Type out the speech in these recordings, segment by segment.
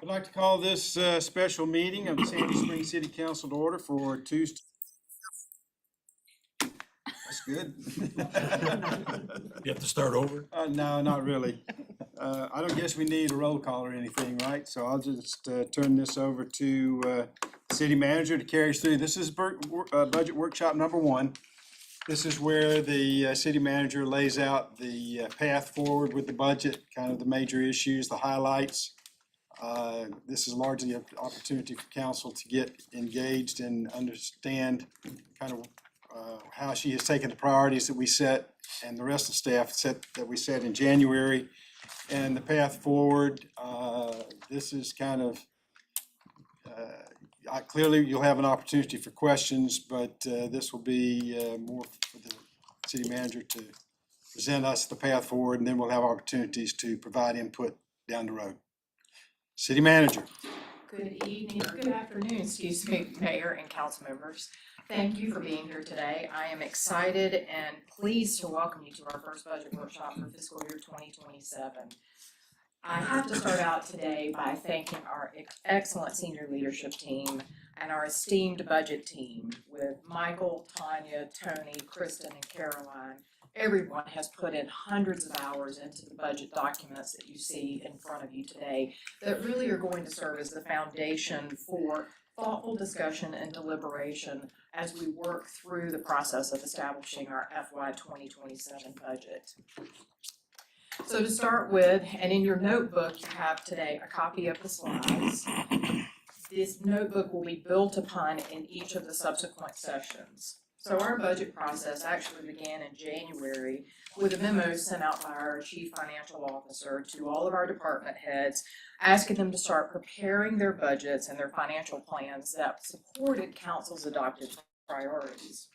I'd like to call this special meeting of the Sandy Springs City Council to order for Tuesday. That's good. You have to start over? No, not really. I don't guess we need a roll call or anything, right? So I'll just turn this over to the city manager to carry us through. This is budget workshop number 1. This is where the city manager lays out the path forward with the budget, kind of the major issues, the highlights. This is largely an opportunity for council to get engaged and understand kind of how she has taken the priorities that we set and the rest of the staff that we set in January and the path forward. This is kind of, clearly you'll have an opportunity for questions, but this will be more for the city manager to present us the path forward, and then we'll have opportunities to provide input down the road. City manager. Good evening, or good afternoon, excuse me, Mayor and council members. Thank you for being here today. I am excited and pleased to welcome you to our first budget workshop for fiscal year 2027. I have to start out today by thanking our excellent senior leadership team and our esteemed budget team with Michael, Tanya, Tony, Kristen, and Caroline. Everyone has put in hundreds of hours into the budget documents that you see in front of you today that really are going to serve as the foundation for thoughtful discussion and deliberation as we work through the process of establishing our FY 2027 budget. So to start with, and in your notebook, you have today a copy of the slides. This notebook will be built upon in each of the subsequent sessions. So our budget process actually began in January with a memo sent out by our Chief Financial Officer to all of our department heads, asking them to start preparing their budgets and their financial plans that supported council's adopted priorities.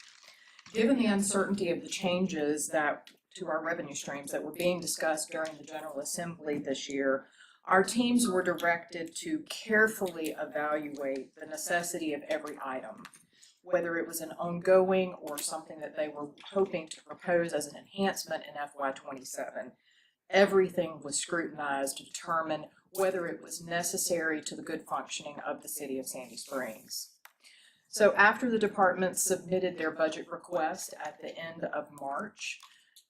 Given the uncertainty of the changes to our revenue streams that were being discussed during the General Assembly this year, our teams were directed to carefully evaluate the necessity of every item, whether it was an ongoing or something that they were hoping to propose as an enhancement in FY 27. Everything was scrutinized to determine whether it was necessary to the good functioning of the city of Sandy Springs. So after the departments submitted their budget request at the end of March,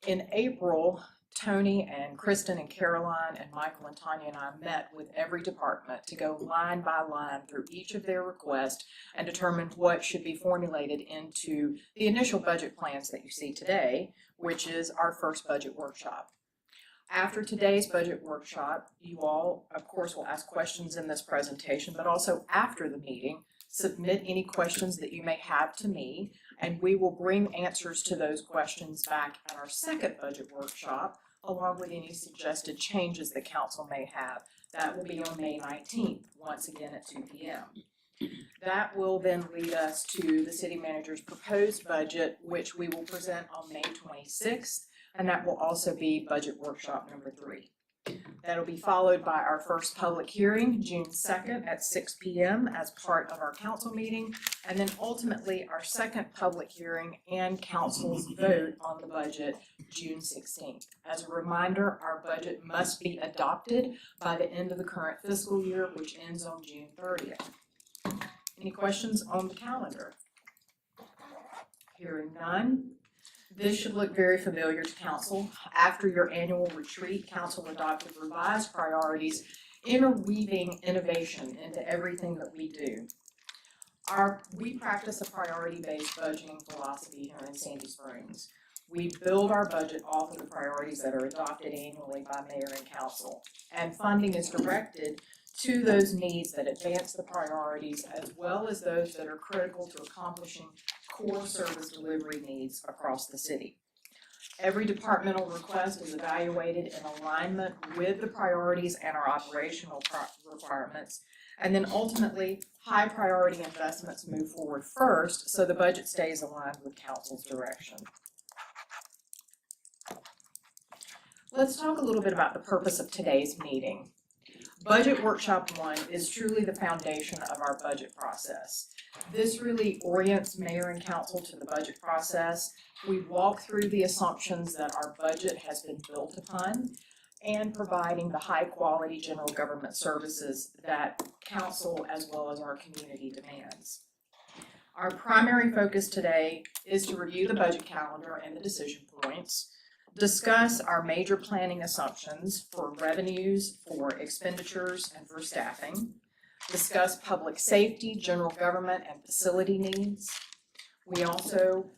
in April, Tony and Kristen and Caroline and Michael and Tanya and I met with every department to go line by line through each of their requests and determine what should be formulated into the initial budget plans that you see today, which is our first budget workshop. After today's budget workshop, you all, of course, will ask questions in this presentation, but also after the meeting, submit any questions that you may have to me, and we will bring answers to those questions back at our second budget workshop, along with any suggested changes the council may have. That will be on May 19th, once again at 2 p.m. That will then lead us to the city manager's proposed budget, which we will present on May 26th, and that will also be budget workshop number 3. That'll be followed by our first public hearing, June 2nd at 6 p.m. as part of our council meeting, and then ultimately our second public hearing and council's vote on the budget, June 16th. As a reminder, our budget must be adopted by the end of the current fiscal year, which ends on June 30th. Any questions on the calendar? Hearing none. This should look very familiar to council. After your annual retreat, council adopted revised priorities, interweaving innovation into everything that we do. We practice a priority-based budgeting philosophy here in Sandy Springs. We build our budget off of the priorities that are adopted annually by mayor and council, and funding is directed to those needs that advance the priorities, as well as those that are critical to accomplishing core service delivery needs across the city. Every departmental request is evaluated in alignment with the priorities and our operational requirements, and then ultimately high priority investments move forward first so the budget stays aligned with council's direction. Let's talk a little bit about the purpose of today's meeting. Budget Workshop 1 is truly the foundation of our budget process. This really orients mayor and council to the budget process. We walk through the assumptions that our budget has been built upon, and providing the high-quality general government services that council as well as our community demands. Our primary focus today is to review the budget calendar and the decision points, discuss our major planning assumptions for revenues, for expenditures, and for staffing, discuss public safety, general government, and facility needs.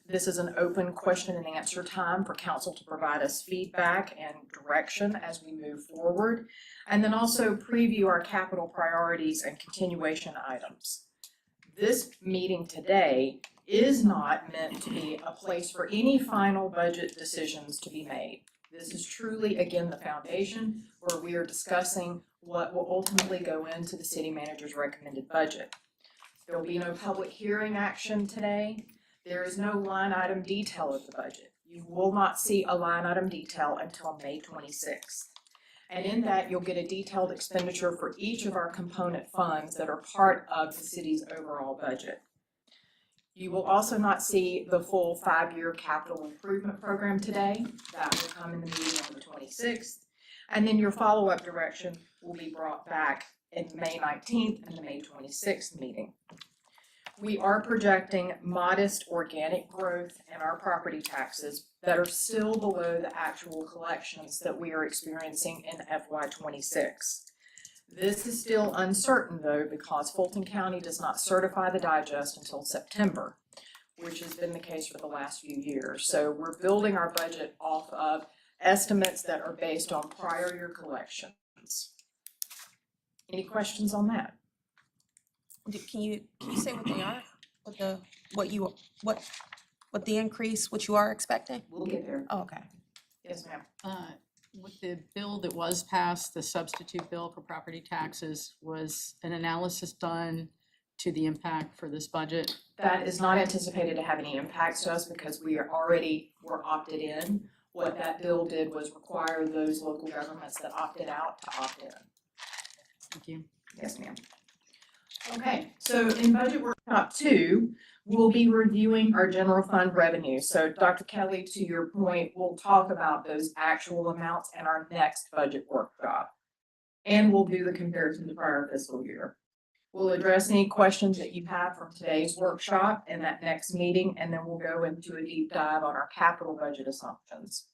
This is an open question and answer time for council to provide us feedback and direction as we move forward, and then also preview our capital priorities and continuation items. This meeting today is not meant to be a place for any final budget decisions to be made. This is truly, again, the foundation where we are discussing what will ultimately go into the city manager's recommended budget. There will be no public hearing action today. There is no line item detail of the budget. You will not see a line item detail until May 26th. And in that, you'll get a detailed expenditure for each of our component funds that are part of the city's overall budget. You will also not see the full 5-year capital improvement program today. That will come in the meeting on the 26th. And then your follow-up direction will be brought back in May 19th and the May 26th meeting. We are projecting modest organic growth in our property taxes that are still below the actual collections that we are experiencing in FY26. This is still uncertain though, because Fulton County does not certify the digest until September, which has been the case for the last few years. So we're building our budget off of estimates that are based on prior year collections. Any questions on that? Can you say what they are? What the increase, what you are expecting? We'll get there. Oh, okay. Yes, ma'am. With the bill that was passed, the substitute bill for property taxes, was an analysis done to the impact for this budget? That is not anticipated to have any impacts to us because were opted in. What that bill did was require those local governments that opted out to opt in. Thank you. Yes, ma'am. Okay, so in Budget Workshop 2, we'll be reviewing our general fund revenue. So Dr. Kelly, to your point, we'll talk about those actual amounts in our next budget workshop. And we'll do the comparison to prior fiscal year. We'll address any questions that you have from today's workshop in that next meeting, and then we'll go into a deep dive on our capital budget assumptions.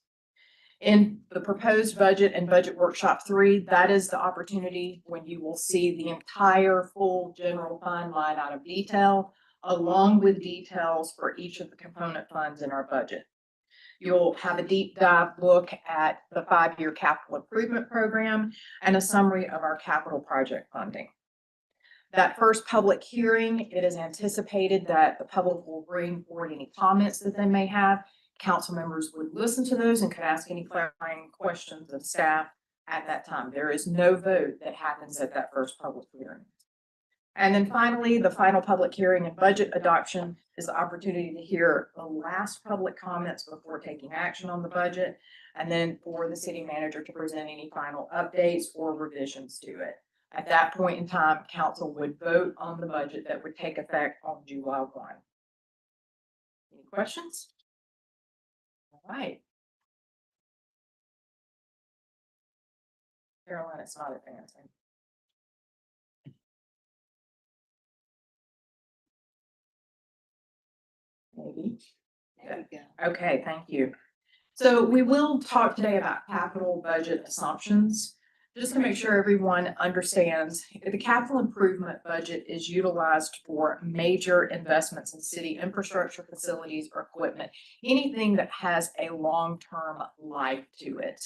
In the proposed budget and Budget Workshop 3, that is the opportunity when you will see the entire full general fund line item detail, along with details for each of the component funds in our budget. You'll have a deep dive look at the 5-year capital improvement program and a summary of our capital project funding. That first public hearing, it is anticipated that the public will bring forward any comments that they may have. Council members would listen to those and could ask any clarifying questions of staff at that time. There is no vote that happens at that first public hearing. And then finally, the final public hearing and budget adoption is the opportunity to hear the last public comments before taking action on the budget, and then for the city manager to present any final updates or revisions to it. At that point in time, council would vote on the budget that would take effect on July 1. Any questions? All right. Carolyn, it's not advancing. Maybe. There we go. Okay, thank you. So we will talk today about capital budget assumptions. Just to make sure everyone understands, the capital improvement budget is utilized for major investments in city infrastructure, facilities, or equipment, anything that has a long-term life to it.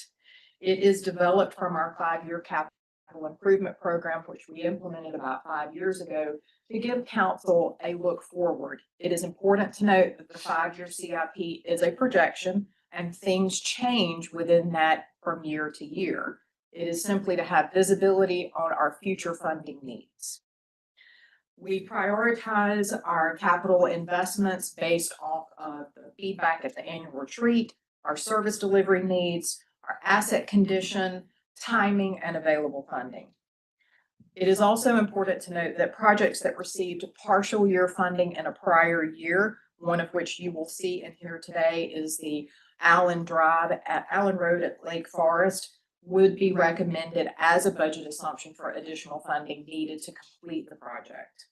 It is developed from our 5-year capital improvement program, which we implemented about 5 years ago, to give council a look forward. It is important to note that the 5-year CIP is a projection and things change within that from year to year. It is simply to have visibility on our future funding needs. We prioritize our capital investments based off of the feedback at the annual retreat, our service delivery needs, our asset condition, timing, and available funding. It is also important to note that projects that received partial year funding in a prior year, one of which you will see in here today is the Allen Road at Lake Forest. would be recommended as a budget assumption for additional funding needed to complete the project.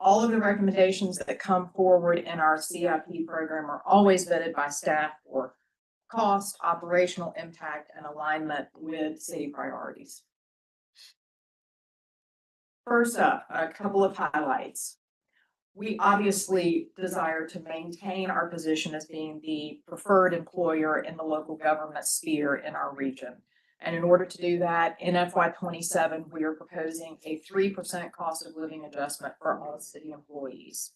All of the recommendations that come forward in our CIP program are always vetted by staff for cost, operational impact, and alignment with city priorities. First up, a couple of highlights. We obviously desire to maintain our position as being the preferred employer in the local government sphere in our region. And in order to do that, in FY '27, we are proposing a 3% cost of living adjustment for all city employees.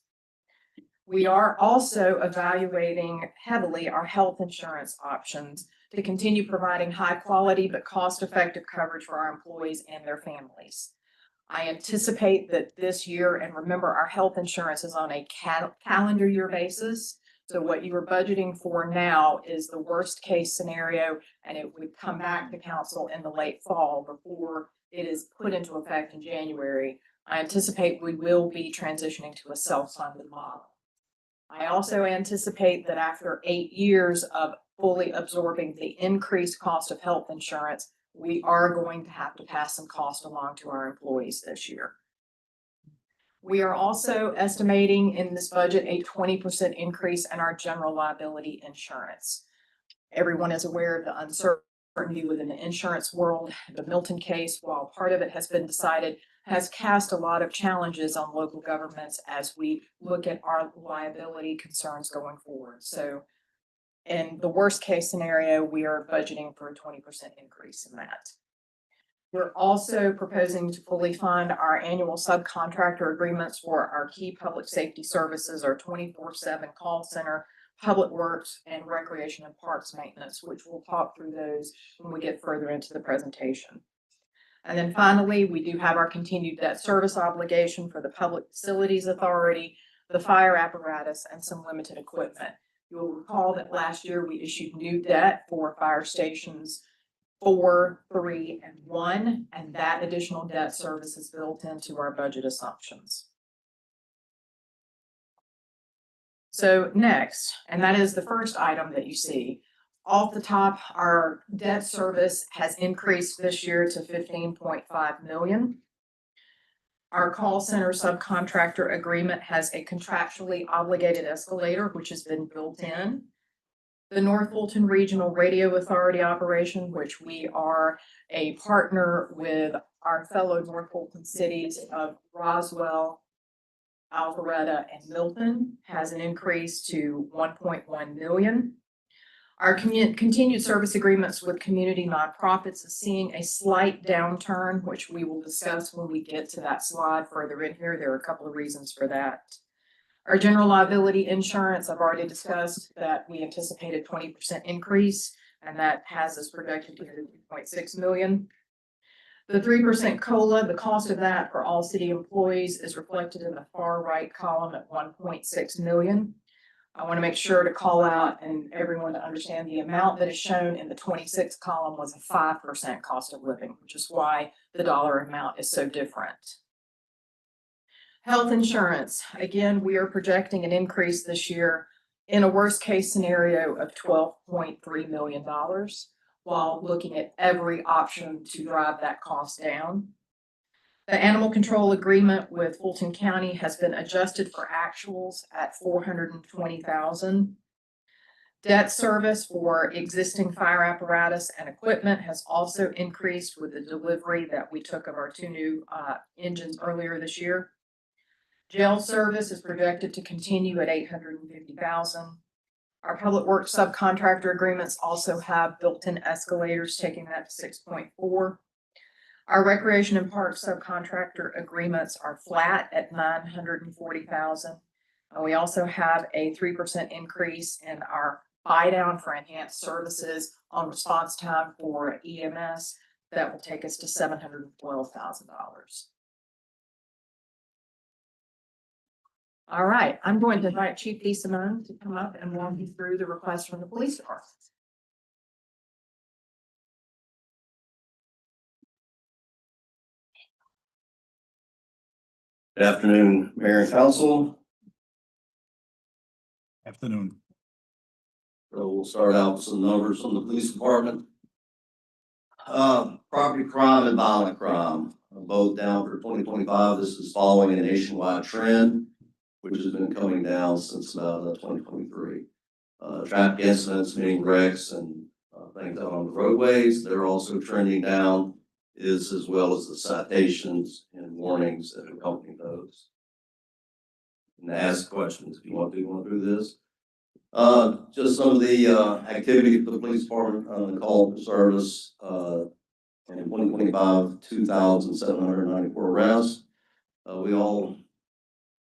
We are also evaluating heavily our health insurance options to continue providing high quality but cost-effective coverage for our employees and their families. I anticipate that this year, and remember, our health insurance is on a calendar year basis. So what you are budgeting for now is the worst case scenario, and it would come back to council in the late fall before it is put into effect in January. I anticipate we will be transitioning to a self-funded model. I also anticipate that after 8 years of fully absorbing the increased cost of health insurance, we are going to have to pass some cost along to our employees this year. We are also estimating in this budget a 20% increase in our general liability insurance. Everyone is aware of the uncertainty within the insurance world. The Milton case, while part of it has been decided, has cast a lot of challenges on local governments as we look at our liability concerns going forward. So in the worst case scenario, we are budgeting for a 20% increase in that. We're also proposing to fully fund our annual subcontractor agreements for our key public safety services, our 24/7 call center, public works, and recreation and parks maintenance, which we'll talk through those when we get further into the presentation. And then finally, we do have our continued debt service obligation for the Public Facilities Authority, the fire apparatus, and some limited equipment. You'll recall that last year we issued new debt for fire stations 4, 3, and 1, and that additional debt service is built into our budget assumptions. So next, and that is the first item that you see. Off the top, our debt service has increased this year to $15.5 million. Our call center subcontractor agreement has a contractually obligated escalator, which has been built in. The North Fulton Regional Radio Authority operation, which we are a partner with our fellow North Fulton cities of Roswell, Alpharetta, and Milton, has an increase to $1.1 million. Our continued service agreements with community nonprofits is seeing a slight downturn, which we will discuss when we get to that slide further in here. There are a couple of reasons for that. Our general liability insurance, I've already discussed that we anticipate a 20% increase, and that has us projected to $2.6 million. The 3% COLA, the cost of that for all city employees is reflected in the far right column at $1.6 million. I want to make sure to call out and everyone to understand the amount that is shown in the 26 column was a 5% cost of living, which is why the dollar amount is so different. Health insurance, again, we are projecting an increase this year in a worst case scenario of $12.3 million, while looking at every option to drive that cost down. The animal control agreement with Fulton County has been adjusted for actuals at $420,000. Debt service for existing fire apparatus and equipment has also increased with the delivery that we took of our 2 new engines earlier this year. Jail service is projected to continue at $850,000. Our public works subcontractor agreements also have built-in escalators, taking that to 6.4. Our recreation and parks subcontractor agreements are flat at $940,000. We also have a 3% increase in our buy down for enhanced services on response time for EMS. That will take us to $712,000. All right, I'm going to invite Chief DeSimone to come up and walk you through the request from the police department. Good afternoon, Mayor and Council. Afternoon. So we'll start out with some numbers on the police department. Property crime and violent crime, both down for 2025. This is following a nationwide trend, which has been coming down since about 2023. Traffic incidents, meaning wrecks and things out on the roadways, they're also trending down, as well as the citations and warnings that accompany those. And ask questions if you want to go through this. Just some of the activity of the police department on the call for service. In 2025, 2,794 arrests. We all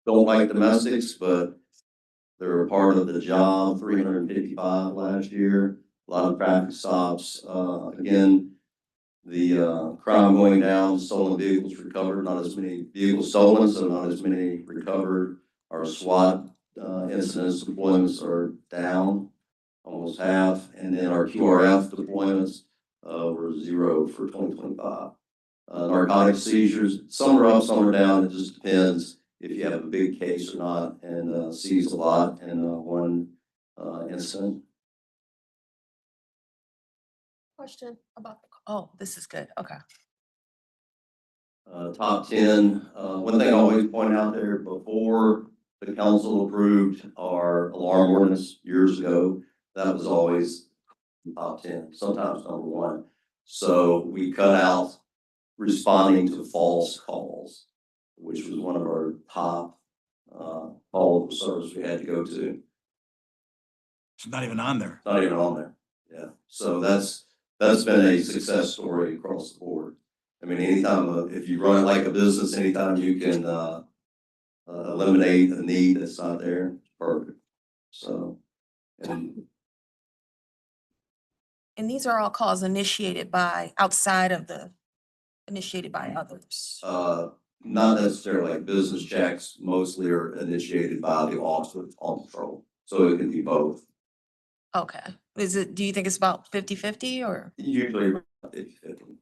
don't like domestics, but they're a part of the job. 355 last year. A lot of traffic stops. Again, the crime going down, stolen vehicles recovered, not as many vehicles stolen, so not as many recovered. Our SWAT incidents deployments are down, almost half, and then our QRF deployments were 0 for 2025. Narcotic seizures, some are up, some are down. It just depends if you have a big case or not, and seized a lot in one incident. Question about the, oh, this is good, okay. Top 10, one thing I always point out there, before the council approved our alarm ordinance years ago, that was always top 10, sometimes number 1. So we cut out responding to false calls, which was one of our top call of service we had to go to. It's not even on there. Not even on there. Yeah. So that's been a success story across the board. I mean, anytime, if you run it like a business, anytime you can eliminate a need that's not there, perfect. So, and These are all calls initiated by, outside of initiated by others. not necessarily like business checks, mostly are initiated by the officer on patrol. So it can be both. Okay, do you think it's about 50-50 or? Usually around 50-50.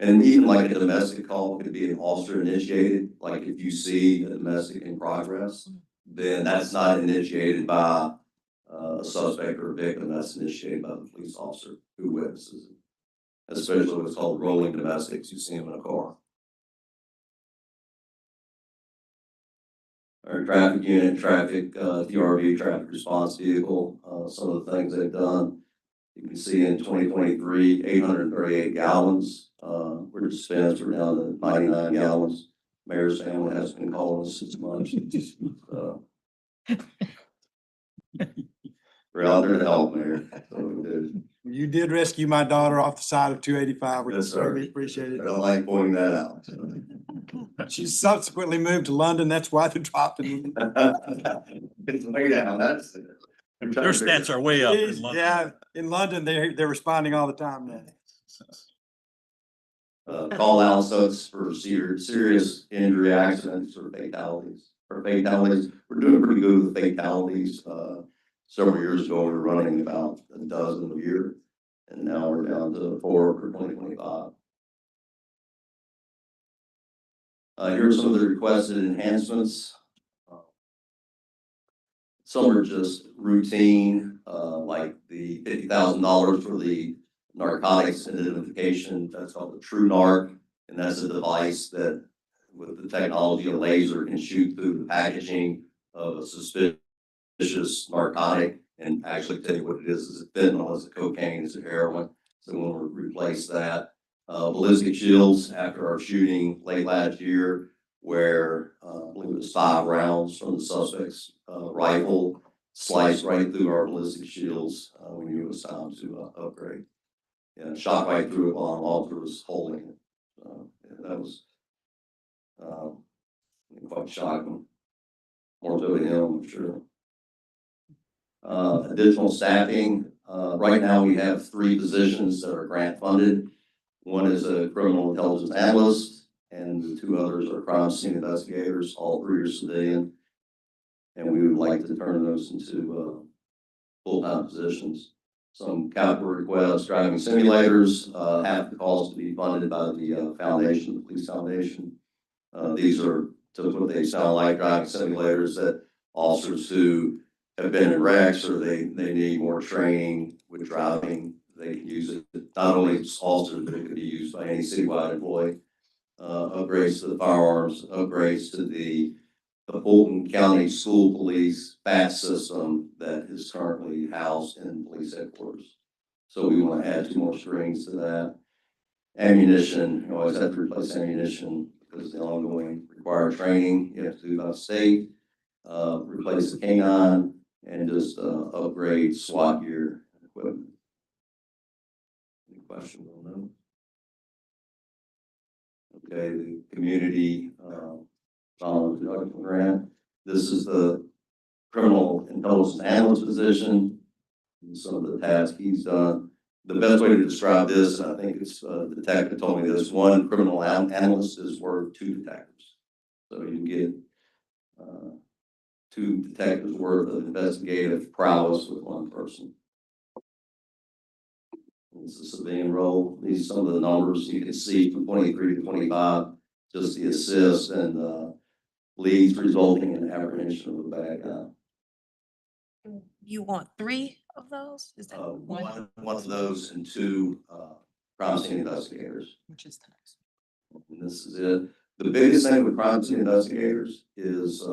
And even like a domestic call could be an officer initiated, like if you see a domestic in progress, then that's not initiated by a suspect or a victim, that's initiated by the police officer who witnesses it. Especially what's called rolling domestics, you see them in a car. Our traffic unit, TRV, traffic response vehicle, some of the things they've done. You can see in 2023, 838 gallons were dispensed. We're down to 99 gallons. Mayor's family has been calling us since March. We're out there to help, Mayor. So You did rescue my daughter off the side of 285. We yes, sir. really appreciate I it. don't like pointing that out. She subsequently moved to London. That's why they dropped it. It's way down. That's it. Their stats are way up in London. Yeah, in London, they're responding all the time now. Call outs for serious injury, accidents, or fatalities. We're doing pretty good with fatalities. Several years ago, we were running about a dozen a year, and now we're down to 4 for 2025. Here are some of the requested enhancements. Some are just routine, like the $50,000 for the narcotics identification. That's called the True Narc, and that's a device that, with the technology, a laser can shoot through the packaging of a suspicious narcotic and actually tell you what it is. Is it fentanyl? Is it cocaine? Is it heroin? So we want to replace that. Ballistic shields after our shooting late last year, where I believe it was 5 rounds from the suspect's rifle sliced right through our ballistic shields. We knew it was time to upgrade. Yeah, shot right through it while an officer was holding it. Yeah, that was quite shocking. More to him, I'm sure. Additional staffing. Right now we have 3 positions that are grant funded. One is a criminal intelligence analyst, and the 2 others are crime scene investigators. All 3 are civilian, and we would like to turn those into full-time positions. Some capital requests, driving simulators, half the cost to be funded by the foundation, the police foundation. These are, to what they sound like, driving simulators that officers who have been in wrecks or they need more training with driving, they use it, not only officers, but it could be used by any citywide employee. Upgrades to the firearms, upgrades to the Fulton County School Police FAST system that is currently housed in police headquarters. So we want to add 2 more strings to that. Ammunition, you always have to replace ammunition because the ongoing required training you have to do by state. Replace the K9 and just upgrade SWAT gear and equipment. Any questions on them? Okay, the community volunteer reduction grant. This is the criminal intelligence analyst position. And some of the tasks he's done. The best way to describe this, and I think it's the detective told me this, 1 criminal analyst is worth 2 detectives. So you get 2 detectives worth of investigative prowess with 1 person. This is a civilian role. These are some of the numbers you can see from 23 to 25, just the assists and leads resulting in apprehension of a bad guy. You want 3 of those? Is that One of those and 2 crime scene investigators. Which is the next? And this is it. The biggest thing with crime scene investigators is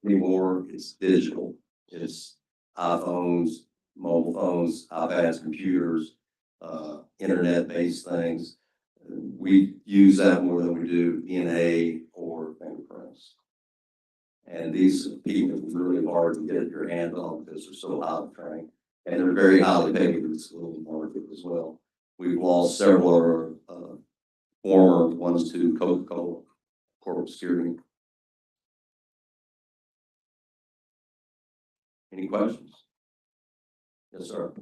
anymore it's digital. It's iPhones, mobile phones, iPads, computers, internet-based things. We use that more than we do DNA or fingerprints. And these people are really hard to get your hands on because they're so highly trained. And they're very highly paid in this little market as well. We've lost several former ones to Coca-Cola corporate security. Any questions? Yes, sir.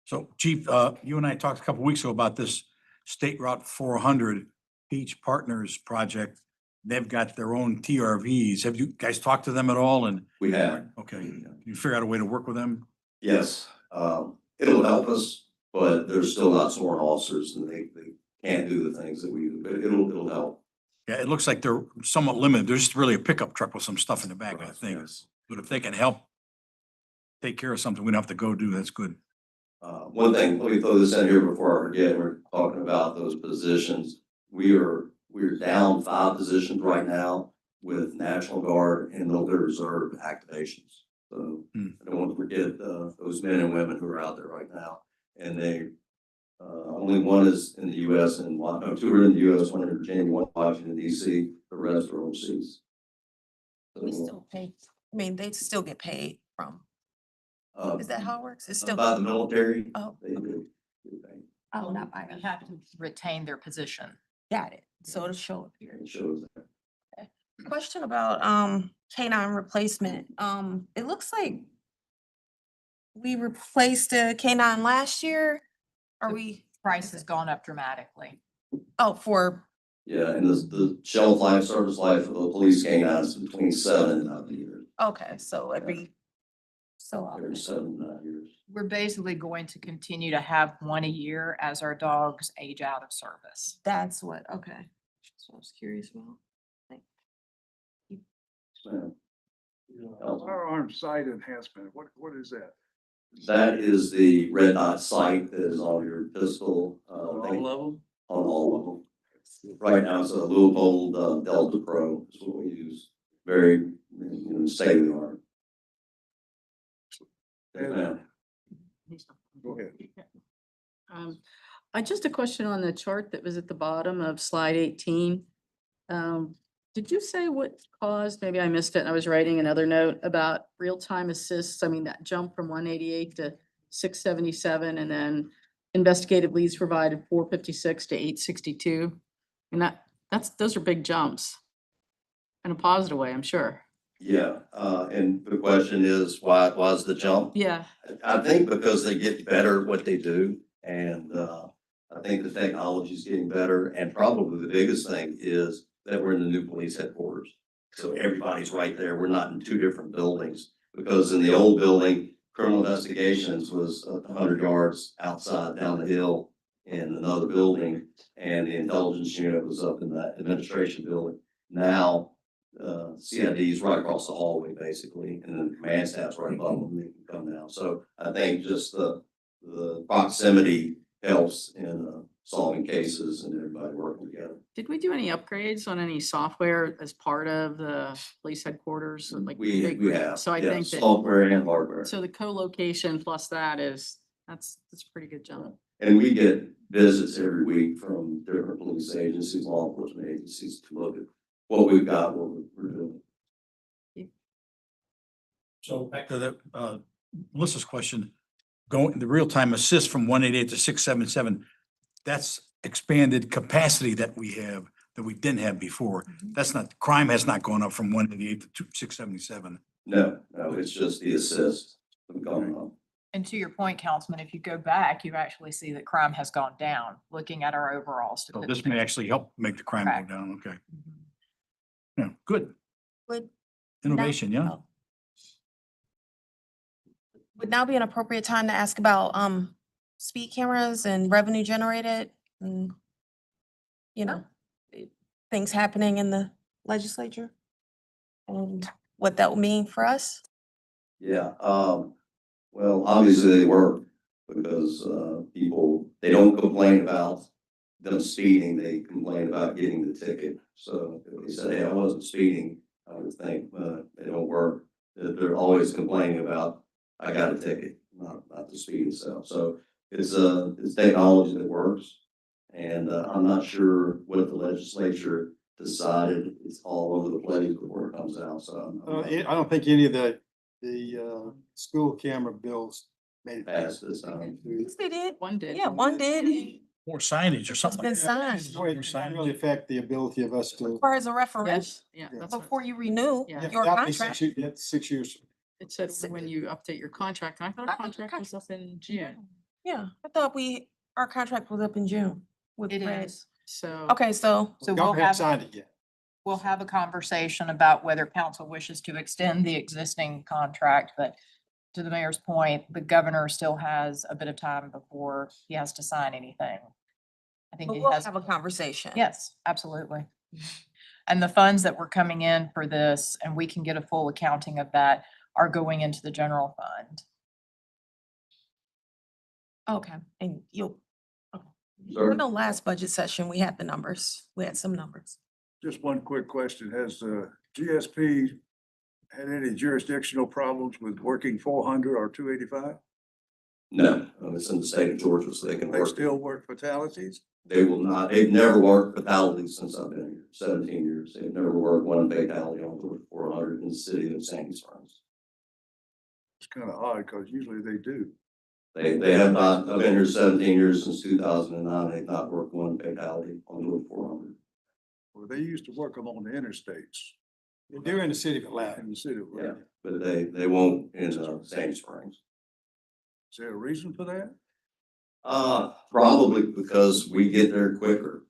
So Chief, you and I talked a couple weeks ago about this State Route 400 Beach Partners project. They've got their own TRVs. Have you guys talked to them at all? And We have. okay, can you figure out a way to work with them? Yes. It'll help us, but there's still not sworn officers and they can't do the things that we do, but it'll help. Yeah, it looks like they're somewhat limited. There's just really a pickup truck with some stuff in the back, I think. Yes. But if they can help take care of something we don't have to go do, that's good. One thing, let me throw this in here before I forget, we're talking about those positions. We're down 5 positions right now with National Guard and Military Reserve activations. So I don't want to forget those men and women who are out there right now. And they, only 1 is in the U.S. and 2 are in the U.S., 1 in Virginia, 1 in Washington, D.C., the rest are overseas. We still pay, I mean, they still get paid from, is that how it works? It's still, By the military, oh, they do. oh, not by We us. have to retain their position. Got it. So it'll show up here. It shows that. Question about K9 replacement. It looks like we replaced a K9 last year. Are we, Price has gone up dramatically. oh, for, Yeah, and the shelf life, service life of the police canines is between 7 and 9 years. okay, so every so Every often. 7 to 9 years. We're basically going to continue to have 1 a year as our dogs age out of service. That's what, okay. So I was curious about. So, Firearm sight enhancement, what is that? that is the red dot sight that is on your pistol. All of them? On all of them. Right now, it's a Leopold Delta Pro is what we use. Very, state of the art. And- Go ahead. I just a question on the chart that was at the bottom of slide 18. Did you say what caused, maybe I missed it, and I was writing another note about real-time assists? I mean, that jump from 188 to 677 and then investigative leads provided 456 to 862. And those are big jumps in a positive way, I'm sure. Yeah, and the question is, why is the jump? Yeah. I think because they get better at what they do, and I think the technology is getting better, and probably the biggest thing is that we're in the new police headquarters. So everybody's right there. We're not in 2 different buildings, because in the old building, criminal investigations was 100 yards outside down the hill in another building, and the intelligence unit was up in that administration building. Now, CID is right across the hallway, basically, and then the command staff's right above them, they can come down. So I think just the proximity helps in solving cases and everybody working together. Did we do any upgrades on any software as part of the police headquarters? Like big We re- have, So I yeah, think that, software and hardware. so the co-location plus that is, that's a pretty good jump. And we get visits every week from different police agencies, law enforcement agencies to look at what we've got, what we're doing. So back to the, Melissa's question, going, the real-time assist from 188 to 677, that's expanded capacity that we have, that we didn't have before. That's not, crime has not gone up from 188 to 677. No, it's just the assist going on. And to your point, Councilman, if you go back, you actually see that crime has gone down, looking at our overall So statistics. this may actually help make the crime Correct. go down, okay. Mhm. Yeah, good. Would Innovation, yeah. oh. Would now be an appropriate time to ask about speed cameras and revenue generated and, you know, things happening in the legislature? And what that will mean for us? Yeah, well, obviously they work because, people, they don't complain about them speeding, they complain about getting the ticket. So if they say, hey, I wasn't speeding, I would think, they don't work. They're always complaining about, I got a ticket, not the speed itself. So it's technology that works. And, I'm not sure what the legislature decided. It's all over the place before it comes out, so. I don't think any of the school camera bills made it Pass past this time. Yes, they did. One did. Yeah, one did. More signage or It's something. been like that. signed. It doesn't really affect the ability of us to. Requires a referendum Yes, yeah, that's what before you renew Yeah. your That'll be contract. you have 6 years. it said when you update your contract. And I thought our contract was up in June. Yeah, I thought our contract was up in June with It Red. is. So. Okay, so So we'll Government hasn't have, signed it yet. we'll have a conversation about whether council wishes to extend the existing contract, but to the mayor's point, the governor still has a bit of time before he has to sign anything. I think but he we'll has. have a conversation. Yes, absolutely. And the funds that were coming in for this, and we can get a full accounting of that, are going into the general fund. Okay, and you'll, okay. Sir? I know last budget session, we had the numbers. We had some numbers. Just one quick question. Has GSP had any jurisdictional problems with working 400 or 285? No, it's in the state of Georgia, so they can They work. still work fatalities? They will not, they've never worked fatalities since I've been here, 17 years. They've never worked one fatality on Georgia 400 in the city of Sandy Springs. It's kind of odd because usually they do. They have not, I've been here 17 years since 2009. They've not worked one fatality on Georgia 400. Well, they used to work them on the interstates They do in the city of Atlanta. in the city of Yeah, Atlanta. but they won't in Sandy Springs. Is there a reason for that? Probably because we get there quicker.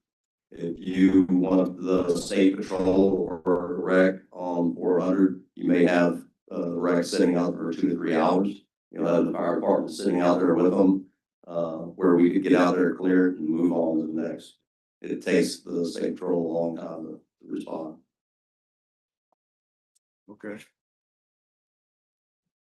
If you want the state patrol or a wreck on 400, you may have the wreck sitting out for 2 to 3 hours. You'll have the fire department sitting out there with them, where we could get out there, clear it, and move on to the next. It takes the state patrol a long time to respond. Okay.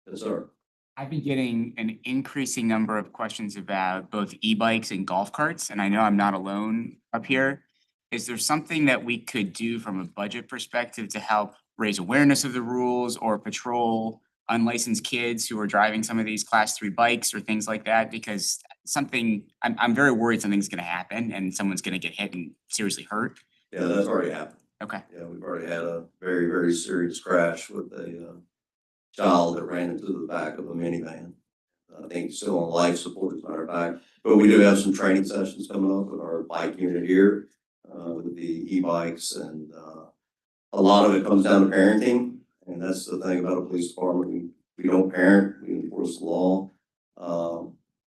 Yes, sir. I've been getting an increasing number of questions about both e-bikes and golf carts, and I know I'm not alone up here. Is there something that we could do from a budget perspective to help raise awareness of the rules or patrol unlicensed kids who are driving some of these class 3 bikes or things like that? Because I'm very worried something's gonna happen and someone's gonna get hit and seriously hurt. Yeah, that's already happened. Okay. Yeah, we've already had a very, very serious crash with a child that ran into the back of a minivan. I think he's still on life support, as a matter of fact. But we do have some training sessions coming up with our bike unit here, with the e-bikes, and a lot of it comes down to parenting. And that's the thing about a police department. We don't parent, we enforce the law.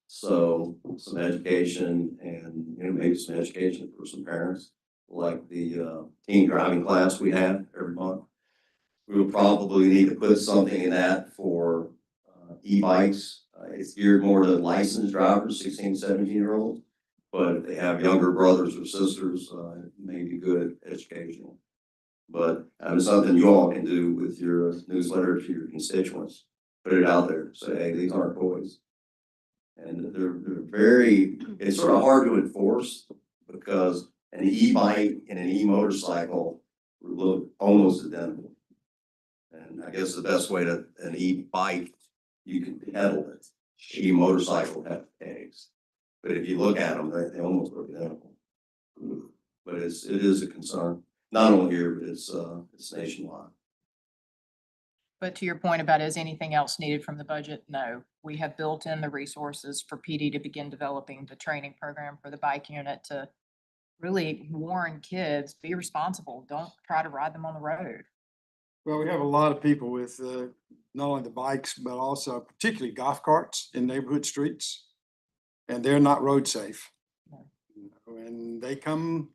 So some education and, maybe some education for some parents, like the teen driving class we have every month. We will probably need to put something in that for e-bikes. It's geared more to licensed drivers, 16, 17-year-olds. But if they have younger brothers or sisters, it may be good educational. But it's something you all can do with your newsletter to your constituents. Put it out there. Say, hey, these aren't toys. And they're very, it's sort of hard to enforce because an e-bike and an e-motorcycle look almost identical. And I guess the best way to, an e-bike, you can pedal it. E-motorcycle have pegs. But if you look at them, they almost look identical. But it is a concern, not only here, but it's nationwide. But to your point about is anything else needed from the budget? No, we have built in the resources for PD to begin developing the training program for the bike unit to really warn kids, be responsible, don't try to ride them on the road. Well, we have a lot of people with not only the bikes, but also particularly golf carts in neighborhood streets. And they're not road safe. No. You know, and they come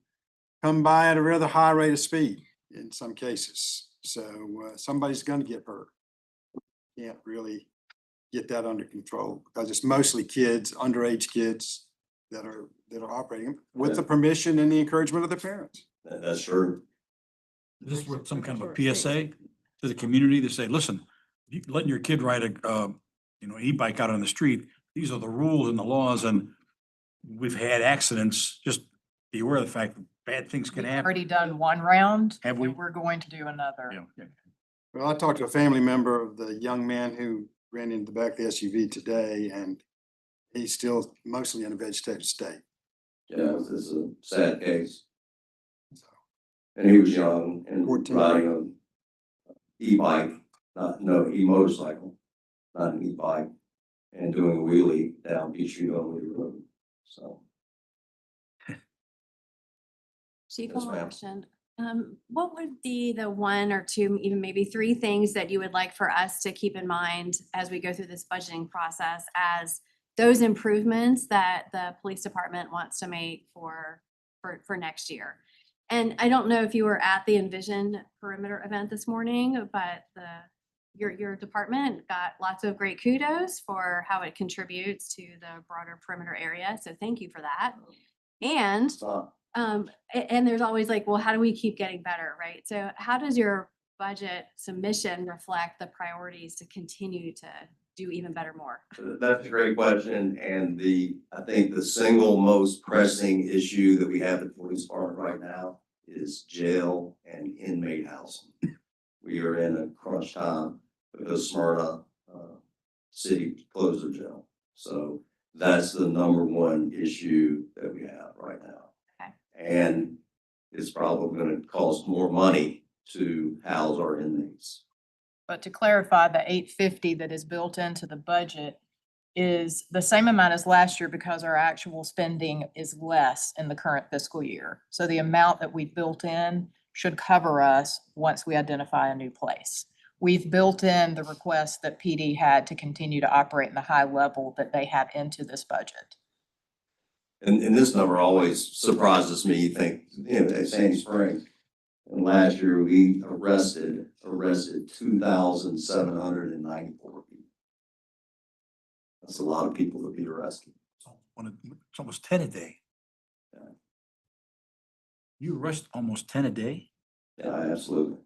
by at a rather high rate of speed in some cases. So somebody's gonna get hurt. Can't really get that under control because it's mostly kids, underage kids that are operating with the permission and the encouragement of their parents. That's true. This is what some kind of a PSA to the community to say, listen, you letting your kid ride a, e-bike out on the street, these are the rules and the laws, and we've had accidents, just be aware of the fact that bad things can We've happen. already done one round. Have we? And we're going to do another. Yeah. Well, I talked to a family member of the young man who ran into the back of the SUV today, and he's still mostly in a vegetative state. Yeah, it's a sad case. And he was young and 14. riding an e-bike, e-motorcycle, not an e-bike, and doing a wheelie down Beach Street Only Road. So, Chief, Yes, one more ma'am. question. What would be the one or two, even maybe three things that you would like for us to keep in mind as we go through this budgeting process as those improvements that the police department wants to make for next year? And I don't know if you were at the Envision Perimeter event this morning, but your department got lots of great kudos for how it contributes to the broader perimeter area. So thank you for that. And it's not, and there's always like, well, how do we keep getting better, right? So how does your budget submission reflect the priorities to continue to do even better more? that's a great question. And I think the single most pressing issue that we have at the police department right now is jail and inmate housing. We are in a crunch time because Smyrna City closed their jail. So that's the number one issue that we have right now. Okay. And it's probably going to cost more money to house our inmates. But to clarify, the 850 that is built into the budget is the same amount as last year because our actual spending is less in the current fiscal year. So the amount that we built in should cover us once we identify a new place. We've built in the request that PD had to continue to operate in the high level that they have into this budget. And this number always surprises me. You think, at Sandy Springs, and last year we arrested 2,794 people. That's a lot of people to be arrested. It's almost 10 a day. Yeah. You arrest almost 10 a day? Yeah, absolutely.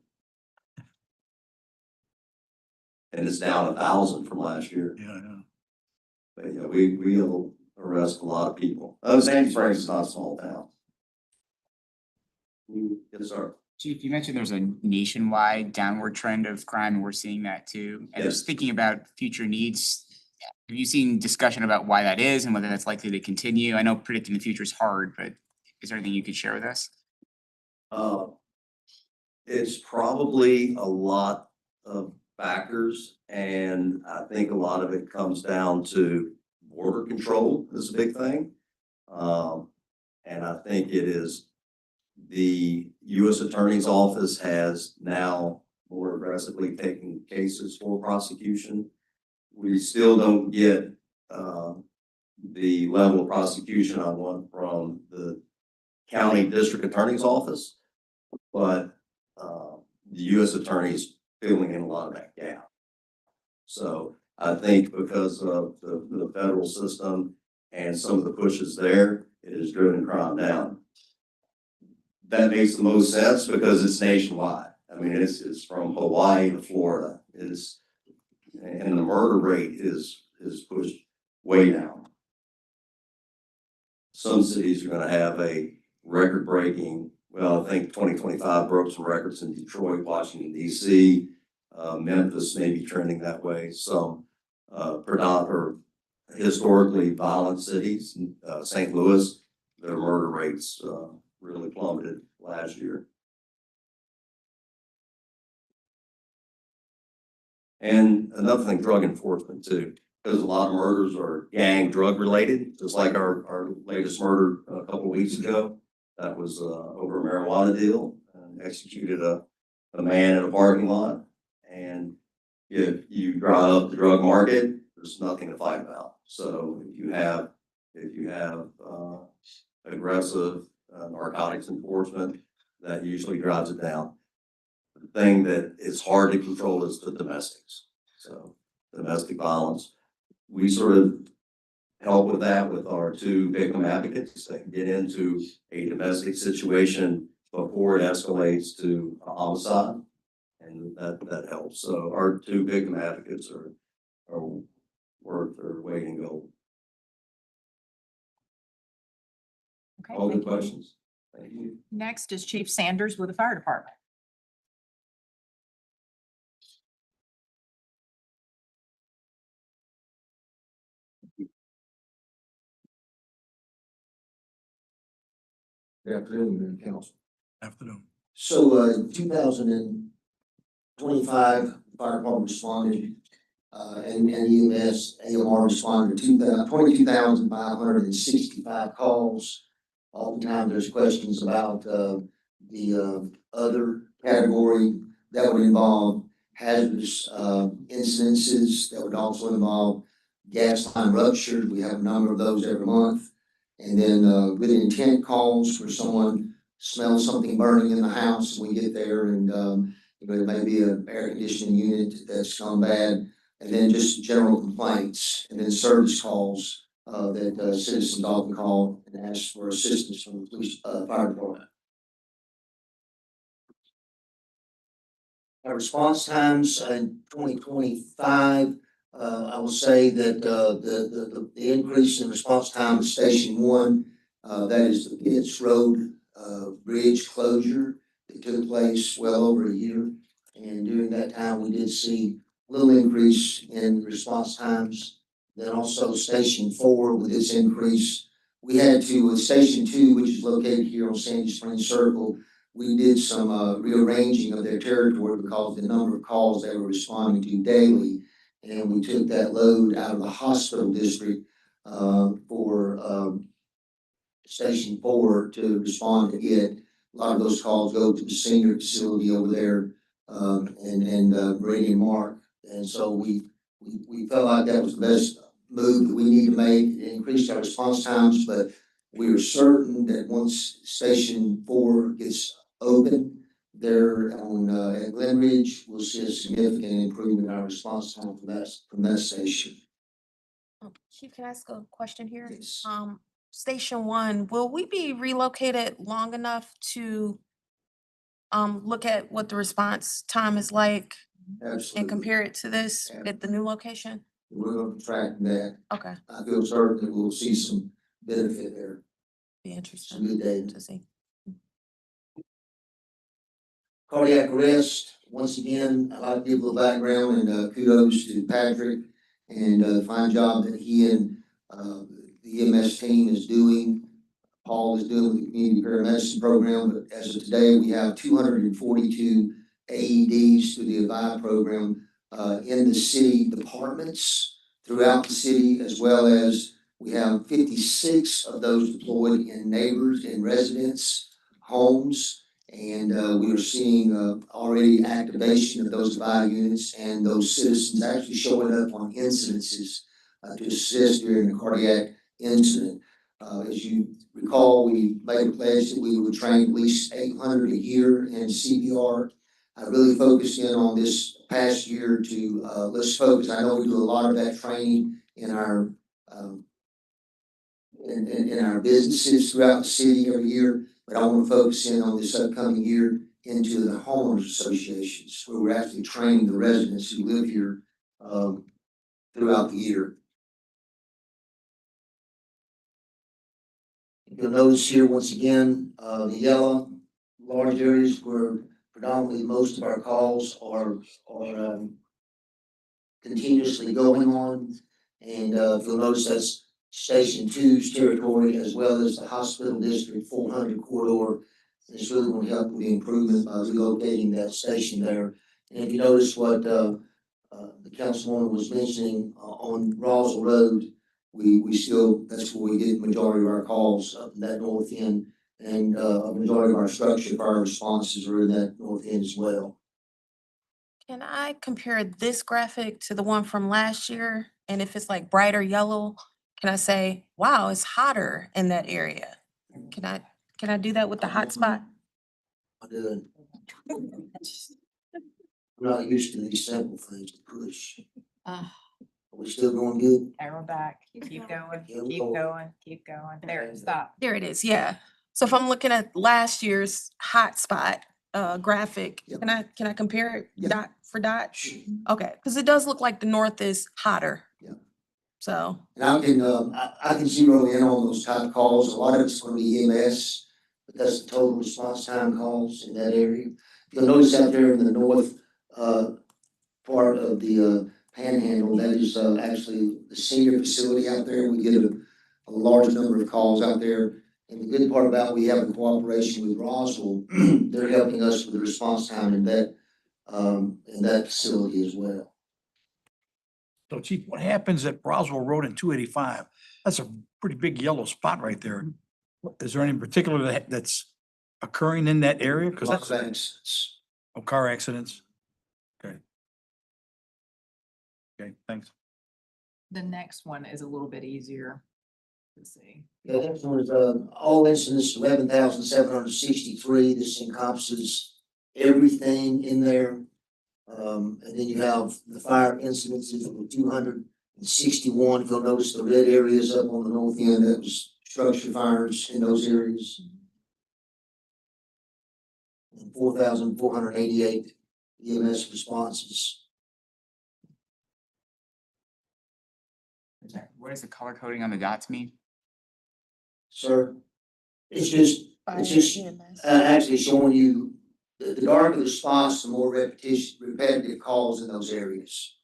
And it's down 1,000 from last year. Yeah. But yeah, we'll arrest a lot of people. Sandy Springs is not a small town. Yes, sir. Chief, you mentioned there's a nationwide downward trend of crime, and we're seeing that too. And Yes. just thinking about future needs, have you seen discussion about why that is and whether that's likely to continue? I know predicting the future is hard, but is there anything you could share with us? It's probably a lot of factors, and I think a lot of it comes down to border control is a big thing. And I think it is the U.S. Attorney's Office has now more aggressively taken cases for prosecution. We still don't get the level of prosecution I want from the county district attorney's office, but the U.S. attorney's filling in a lot of that gap. So I think because of the federal system and some of the pushes there, it has driven crime down. That makes the most sense because it's nationwide. I mean, it's from Hawaii to Florida. And the murder rate is pushed way down. some cities are gonna have a record-breaking, well, I think 2025 broke some records in Detroit, Washington DC. Memphis may be trending that way. Some predominant or historically violent cities, St. Louis, their murder rates really plummeted last year. And another thing, drug enforcement too, because a lot of murders are gang drug related, just like our latest murder a couple of weeks ago. That was over a marijuana deal, and executed a man in a parking lot. And if you drive up the drug market, there's nothing to fight about. So if you have aggressive narcotics enforcement, that usually drives it down. The thing that is hard to control is the domestics. So domestic violence, we sort of help with that with our two victim advocates that can get into a domestic situation before it escalates to a homicide. And that helps. So our two victim advocates are worth their weight in gold. Okay, All thank good you. questions. Thank you. Next is Chief Sanders with the Fire Department. Good afternoon, Mayor and Council. Afternoon. So, 2025, fire department responded, and EMS, AMR responded to 22,565 calls. Oftentimes, there's questions about, the other category that would involve hazardous, incidences, that would also involve gas line ruptures. We have a number of those every month. And then, with intent calls where someone smells something burning in the house, we get there and, it may be an air conditioning unit that's gone bad. And then just general complaints, and then service calls, that, citizens often call and ask for assistance from the police, fire department. Our response times in 2025, I will say that the increase in response time at Station 1, that is the Pitts Road bridge closure that took place well over a year. And during that time, we did see a little increase in response times. Then also Station 4 with its increase. We had to, with Station 2, which is located here on Sandy Springs Circle, we did some rearranging of their territory because the number of calls they were responding to daily. And we took that load out of the hospital district for Station 4 to respond to it. A lot of those calls go to the senior facility over there and Meridian Mark. And so we felt like that was the best move that we need to make. It increased our response times, but we are certain that once Station 4 gets open there on at Glen Ridge, we'll see a significant improvement in our response time from that station. Chief, can I ask a question here? Yes. Station 1, will we be relocated long enough to look at what the response time is like and Absolutely. compare it to this Yeah. at the new location? We're going to track that. Okay, I feel certain that we'll see some benefit there, be some interesting good data. to see. Cardiac arrest, once again, I'd like to give a little background and kudos to Patrick and the fine job that he and the EMS team is doing. Paul is doing with the community paramedicine program, but as of today, we have 242 AEDs through the AVI program in the city departments throughout the city, as well as we have 56 of those deployed in neighbors and residents' homes. And we are seeing already activation of those AVI units and those citizens actually showing up on incidences to assist during a cardiac incident. As you recall, we made a pledge that we would train at least 800 a year in CPR. I really focused in on this past year to let's focus. I know we do a lot of that training in our in our businesses throughout the city every year, but I want to focus in on this upcoming year into the homeowners associations, where we're actually training the residents who live here throughout the year. You'll notice here, once again, the yellow, large areas where predominantly most of our calls are continuously going on. And, if you'll notice, that's Station Two's territory as well as the Hospital District 400 corridor. And it's really going to help with the improvement by relocating that station there. And if you notice what, the councilwoman was mentioning, on Roswell Road, we still, that's where we get the majority of our calls up in that north end. And, a majority of our structure fire responses are in that north end as well. Can I compare this graphic to the one from last year? And if it's like brighter yellow, can I say, wow, it's hotter in that area? Can I do that with the hot spot? I'm not used to these simple things to push. Are we still going good? Okay, we're back. Keep going, Yeah, keep going, keep going. There, stop. There it is, yeah. So if I'm looking at last year's hot spot graphic, Yep. can I compare it Yep. dot for dot? Okay, because it does look like the north is hotter. Yep. So, And I can zero in on those type calls. A lot of it's gonna be EMS, but that's the total response time calls in that area. You'll notice out there in the north, part of the, Panhandle, that is, actually the senior facility out there. We get a large number of calls out there. And the good part about we have a cooperation with Roswell, they're helping us with the response time in that facility as well. So Chief, what happens at Roswell Road and 285? That's a pretty big yellow spot right there. Is there any particular that's occurring in that area? Because Lots that's, of accidents. oh, car accidents? Okay. Okay, thanks. The next one is a little bit easier to see. Yeah, the next one is, all incidents, 11,763. This encompasses everything in there. And then you have the fire incidents of 261. If you'll notice the red areas up on the north end, that was structure fires in those areas. And 4,488 EMS responses. What does the color coding on the dots mean? Sir, it's just, fire it's just, EMS. actually showing you the darker the spots, the more repetitive calls in those areas.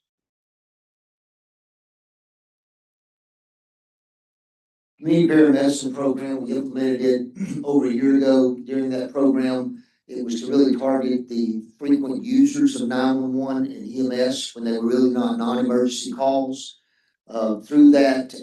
Community paramedicine program, we implemented it over a year ago. During that program, it was to really target the frequent users of 911 and EMS when they were really not non-emergency calls. Through that,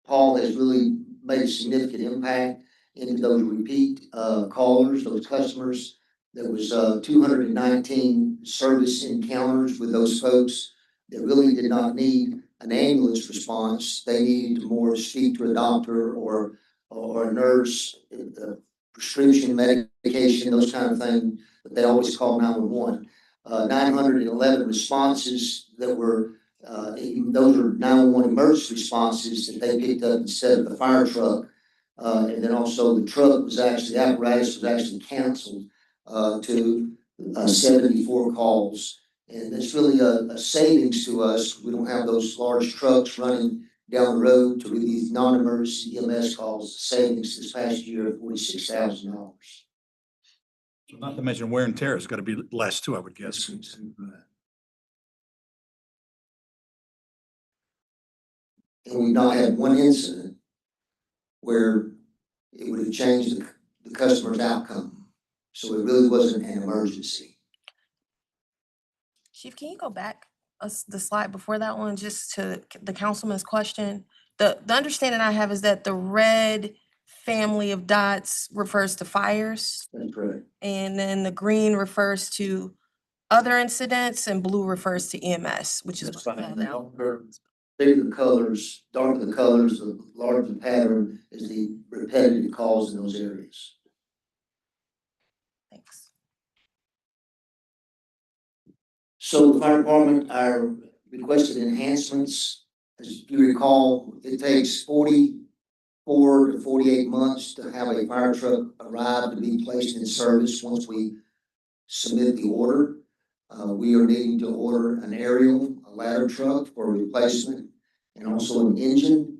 Paul has really made a significant impact into those repeat callers, those customers. There was 219 service encounters with those folks that really did not need an ambulance response. They needed to more speak to a doctor or a nurse, prescription medication, those kind of things, but they always call 911. 911 responses that were, those are 911 emergency responses that they picked up instead of the fire truck. And then also the truck was actually, the apparatus was actually canceled to 74 calls. And it's really a savings to us. We don't have those large trucks running down the road to these non-emergency EMS calls. Savings this past year of $46,000. So not to mention wear and tear has got to be less too, I would guess. And we've not had one incident where it would have changed the customer's outcome. So it really wasn't an emergency. Chief, can you go back the slide before that one, just to the councilman's question? The understanding I have is that the red family of dots refers to fires, That's correct. and then the green refers to other incidents, and blue refers to EMS, which is That's what I fine. have now. Bigger the colors, darker the colors, the larger the pattern is the repetitive calls in those areas. Thanks. So the fire department, our requested enhancements, as you recall, it takes 44 to 48 months to have a fire truck arrive to be placed in service once we submit the order. We are needing to order an aerial, a ladder truck for replacement, and also an engine.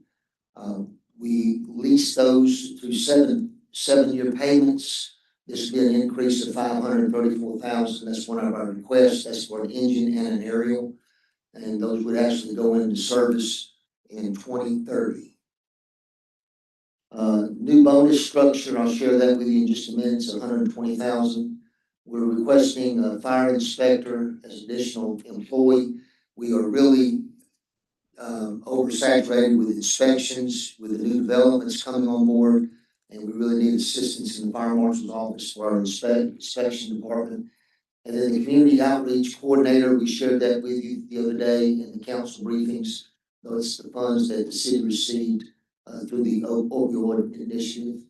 We lease those through seven-year payments. This would be an increase of $534,000. That's one of our requests. That's for an engine and an aerial. And those would actually go into service in 2030. New bonus structure, I'll share that with you in just a minute, it's $120,000. We're requesting a fire inspector as additional employee. We are really oversaturated with inspections, with the new developments coming on board, and we really need assistance in the fire marshal's office for our inspection department. And then the community outreach coordinator, we shared that with you the other day in the council briefings. Those are the funds that the city received through the opioid initiative.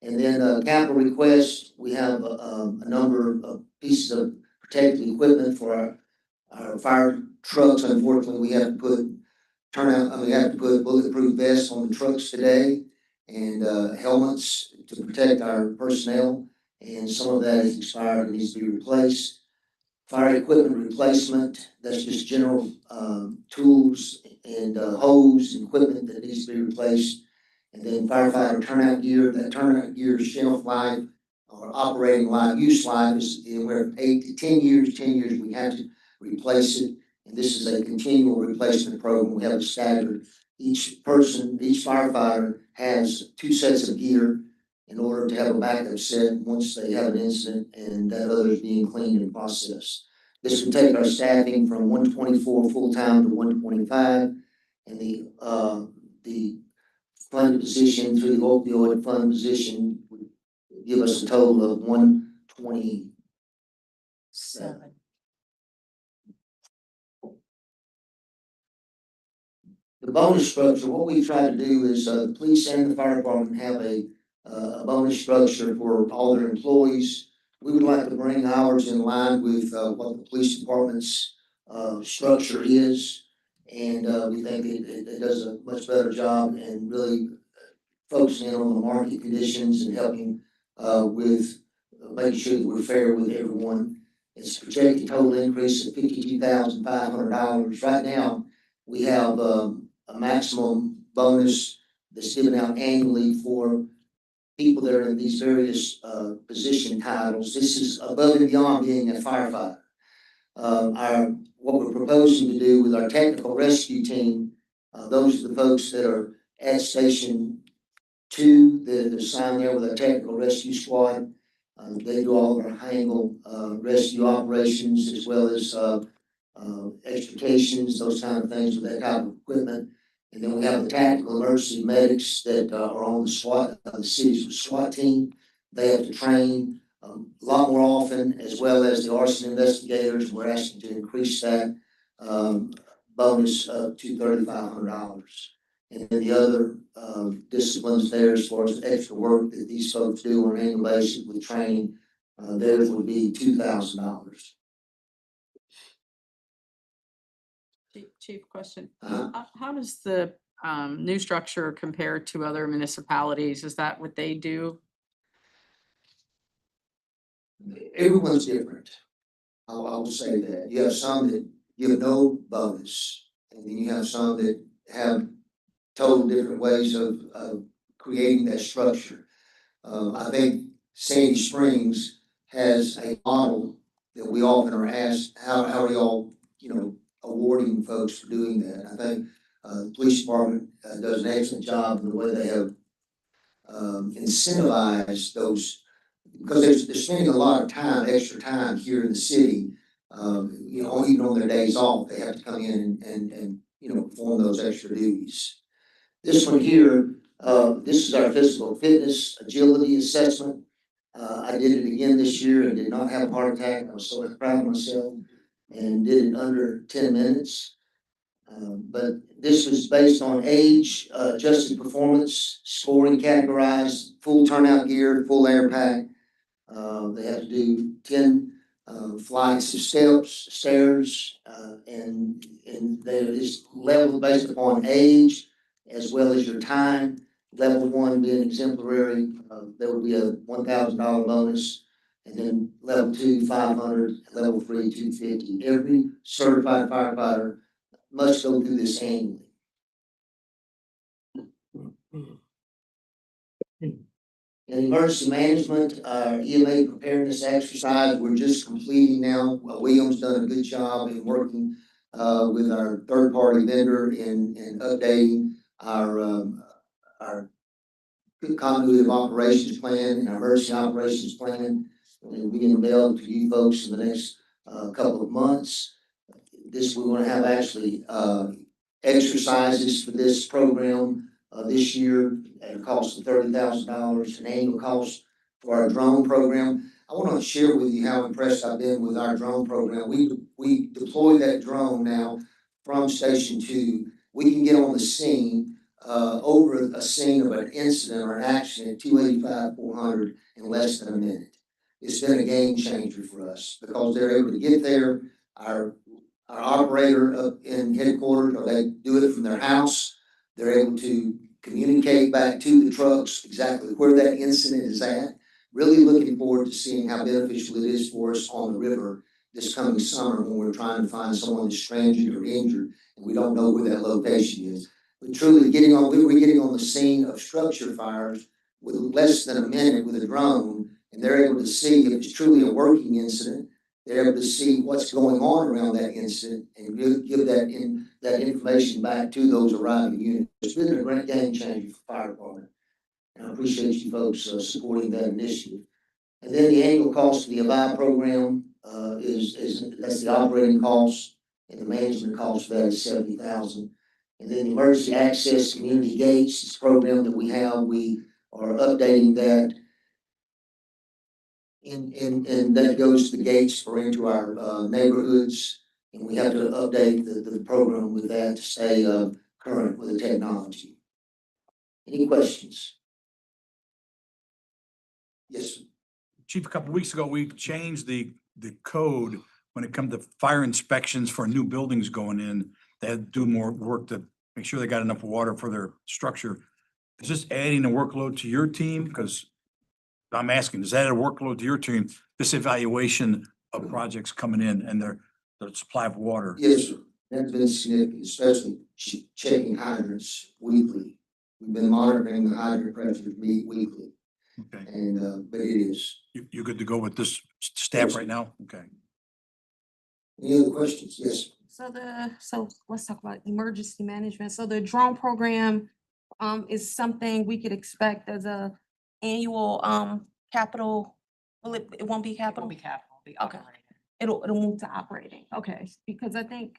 And then capital requests, we have a number of pieces of protective equipment for our fire trucks. Unfortunately, we have to put bulletproof vests on the trucks today and helmets to protect our personnel. And some of that is expired and needs to be replaced. Fire equipment replacement, that's just general tools and hose and equipment that needs to be replaced. And then firefighter turnout gear, that turnout gear shelf life or operating life, use life is anywhere from 8 to 10 years. 10 years we have to replace it. And this is a continual replacement program. We have a staggered. Each firefighter has 2 sets of gear in order to have a backup set once they have an incident and that other is being cleaned and processed. This would take our staffing from 124 full-time to 125, and the funded position through the opioid fund position would give us a total of 127. The bonus structure, what we try to do is the police and the fire department have a bonus structure for all their employees. We would like to bring ours in line with what the police department's structure is. And we think it does a much better job and really focusing in on the market conditions and helping with making sure that we're fair with everyone. It's a projected total increase of $52,500. Right now, we have a maximum bonus that's given out annually for people that are in these various position titles. This is above and beyond being a firefighter. What we're proposing to do with our technical rescue team, those are the folks that are at Station 2 that are assigned there with our technical rescue squad. They do all of our high-angle rescue operations as well as extrications, those kind of things with that type of equipment. And then we have the tactical emergency medics that are on the city's SWAT team. They have to train a lot more often, as well as the arson investigators. We're asking to increase that bonus up to $3,500. And then the other disciplines there, as far as extra work that these folks do on an annual basis with training, theirs would be $2,000. Chief, question. Uh-huh. How does the new structure compare to other municipalities? Is that what they do? Everyone's different. I will say that. You have some that give no bonus, and then you have some that have total different ways of creating that structure. I think Sandy Springs has a model that we often are asked, how are y'all, awarding folks for doing that? I think the police department does an excellent job in the way they have incentivized those, because they're spending a lot of time, extra time here in the city. Even on their days off, they have to come in and perform those extra duties. This one here, this is our physical fitness agility assessment. I did it again this year and did not have a heart attack. I was so proud of myself and did it under 10 minutes. But this was based on age, adjusted performance, scoring categorized, full turnout gear, full air pack. They had to do 10 flights of stairs, and there is level based upon age as well as your time. Level 1 being exemplary, there would be a $1,000 bonus, and then level 2, 500, level 3, 250. Every certified firefighter must go through this annually. In emergency management, our EMA preparedness exercise, we're just completing now. William's done a good job in working with our third-party vendor in updating our continuity of operations plan and our emergency operations plan. And we can unveil to you folks in the next couple of months. We're gonna have actually exercises for this program this year at a cost of $30,000, an annual cost for our drone program. I want to share with you how impressed I've been with our drone program. We deployed that drone now from Station 2. We can get on the scene, over a scene of an incident or an accident, 285, 400 in less than a minute. It's been a game changer for us because they're able to get there. Our operator up in headquarters, or they do it from their house. They're able to communicate back to the trucks exactly where that incident is at. Really looking forward to seeing how beneficial it is for us on the river this coming summer when we're trying to find someone that's stranded or injured and we don't know where that location is. But truly we're getting on the scene of structure fires with less than a minute with a drone, and they're able to see if it's truly a working incident. They're able to see what's going on around that incident and give that information back to those arriving units. It's been a great game changer for fire department. And I appreciate you folks supporting that initiative. And then the annual cost of the AVI program that's the operating cost, and the management cost for that is $70,000. And then the emergency access community gates, this program that we have, we are updating that. And that goes to the gates for into our neighborhoods, and we have to update the program with that to stay current with the technology. Any questions? Yes, sir. Chief, a couple of weeks ago, we changed the code when it comes to fire inspections for new buildings going in. They had to do more work to make sure they got enough water for their structure. Is this adding a workload to your team? Because I'm asking, is that a workload to your team, this evaluation of projects coming in and the supply of water? Yes, sir. That's been significant, especially checking hydrants weekly. We've been monitoring the hydrant pressures weekly, Okay, and but it is. you're good to go with this staff right now? Okay. Any other questions? Yes. So let's talk about emergency management. So the drone program is something we could expect as a annual capital. It won't be It capital? will be capital, be Okay. operating. It'll move to operating. Okay, because I think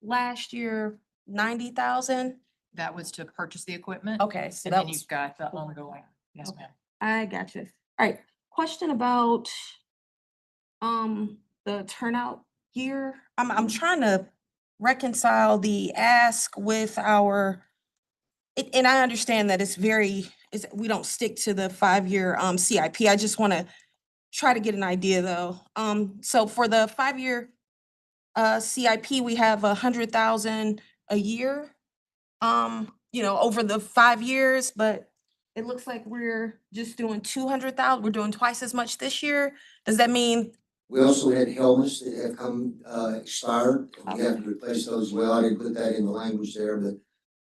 last year 90,000. That was to purchase the equipment. Okay, so And that then was. you've got the ongoing. Yes, Okay. ma'am. I got you. All right, question about the turnout gear. I'm trying to reconcile the ask with our, and I understand that we don't stick to the 5-year CIP. I just want to try to get an idea though. So for the 5-year CIP, we have 100,000 a year. Over the 5 years, but it looks like we're just doing 200,000. We're doing twice as much this year. Does that mean? We also had helmets that have come expired, and we have to replace those as well. I didn't put that in the language there, but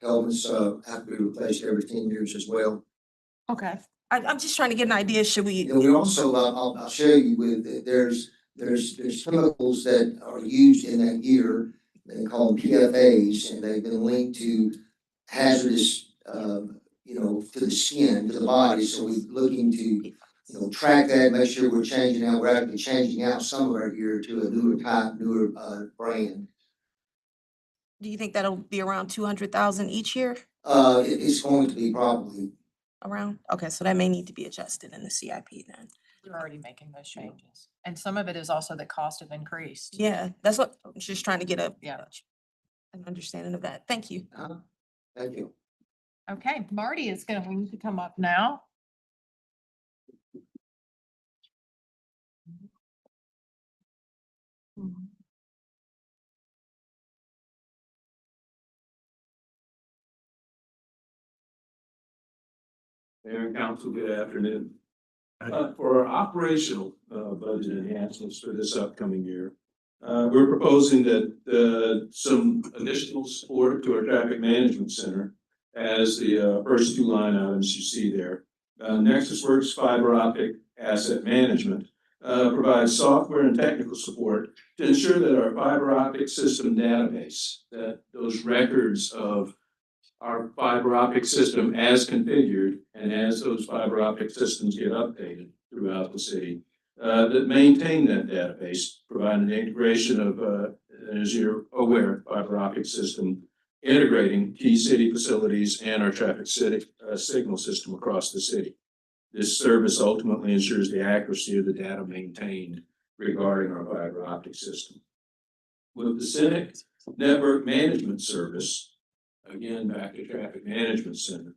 helmets have to be replaced every 10 years as well. Okay, I'm just trying to get an idea. Should we? We also, I'll show you with, there's chemicals that are used in that gear. They call them PFAs, and they've been linked to hazardous, to the skin, to the body. So we're looking to, track that, make sure we're actually changing out some of our gear to a newer brand. Do you think that'll be around 200,000 each year? It's going to be probably. Around? Okay, so that may need to be adjusted in the CIP then. We're already making those changes. And some of it is also the cost have increased. Yeah, that's what, I'm just trying to get Yeah. an understanding of that. Thank you. Thank you. Okay, Marty is going to come up now. Mayor and council, good afternoon. For our operational budget enhancements for this upcoming year, we're proposing that some additional support to our traffic management center as the first two line items you see there. NexusWorks Fiber Optic Asset Management provides software and technical support to ensure that our fiber optic system database, that those records of our fiber optic system as configured and as those fiber optic systems get updated throughout the city, that maintain that database, provide an integration of, as you're aware, fiber optic system, integrating key city facilities and our traffic signal system across the city. This service ultimately ensures the accuracy of the data maintained regarding our fiber optic system. With the Senate Network Management Service, again, back to Traffic Management Center,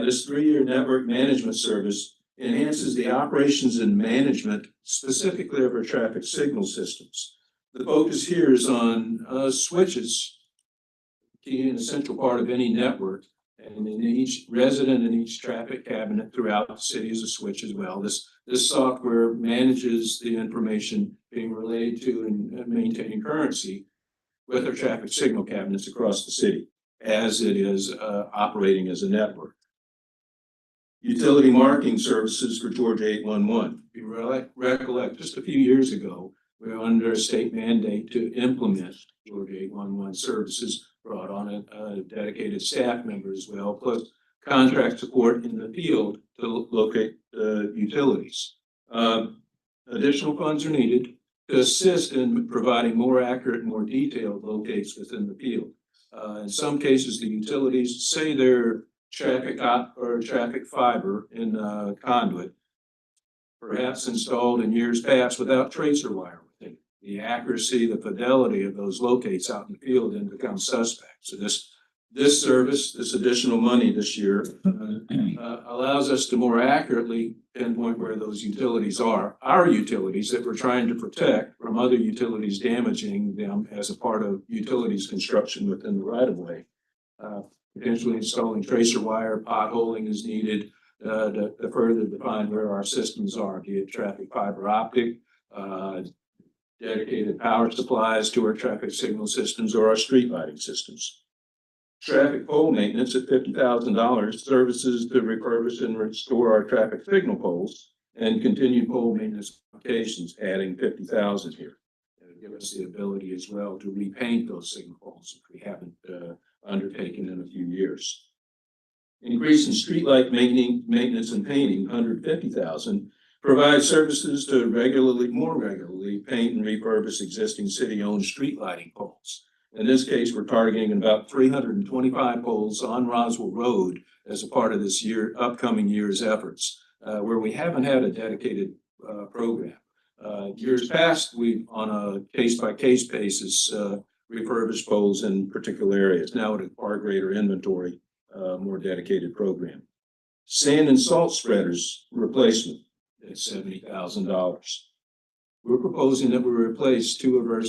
this 3-year network management service enhances the operations and management specifically of our traffic signal systems. The focus here is on switches, key and essential part of any network, and in each resident in each traffic cabinet throughout the city is a switch as well. This software manages the information being relayed to and maintaining currency with our traffic signal cabinets across the city as it is operating as a network. Utility marking services for Georgia 811. If you recollect, just a few years ago, we were under a state mandate to implement Georgia 811 services, brought on a dedicated staff member as well, plus contract support in the field to locate utilities. Additional funds are needed to assist in providing more accurate and more detailed locates within the field. In some cases, the utilities say they're traffic fiber in conduit, perhaps installed in years past without tracer wire within it. The accuracy, the fidelity of those locates out in the field then becomes suspect. So this service, this additional money this year allows us to more accurately pinpoint where those utilities are, our utilities that we're trying to protect from other utilities damaging them as a part of utilities construction within the right of way. Potentially installing tracer wire, potholing is needed to further define where our systems are, be it traffic fiber optic, dedicated power supplies to our traffic signal systems or our street lighting systems. Traffic pole maintenance at $50,000, services to refurbish and restore our traffic signal poles, and continued pole maintenance applications, adding $50,000 here. It'll give us the ability as well to repaint those signal poles if we haven't undertaken in a few years. Increase in streetlight maintenance and painting, $150,000, provide services to more regularly paint and refurbish existing city-owned street lighting poles. In this case, we're targeting about 325 poles on Roswell Road as a part of this upcoming year's efforts, where we haven't had a dedicated program. Years past, we've on a case-by-case basis refurbished poles in particular areas. Now at a far greater inventory, more dedicated program. Sand and salt spreaders replacement at $70,000. We're proposing that we replace 2 of our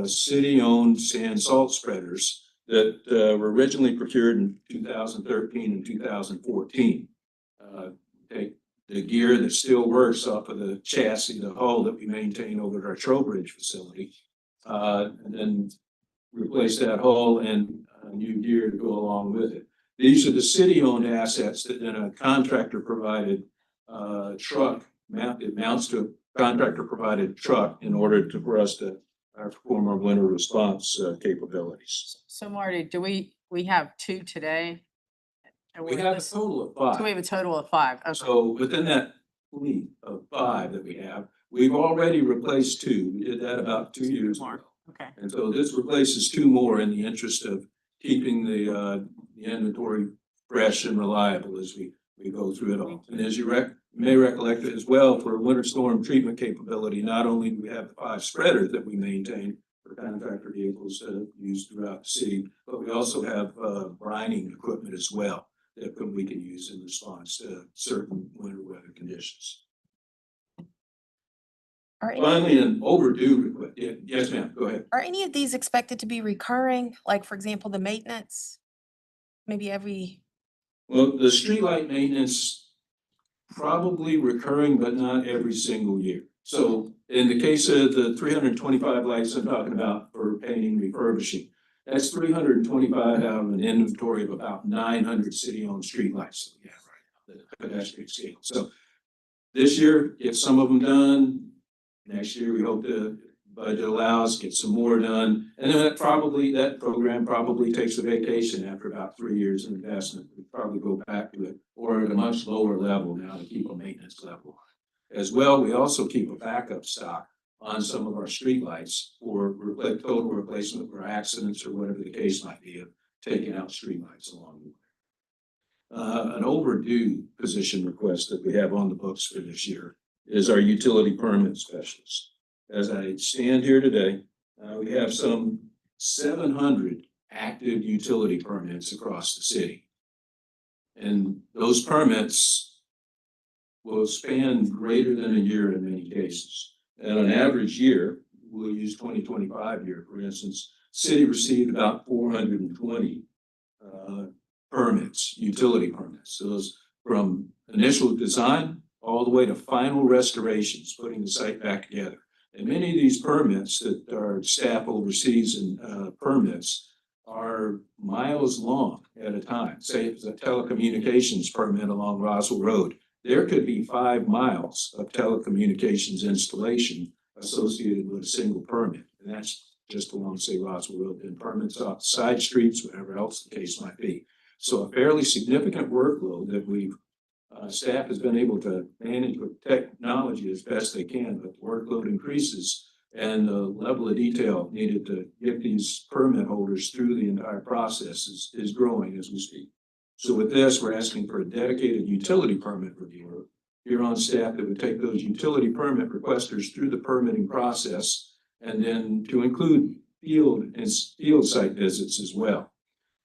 city-owned sand salt spreaders that were originally procured in 2013 and 2014. Take the gear that still works off of the chassis, the hull that we maintain over at our Trowbridge facility, and then replace that hull and new gear to go along with it. These are the city-owned assets that then a contractor provided truck mounts to a contractor provided truck in order for us to perform our winter response capabilities. So Marty, do we have 2 today? We have a total of 5. So we have a total of 5. Okay. So within that fleet of 5 that we have, we've already replaced 2. We did that about 2 years ago. Okay. And so this replaces 2 more in the interest of keeping the inventory fresh and reliable as we go through it all. And as you may recollect as well, for winter storm treatment capability, not only do we have the 5 spreaders that we maintain for contractor vehicles used throughout the city, but we also have brining equipment as well that we can use in response to certain winter weather conditions. Finally, an overdue request. Yes, ma'am, go ahead. Are any of these expected to be recurring? Like, for example, the maintenance? Maybe every, Well, the streetlight maintenance, probably recurring, but not every single year. So in the case of the 325 lights I'm talking about for painting, refurbishing, that's 325 out of an inventory of about 900 city-owned streetlights that we have right now that pedestrian scale. So this year, get some of them done. Next year, we hope the budget allows, get some more done. And then that program probably takes a vacation after about 3 years of investment. We probably go back to it or at a much lower level now to keep a maintenance level. As well, we also keep a backup stock on some of our streetlights for total replacement for accidents or whatever the case might be of taking out streetlights along the way. An overdue position request that we have on the books for this year is our utility permit specialist. As I stand here today, we have some 700 active utility permits across the city. And those permits will span greater than a year in many cases. And on average year, we'll use 2025 year, for instance, city received about 420 permits, utility permits. Those from initial design all the way to final restorations, putting the site back together. And many of these permits that our staff oversees and permits are miles long at a time. Say it's a telecommunications permit along Roswell Road. There could be 5 miles of telecommunications installation associated with a single permit. And that's just along, say, Roswell Road, and permits off side streets, whatever else the case might be. So a fairly significant workload that we've staff has been able to manage with technology as best they can, but the workload increases and the level of detail needed to get these permit holders through the entire process is growing as we speak. So with this, we're asking for a dedicated utility permit reviewer here on staff that would take those utility permit requesters through the permitting process and then to include field site visits as well.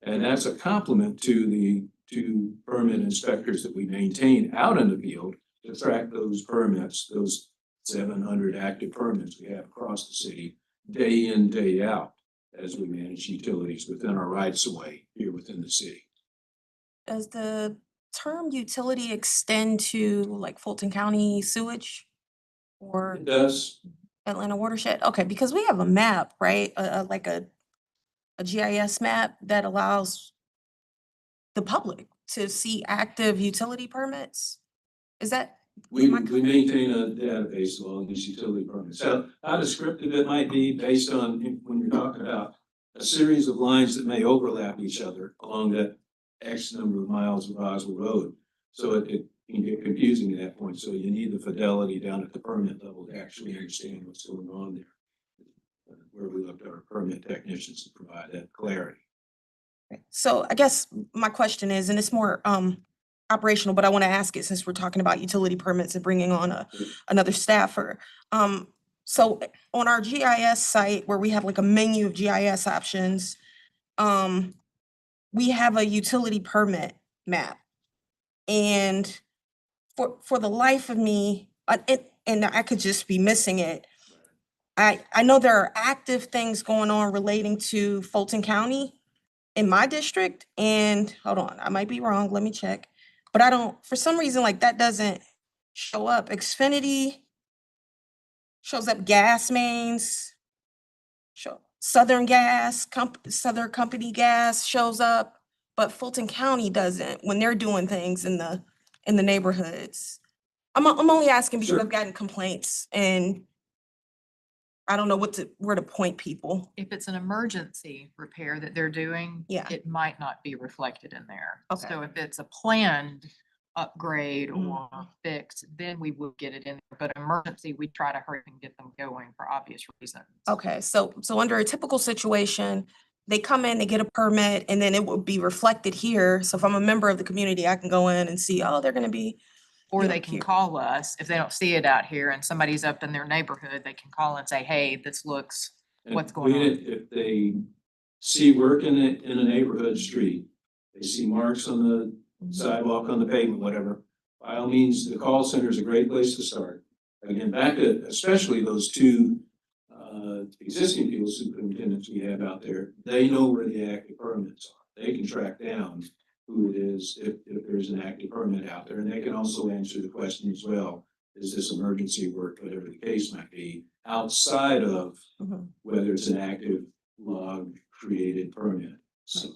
And that's a complement to the 2 permit inspectors that we maintain out in the field to track those permits, those 700 active permits we have across the city, day in, day out, as we manage utilities within our rights of way here within the city. Does the term utility extend to like Fulton County sewage or It does. Atlanta watershed? Okay, because we have a map, right? Like a GIS map that allows the public to see active utility permits? Is that? We am I maintain a database of all these utility permits. So how descriptive it might be based on when you're talking about a series of lines that may overlap each other along that X number of miles of Roswell Road. So it can get confusing at that point. So you need the fidelity down at the permit level to actually understand what's going on there. Where we look at our permit technicians to provide that clarity. So I guess my question is, and it's more operational, but I want to ask it since we're talking about utility permits and bringing on another staffer. So on our GIS site where we have like a menu of GIS options, we have a utility permit map. And for the life of me, and I could just be missing it. I know there are active things going on relating to Fulton County in my district, and hold on, I might be wrong, let me check. But I don't, for some reason, like that doesn't show up. Xfinity shows up gas mains, Southern Gas, Southern Company Gas shows up, but Fulton County doesn't when they're doing things in the neighborhoods. I'm only asking because Sure. I've gotten complaints and I don't know where to point people. If it's an emergency repair that they're doing, Yeah. it might not be reflected in there. Okay. So if it's a planned upgrade or Mhm. fix, then we would get it in there. But emergency, we try to hurry and get them going for obvious reasons. Okay, so under a typical situation, they come in, they get a permit, and then it would be reflected here. So if I'm a member of the community, I can go in and see, oh, they're gonna be, Or you they know, can here. call us if they don't see it out here and somebody's up in their neighborhood, they can call and say, hey, this looks, And what's going on? If they see work in a neighborhood street, they see marks on the sidewalk, on the pavement, whatever, by all means, the call center is a great place to start. Again, back to especially those 2 existing field superintendents we have out there, they know where the active permits are. They can track down who it is if there's an active permit out there, and they can also answer the question as well. Is this emergency work, whatever the case might be, outside of Mhm. whether it's an active log created permit? So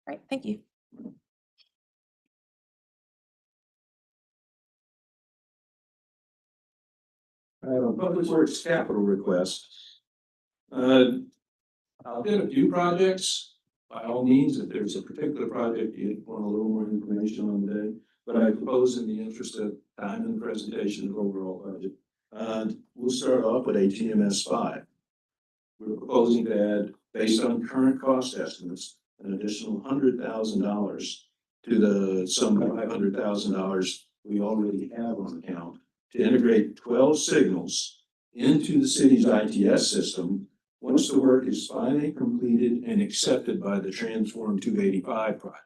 Right, thank you. I have a public works capital request. I'll get a few projects, by all means, if there's a particular project you want a little more information on today. But I propose in the interest of time and presentation of overall budget, we'll start off with ATMS 5. We're proposing to add, based on current cost estimates, an additional $100,000 to the some $500,000 we already have on account to integrate 12 signals into the city's ITS system once the work is finally completed and accepted by the Transform 285 project.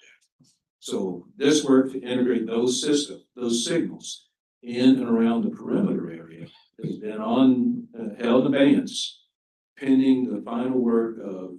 So this work to integrate those signals in and around the perimeter area has been held in abeyance pending the final work of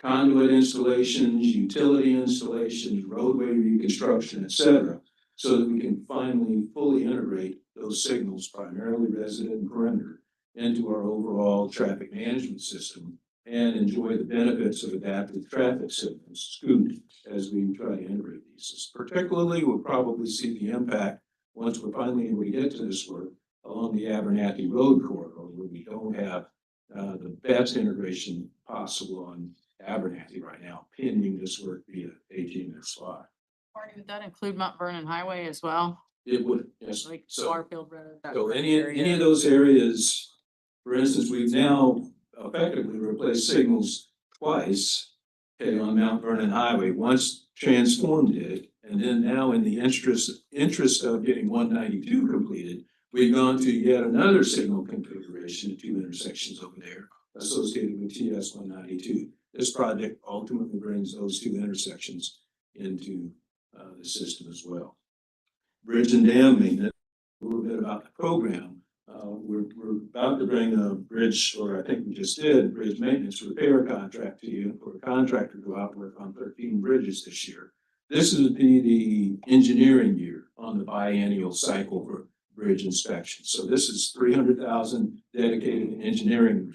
conduit installations, utility installations, roadway reconstruction, et cetera, so that we can finally fully integrate those signals, primarily resident and perimeter, into our overall traffic management system and enjoy the benefits of adaptive traffic signals, SCOOT, as we try to integrate these. Particularly, we'll probably see the impact once we're finally able to get to this work along the Abernathy Road corridor, where we don't have the best integration possible on Abernathy right now, pending this work via ATMS 5. Marty, would that include Mount Vernon Highway as well? It would, yes. Like So, Garfield Road? that so kind of any of area? those areas, for instance, we've now effectively replaced signals twice, okay, on Mount Vernon Highway, once transformed it, and then now in the interest of getting 192 completed, we've gone to yet another signal configuration at 2 intersections over there associated with TS 192. This project ultimately brings those 2 intersections into the system as well. Bridge and dam maintenance, a little bit about the program. We're about to bring a bridge, or I think we just did, bridge maintenance repair contract to you for a contractor to go out and work on 13 bridges this year. This would be the engineering year on the biennial cycle for bridge inspection. So this is 300,000 dedicated engineering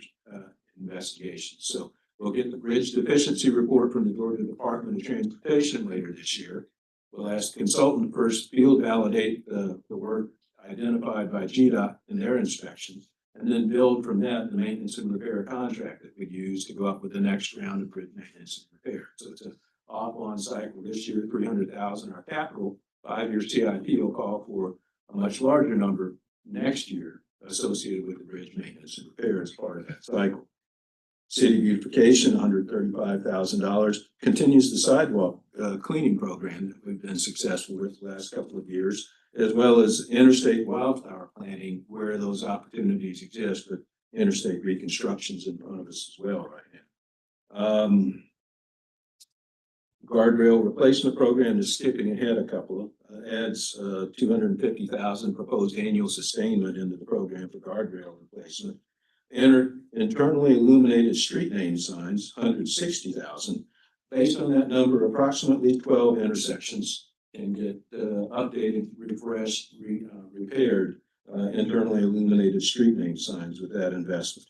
investigations. So we'll get the bridge deficiency report from the Georgia Department of Transportation later this year. We'll ask the consultant to first field validate the work identified by GDOT in their inspections, and then build from that the maintenance and repair contract that we'd use to go up with the next round of bridge maintenance and repair. So it's an off-on cycle this year, 300,000. Our capital 5-year CIP will call for a much larger number next year associated with the bridge maintenance and repair as part of that cycle. City beautification, $135,000, continues the sidewalk cleaning program that we've been successful with the last couple of years, as well as interstate wildflower planting where those opportunities exist, but interstate reconstruction's in front of us as well right now. Guardrail replacement program is skipping ahead a couple, adds 250,000 proposed annual sustainment into the program for guardrail replacement. Internally illuminated street name signs, 160,000. Based on that number, approximately 12 intersections can get updated, refreshed, repaired, internally illuminated street name signs with that investment.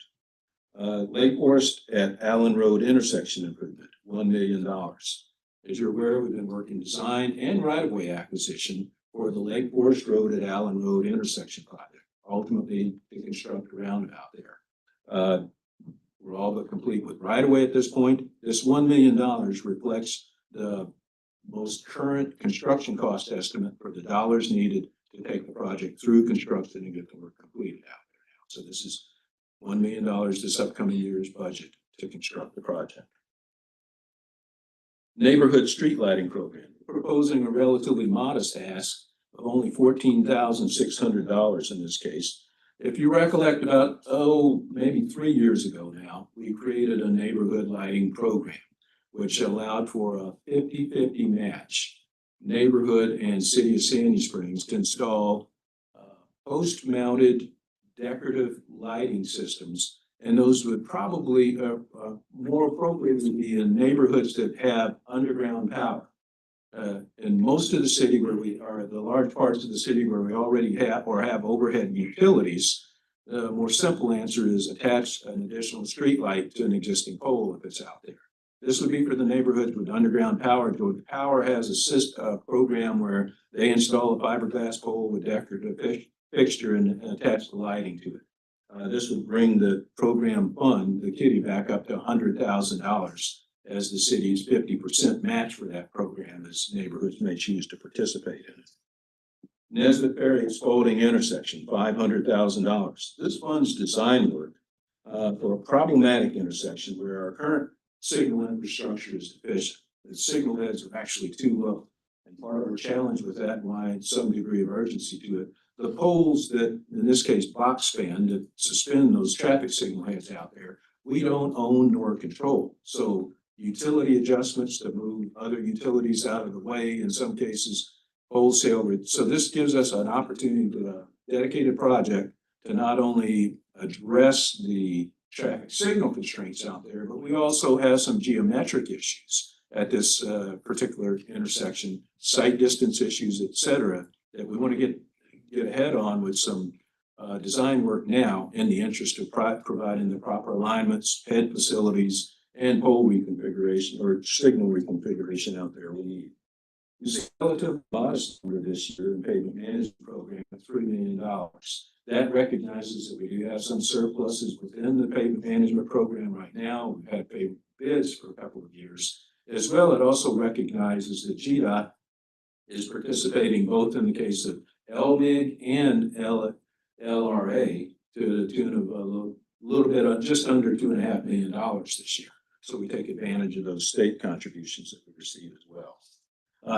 Lake Forest at Allen Road intersection improvement, $1 million. As you're aware, we've been working design and right-of-way acquisition for the Lake Forest Road at Allen Road intersection project, ultimately to construct a roundabout there. We're all but complete with right-of-way at this point. This $1 million reflects the most current construction cost estimate for the dollars needed to take the project through construction and get the work completed out there now. So this is $1 million this upcoming year's budget to construct the project. Neighborhood street lighting program, proposing a relatively modest ask of only $14,600 in this case. If you recollect about, maybe 3 years ago now, we created a neighborhood lighting program, which allowed for a 50-50 match. Neighborhood and City of Sandy Springs to install post-mounted decorative lighting systems. And those would probably more appropriately be in neighborhoods that have underground power. In most of the city where we are, the large parts of the city where we already have or have overhead utilities, the more simple answer is attach an additional street light to an existing pole if it's out there. This would be for the neighborhoods with underground power. Georgia Power has a program where they install a fiberglass pole with decorative fixture and attach the lighting to it. This would bring the program fund, the kitty, back up to $100,000 as the city's 50% match for that program, as neighborhoods may choose to participate in it. Nesbitt Ferry Spalding intersection, $500,000. This funds design work for a problematic intersection where our current signal infrastructure is deficient. The signal heads are actually too low. And part of our challenge with that, and why some degree of urgency to it, the poles that, in this case, box span, that suspend those traffic signal heads out there, we don't own nor control. So utility adjustments to move other utilities out of the way, in some cases, wholesale. So this gives us an opportunity to a dedicated project to not only address the traffic signal constraints out there, but we also have some geometric issues at this particular intersection, site distance issues, et cetera, that we want to get ahead on with some design work now in the interest of providing the proper alignments, head facilities, and pole reconfiguration or signal reconfiguration out there we need. You see relatively modest number this year in pavement management program of $3 million. That recognizes that we do have some surpluses within the pavement management program right now. We've had pavement bids for a couple of years. As well, it also recognizes that GDOT is participating both in the case of LMIG and LRA to the tune of a little bit, just under $2.5 million this year. So we take advantage of those state contributions that we receive as well.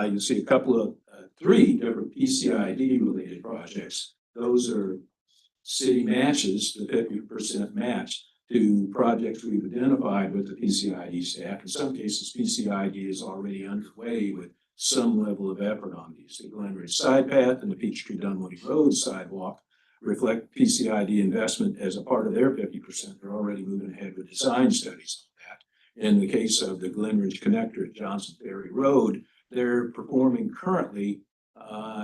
You'll see a couple of, 3 different PCID related projects. Those are city matches, the 50% match to projects we've identified with the PCID staff. In some cases, PCID is already underway with some level of effort on these. The Glen Ridge Side Path and the Peachtree Dunwoody Road sidewalk reflect PCID investment as a part of their 50%. They're already moving ahead with design studies on that. In the case of the Glen Ridge Connector at Johnson Ferry Road, they're performing currently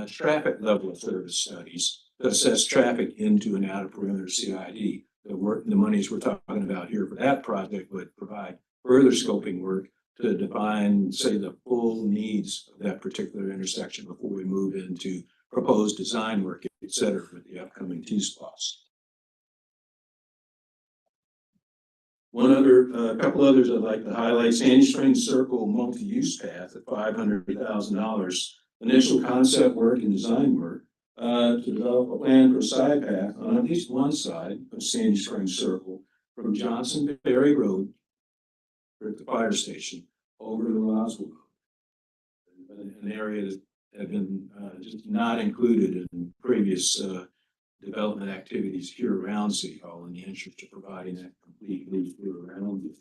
traffic level of service studies to assess traffic into and out of perimeter CID. The monies we're talking about here for that project would provide further scoping work to define, say, the full needs of that particular intersection before we move into proposed design work, et cetera, for the upcoming T-SPLOS. A couple others I'd like to highlight: Sandy Springs Circle multi-use path at $500,000. Initial concept work and design work to develop a plan for a side path on at least one side of Sandy Springs Circle from Johnson Ferry Road at the fire station over to Roswell Road, an area that had been just not included in previous development activities here around City Hall in the interest of providing that complete loop around it.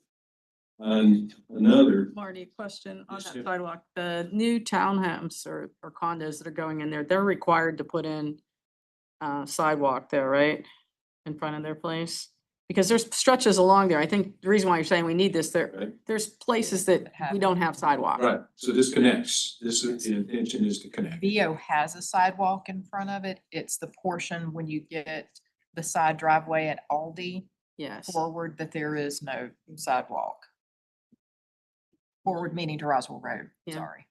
And another. Marty, question on Yes, that ma'am. sidewalk, the new townhomes or condos that are going in there, they're required to put in sidewalk there, right? In front of their place? Because there's stretches along there. I think the reason why you're saying we need this, Right. there's places that we don't have sidewalk. Right, so this connects. The intention is to connect. VO has a sidewalk in front of it. It's the portion when you get the side driveway at Aldi Yes. forward that there is no sidewalk. Forward meaning to Roswell Road, Yeah. sorry.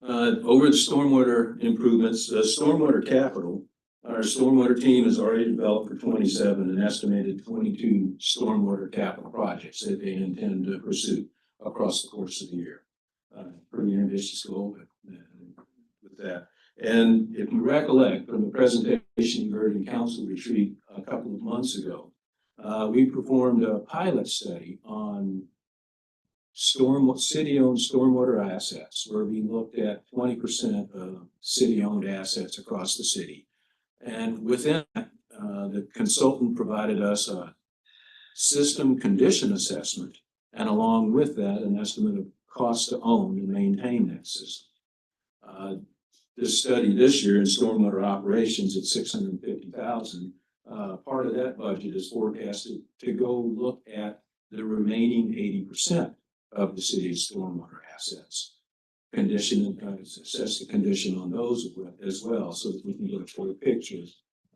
Over the stormwater improvements, stormwater capital, our stormwater team has already developed for 27 an estimated 22 stormwater capital projects that they intend to pursue across the course of the year. Pretty ambitious goal with that. And if you recollect from the presentation you heard in council retreat a couple of months ago, we performed a pilot study on city-owned stormwater assets, where we looked at 20% of city-owned assets across the city. And within that, the consultant provided us a system condition assessment, and along with that, an estimate of cost to own and maintain that system. This study this year in stormwater operations at $650,000, part of that budget is forecasted to go look at the remaining 80% of the city's stormwater assets. Condition and assess the condition on those as well, so that we can get a full picture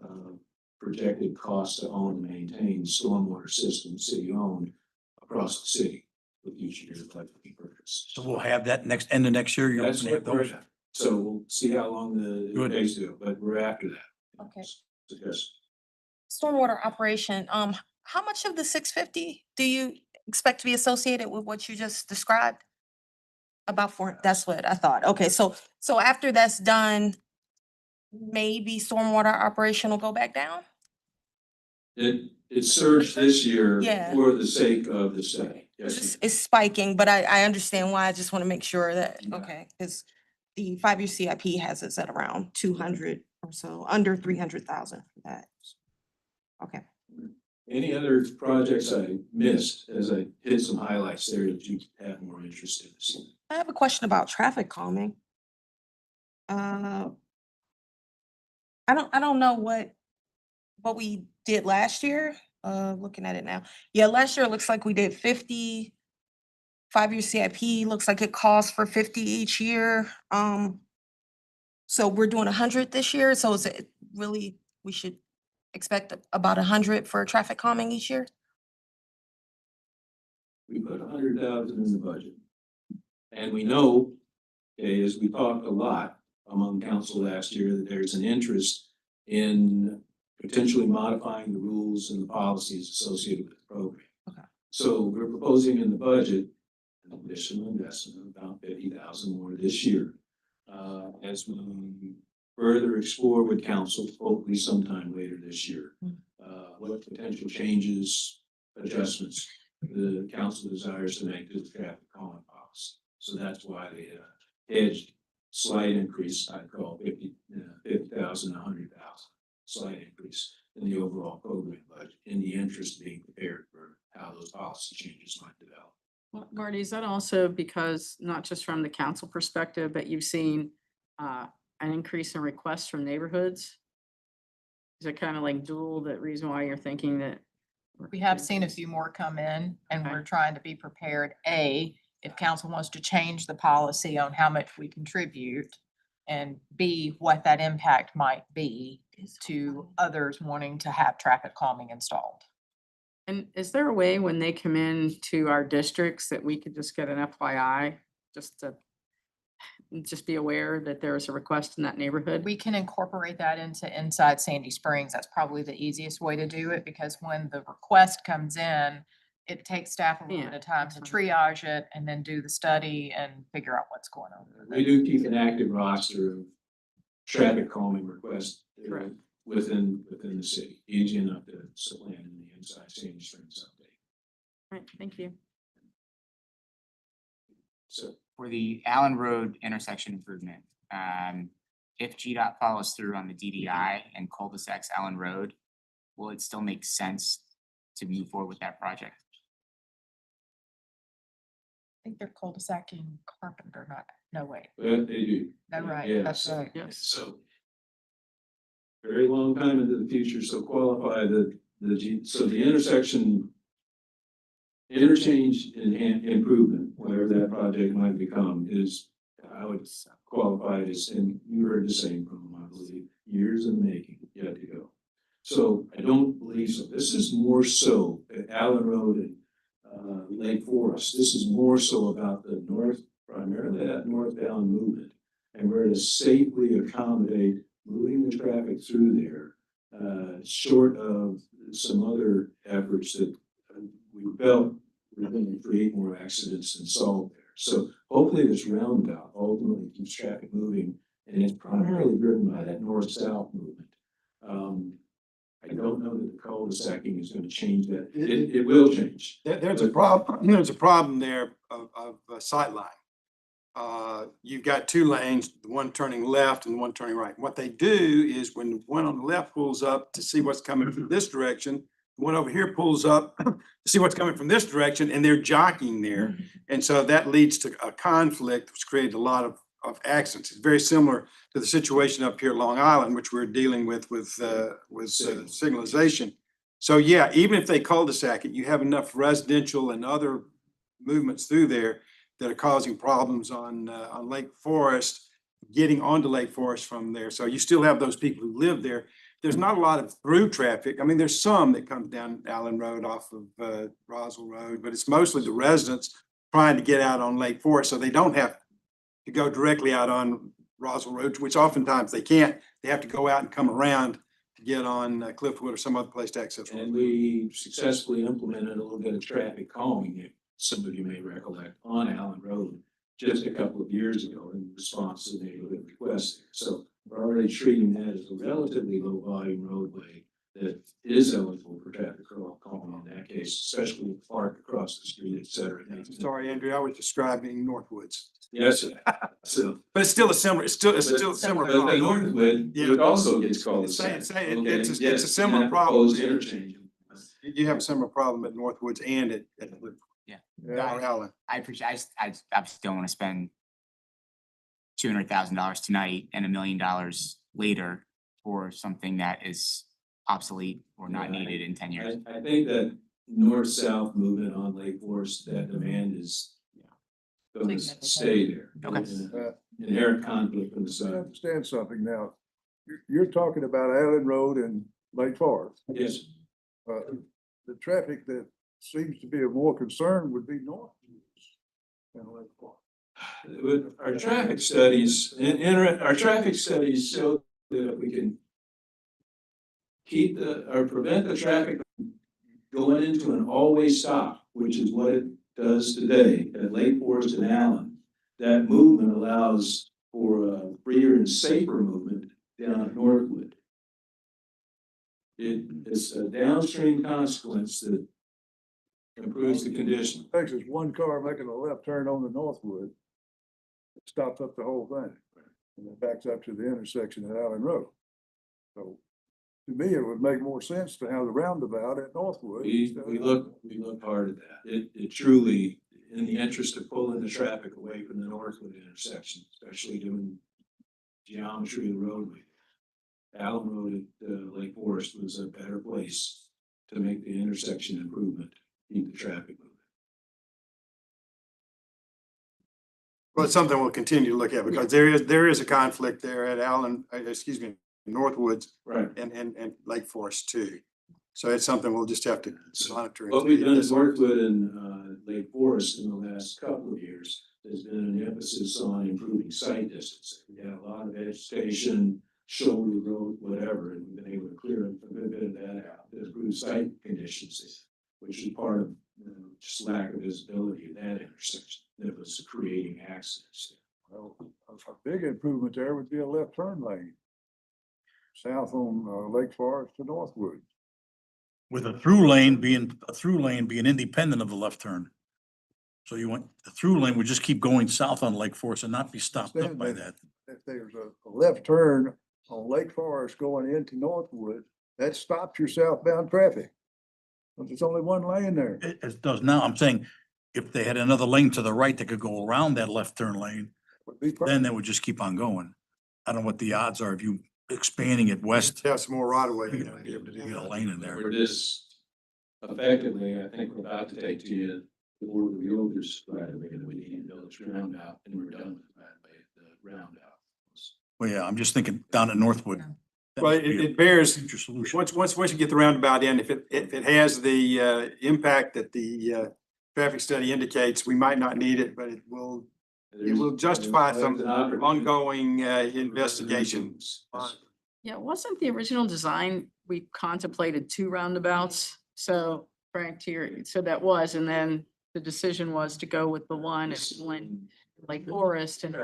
of projected cost to own and maintain stormwater system city-owned across the city for future years like we purchase. So we'll have that end of next year. You're That's looking at what we're those. So we'll see how long it Good. takes to, but we're after that. Okay. Yes. Stormwater operation, how much of the 650 do you expect to be associated with what you just described? About four, that's what I thought. Okay, so after that's done, maybe stormwater operation will go back down? It surged this year Yeah. for the sake of the study. It's, Yes. it's spiking, but I understand why. I just want to make sure that, Yeah. okay, because the 5-year CIP has us at around 200 or so, under 300,000 for that. Okay. Any other projects I missed as I hit some highlights there that you have more interest in this evening? I have a question about traffic calming. I don't know what we did last year, looking at it now. Yeah, last year it looks like we did 50. 5-year CIP looks like it calls for 50 each year. So we're doing 100 this year, so is it really, we should expect about 100 for traffic calming each year? We put 100,000 in the budget. And we know, okay, as we talked a lot among council last year, that there's an interest in potentially modifying the rules and the policies associated with the program. Okay. So we're proposing in the budget an additional investment of about 50,000 more this year. As we further explore with council, hopefully sometime later this year, what potential changes, adjustments the council desires to make to the traffic calming policy. So that's why the hedged slight increase, I'd call 50,000, 100,000, slight increase in the overall program budget, in the interest of being prepared for how those policy changes might develop. Well, Marty, is that also because, not just from the council perspective, but you've seen an increase in requests from neighborhoods? Is it kind of like dual, the reason why you're thinking that? We have seen a few more come in and Okay. we're trying to be prepared, A, if council wants to change the policy on how much we contribute, and B, what that impact might be to others wanting to have traffic calming installed. And is there a way when they come in to our districts that we could just get an FYI, just to be aware that there is a request in that neighborhood? We can incorporate that into Inside Sandy Springs. That's probably the easiest way to do it, because when the request comes in, it takes staff a little Yeah, bit of time to that's triage it and then do the study and figure out what's going on. We do keep an active roster of traffic calming requests Correct. within the city, easy enough to supplant in the Inside Sandy Springs update. Right, thank you. So For the Allen Road intersection improvement, if GDOT follows through on the DDI and cul-de-sacs Allen Road, will it still make sense to move forward with that project? I think they're cul-de-sac in Carpenter, not, no way. but they do. No, right, Yes. that's right. Yes. So very long time into the future, so qualify so the interchange and improvement, whatever that project might become, is, I would qualify it as, and you heard the same from them, I believe, years in the making, yet to go. So I don't believe so. This is more so at Allen Road and Lake Forest. This is more so about the north, primarily that northbound movement, and where to safely accommodate moving the traffic through there, short of some other efforts that we felt were going to create more accidents than solve there. So hopefully this roundabout ultimately keeps traffic moving, and it's primarily driven by that north-south movement. I don't know that the cul-de-sacing is gonna change that. It will change. There's a problem there of sightline. You've got two lanes, the one turning left and one turning right. What they do is when the one on the left pulls up to see what's coming from this direction, the one over here pulls up to see what's coming from this direction, and they're jockeying there. And so that leads to a conflict, which created a lot of accidents. It's very similar to the situation up here at Long Island, which we're dealing with signalization. So yeah, even if they cul-de-sac it, you have enough residential and other movements through there that are causing problems on Lake Forest, getting onto Lake Forest from there. So you still have those people who live there. There's not a lot of through traffic. I mean, there's some that comes down Allen Road off of Roswell Road, but it's mostly the residents trying to get out on Lake Forest, so they don't have to go directly out on Roswell Road, which oftentimes they can't. They have to go out and come around to get on Cliffwood or some other place to access. And we successfully implemented a little bit of traffic calming, if some of you may recollect, on Allen Road just a couple of years ago in response to the neighborhood request. So we're already treating that as a relatively low volume roadway that is eligible for traffic calming in that case, especially with park across the street, et cetera. Sorry, Andrew, I was describing Northwoods. Yes, sir. So. But it's still a similar, it's still a similar But the problem. Northwood, Yeah. it also gets called. It's saying- saying Okay, it's a yes, similar and that problem. proposed interchange. You have a similar problem at Northwoods and at or Allen. I appreciate, I just don't wanna spend $200,000 tonight and $1 million later for something that is obsolete or not Yeah, needed in 10 years. I think that north-south movement on Lake Forest, that demand is gonna stay there. Okay. There's an inherent conflict from the I side. understand something now. You're talking about Allen Road and Lake Forest. Yes, The traffic that seems to be of more concern would be north than Lake Forest. with our traffic studies, our traffic studies show that if we can keep or prevent the traffic going into an always stop, which is what it does today at Lake Forest and Allen, that movement allows for a freer and safer movement down at Northwood. It's a downstream consequence that improves the condition. Takes us one car making a left turn on the Northwood. It stops up the whole thing. And it backs up to the intersection at Allen Road. So to me, it would make more sense to have the roundabout at Northwood. We look hard at that. It truly, in the interest of pulling the traffic away from the Northwood intersection, especially given geometry of the roadway. Allen Road at Lake Forest was a better place to make the intersection improvement, keep the traffic moving. Well, it's something we'll continue to look at because there is a conflict there at Allen, Northwoods Right. and Lake Forest too. So it's something we'll just have to monitor. and What we've see. done at Northwood and Lake Forest in the last couple of years, there's been an emphasis on improving sight distance. We had a lot of vegetation, shoulder road, whatever, and we've been able to clear a good bit of that out, to improve sight conditions, which is part of just lack of visibility of that intersection that was creating accidents. Well, a big improvement there would be a left turn lane. South on Lake Forest to Northwood. With a through lane being independent of the left turn. So you want, the through lane would just keep going south on Lake Forest and not be stopped up by that. If there's a left turn on Lake Forest going into Northwood, that stops your southbound traffic. But there's only one lane there. It does now. I'm saying if they had another lane to the right that could go around that left turn lane, Would be then perfect. they would just keep on going. I don't know what the odds are of you expanding it west. Have some more right away. You get a lane in there. We're just effectively, I think we're about to take to you the board of the realtors right away, and we need to build this roundabout, and we're done with the roundabout. Well, yeah, I'm just thinking down at Northwood. that Well, would be a it bears, future solution. once you get the roundabout in, if it has the impact that the traffic study indicates, we might not need it, but it will justify some ongoing investigations. Yeah, wasn't the original design, we contemplated 2 roundabouts? So Frank, so that was, and then the decision was to go with the one in Lake Forest and,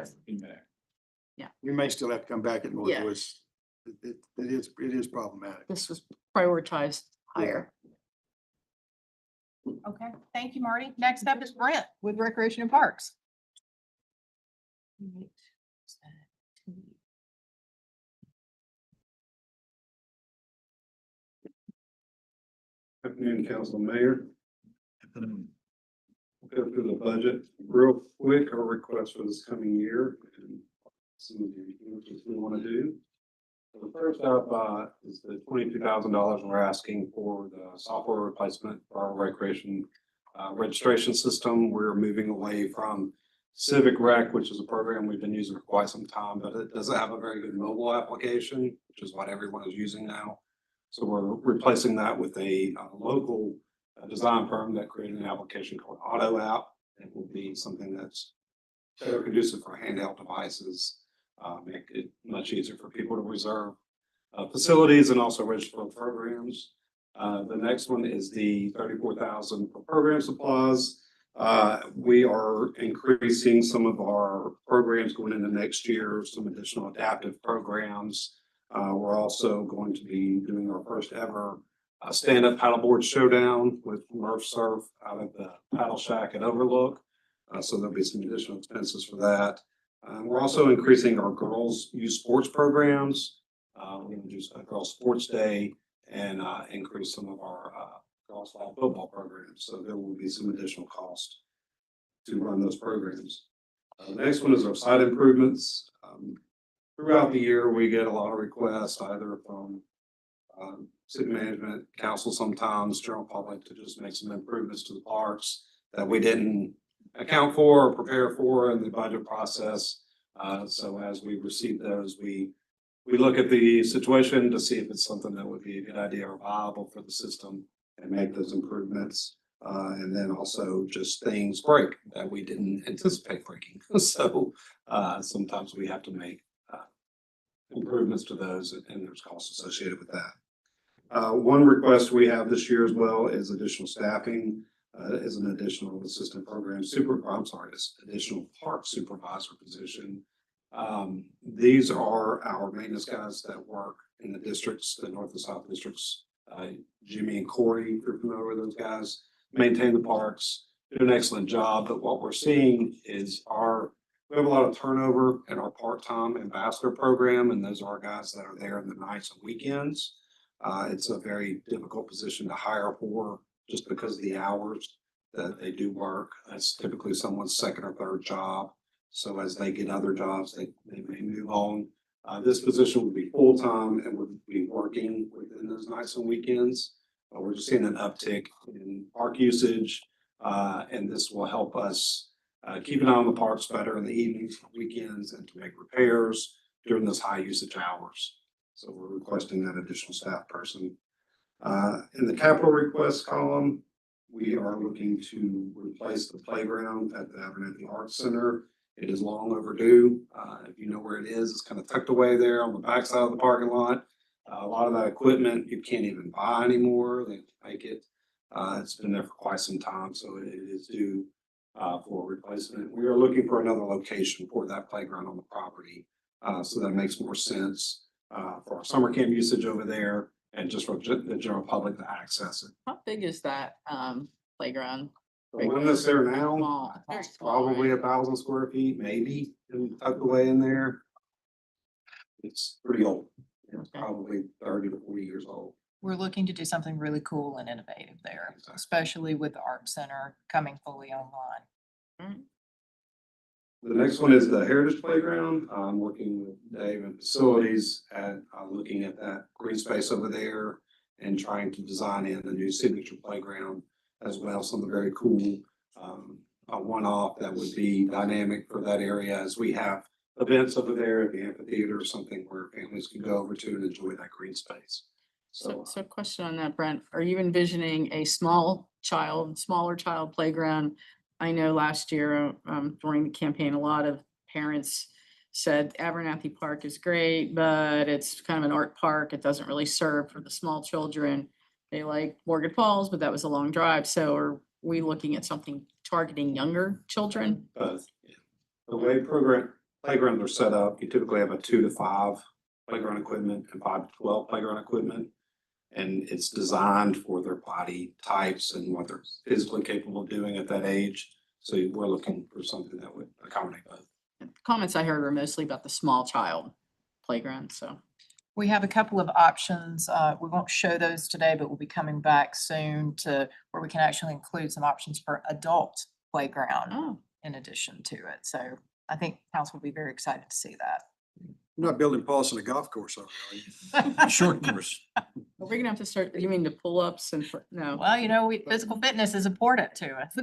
We may still have to come back at Yeah. Northwoods. It is problematic. this was prioritized higher. Okay, thank you, Marty. Next up is Brent with Recreation and Parks. Afternoon, Council Mayor. Go through the budget real quick, our request for this coming year and some of the things we want to do. So the first up is the $22,000 we're asking for the software replacement for our recreation registration system. We're moving away from Civic Rec, which is a program we've been using for quite some time, but it doesn't have a very good mobile application, which is what everyone is using now. So we're replacing that with a local design firm that created an application called Auto App. It will be something that's better conducive for handheld devices. make it much easier for people to reserve facilities and also register for programs. The next one is the 34,000 for program supplies. We are increasing some of our programs going into next year, some additional adaptive programs. We're also going to be doing our first ever stand-up paddleboard showdown with Murph Surf out of the Paddle Shack at Overlook. So there'll be some additional expenses for that. We're also increasing our girls' youth sports programs. We're going to do a girls' sports day and increase some of our girls' flag football programs. So there will be some additional cost to run those programs. The next one is our site improvements. Throughout the year, we get a lot of requests either from city management, council sometimes, general public to just make some improvements to the parks that we didn't account for or prepare for in the budget process. So as we receive those, we look at the situation to see if it's something that would be a good idea or viable for the system and make those improvements. And then also just things break that we didn't anticipate breaking. So sometimes we have to make improvements to those and there's costs associated with that. One request we have this year as well is additional staffing. Is an additional assistant program additional park supervisor position. These are our maintenance guys that work in the districts, the north and south districts. Jimmy and Corey, if you're familiar with those guys, maintain the parks, do an excellent job. But what we're seeing is we have a lot of turnover in our part-time ambassador program, and those are guys that are there in the nights and weekends. It's a very difficult position to hire for just because of the hours that they do work. That's typically someone's second or third job. So as they get other jobs, they may move on. This position would be full-time and would be working within those nights and weekends. We're just seeing an uptick in park usage, and this will help us keep an eye on the parks better in the evenings, weekends, and to make repairs during those high usage hours. So we're requesting that additional staff person. In the capital request column, we are looking to replace the playground at the Abernathy Arts Center. It is long overdue. If you know where it is, it's kind of tucked away there on the backside of the parking lot. A lot of that equipment you can't even buy anymore. They make it. It's been there for quite some time, so it is due for replacement. We are looking for another location for that playground on the property, so that makes more sense for our summer camp usage over there and just for the general public to access it. How big is that playground? The one that's there now, Small, very it's small, probably right? 1,000 square feet, maybe, and tucked away in there. It's pretty old. It's Okay. probably 30 to 40 years old. We're looking to do something really cool and innovative there, especially with the art center coming fully online. The next one is the Heritage Playground. I'm working with Dave and facilities at looking at that green space over there and trying to design in the new signature playground as well. Something very cool, a one-off that would be dynamic for that area as we have events over there at the amphitheater or something where families can go over to and enjoy that green space. So question on that, Brent, are you envisioning a smaller child playground? I know last year, during the campaign, a lot of parents said Abernathy Park is great, but it's kind of an art park. It doesn't really serve for the small children. They like Morgan Falls, but that was a long drive. So are we looking at something targeting younger children? Both. The way playgrounds are set up, you typically have a 2 to 5 playground equipment and 5 to 12 playground equipment. And it's designed for their body types and what they're physically capable of doing at that age. So we're looking for something that would accommodate both. Comments I heard were mostly about the small child playground, so. We have a couple of options. We won't show those today, but we'll be coming back soon to where we can actually include some options for adult playground Oh, in addition to it. So I think council will be very excited to see that. You're not building Paulson a golf course over there, are you? Short course. are we gonna have to start, you mean the pull-ups and, no? Well, physical fitness is important to us.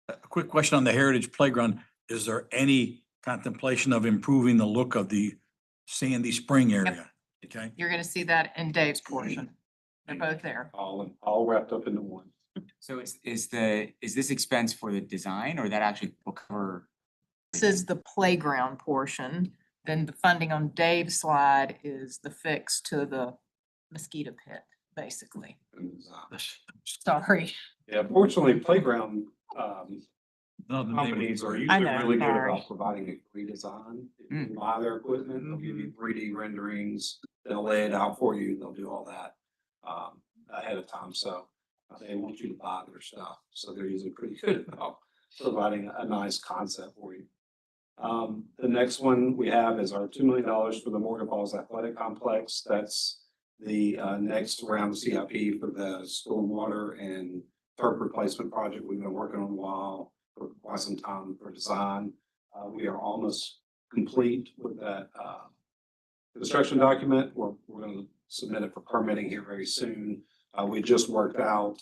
A quick question on the Heritage Playground. Is there any contemplation of improving the look of the Sandy Spring area? Okay. You're gonna see that in Dave's portion. They're both there. All wrapped up into one. So is this expense for the design or that actually will cover This is the playground portion. Then the funding on Dave's slide is the fix to the mosquito pit, basically. Sorry. Yeah, fortunately, playground, No, the companies are neighbors- usually know, really good sorry. about providing a redesign. If you Mm. buy their equipment, they'll give you 3D renderings, they'll lay it out for you, they'll do all that ahead of time, so they want you to buy their stuff, so they're usually pretty good about providing a nice concept for you. The next one we have is our $2 million for the Morgan Falls Athletic Complex. That's the next round of CIP for the stormwater and turf replacement project we've been working on a while, for quite some time for design. We are almost complete with that construction document. We're gonna submit it for permitting here very soon. We just worked out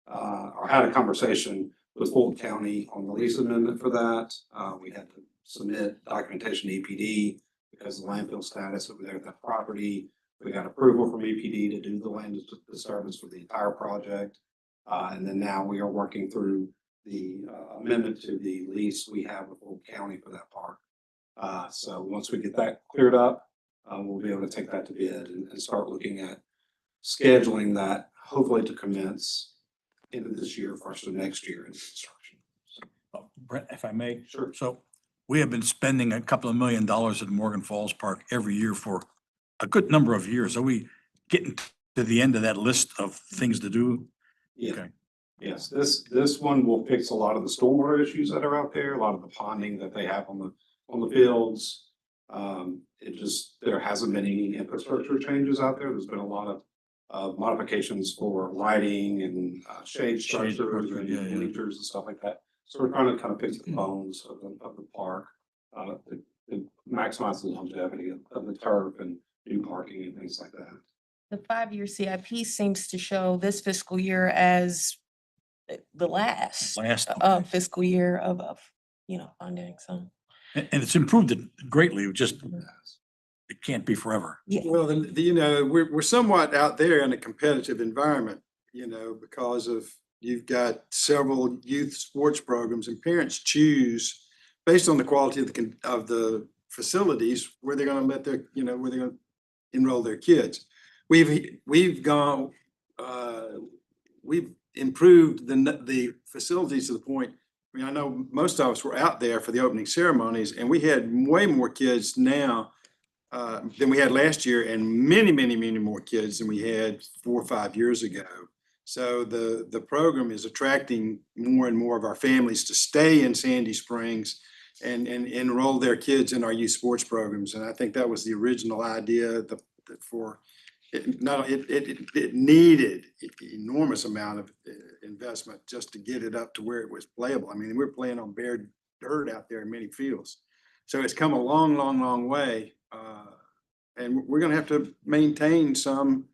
or had a conversation with Fulton County on the lease amendment for that. We had to submit documentation to EPD because of the landfill status over there at that property. We got approval from EPD to do the land disturbance for the entire project. And then now we are working through the amendment to the lease we have with Fulton County for that park. So once we get that cleared up, we'll be able to take that to bid and start looking at scheduling that, hopefully to commence into this year, first of next year in construction. Brent, if I may. Sure. So we have been spending a couple of $1 million at Morgan Falls Park every year for a good number of years. Are we getting to the end of that list of things to do? Yeah. Okay. Yes, this one will fix a lot of the stormwater issues that are out there, a lot of the ponding that they have on the fields. There hasn't been any infrastructure changes out there. There's been a lot of modifications for lighting and shade structures structure, and yeah, yeah. bleachers and stuff like that. So we're trying to kind of fix the bones of the park, to maximize the longevity of the turf and new parking and things like that. The 5-year CIP seems to show this fiscal year as the last fiscal year of funding, so. And it's improved it greatly, it just, it can't be forever. Yeah. Well, we're somewhat out there in a competitive environment, because of, you've got several youth sports programs and parents choose based on the quality of the facilities where they're gonna let their, where they're gonna enroll their kids. We've improved the facilities to the point, I know most of us were out there for the opening ceremonies, and we had way more kids now than we had last year, and many, many, many more kids than we had 4 or 5 years ago. So the program is attracting more and more of our families to stay in Sandy Springs and enroll their kids in our youth sports programs. And I think that was the original idea it needed enormous amount of investment just to get it up to where it was playable. I mean, we're playing on bare dirt out there in many fields. So it's come a long, long, long way. And we're gonna have to maintain some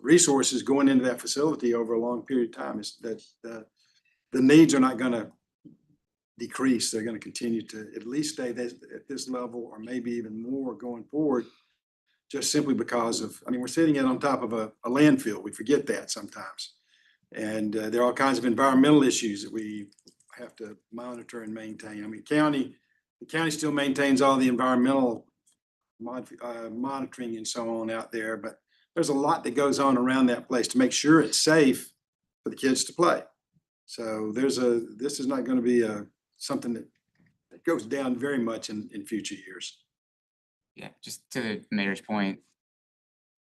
resources going into that facility over a long period of time. Is that the needs are not gonna decrease. They're gonna continue to at least stay at this level or maybe even more going forward. Just simply because of, we're sitting on top of a landfill. We forget that sometimes. And there are all kinds of environmental issues that we have to monitor and maintain. The county still maintains all the environmental monitoring and so on out there, but there's a lot that goes on around that place to make sure it's safe for the kids to play. So this is not going to be something that goes down very much in future years. Yeah, just to the mayor's point.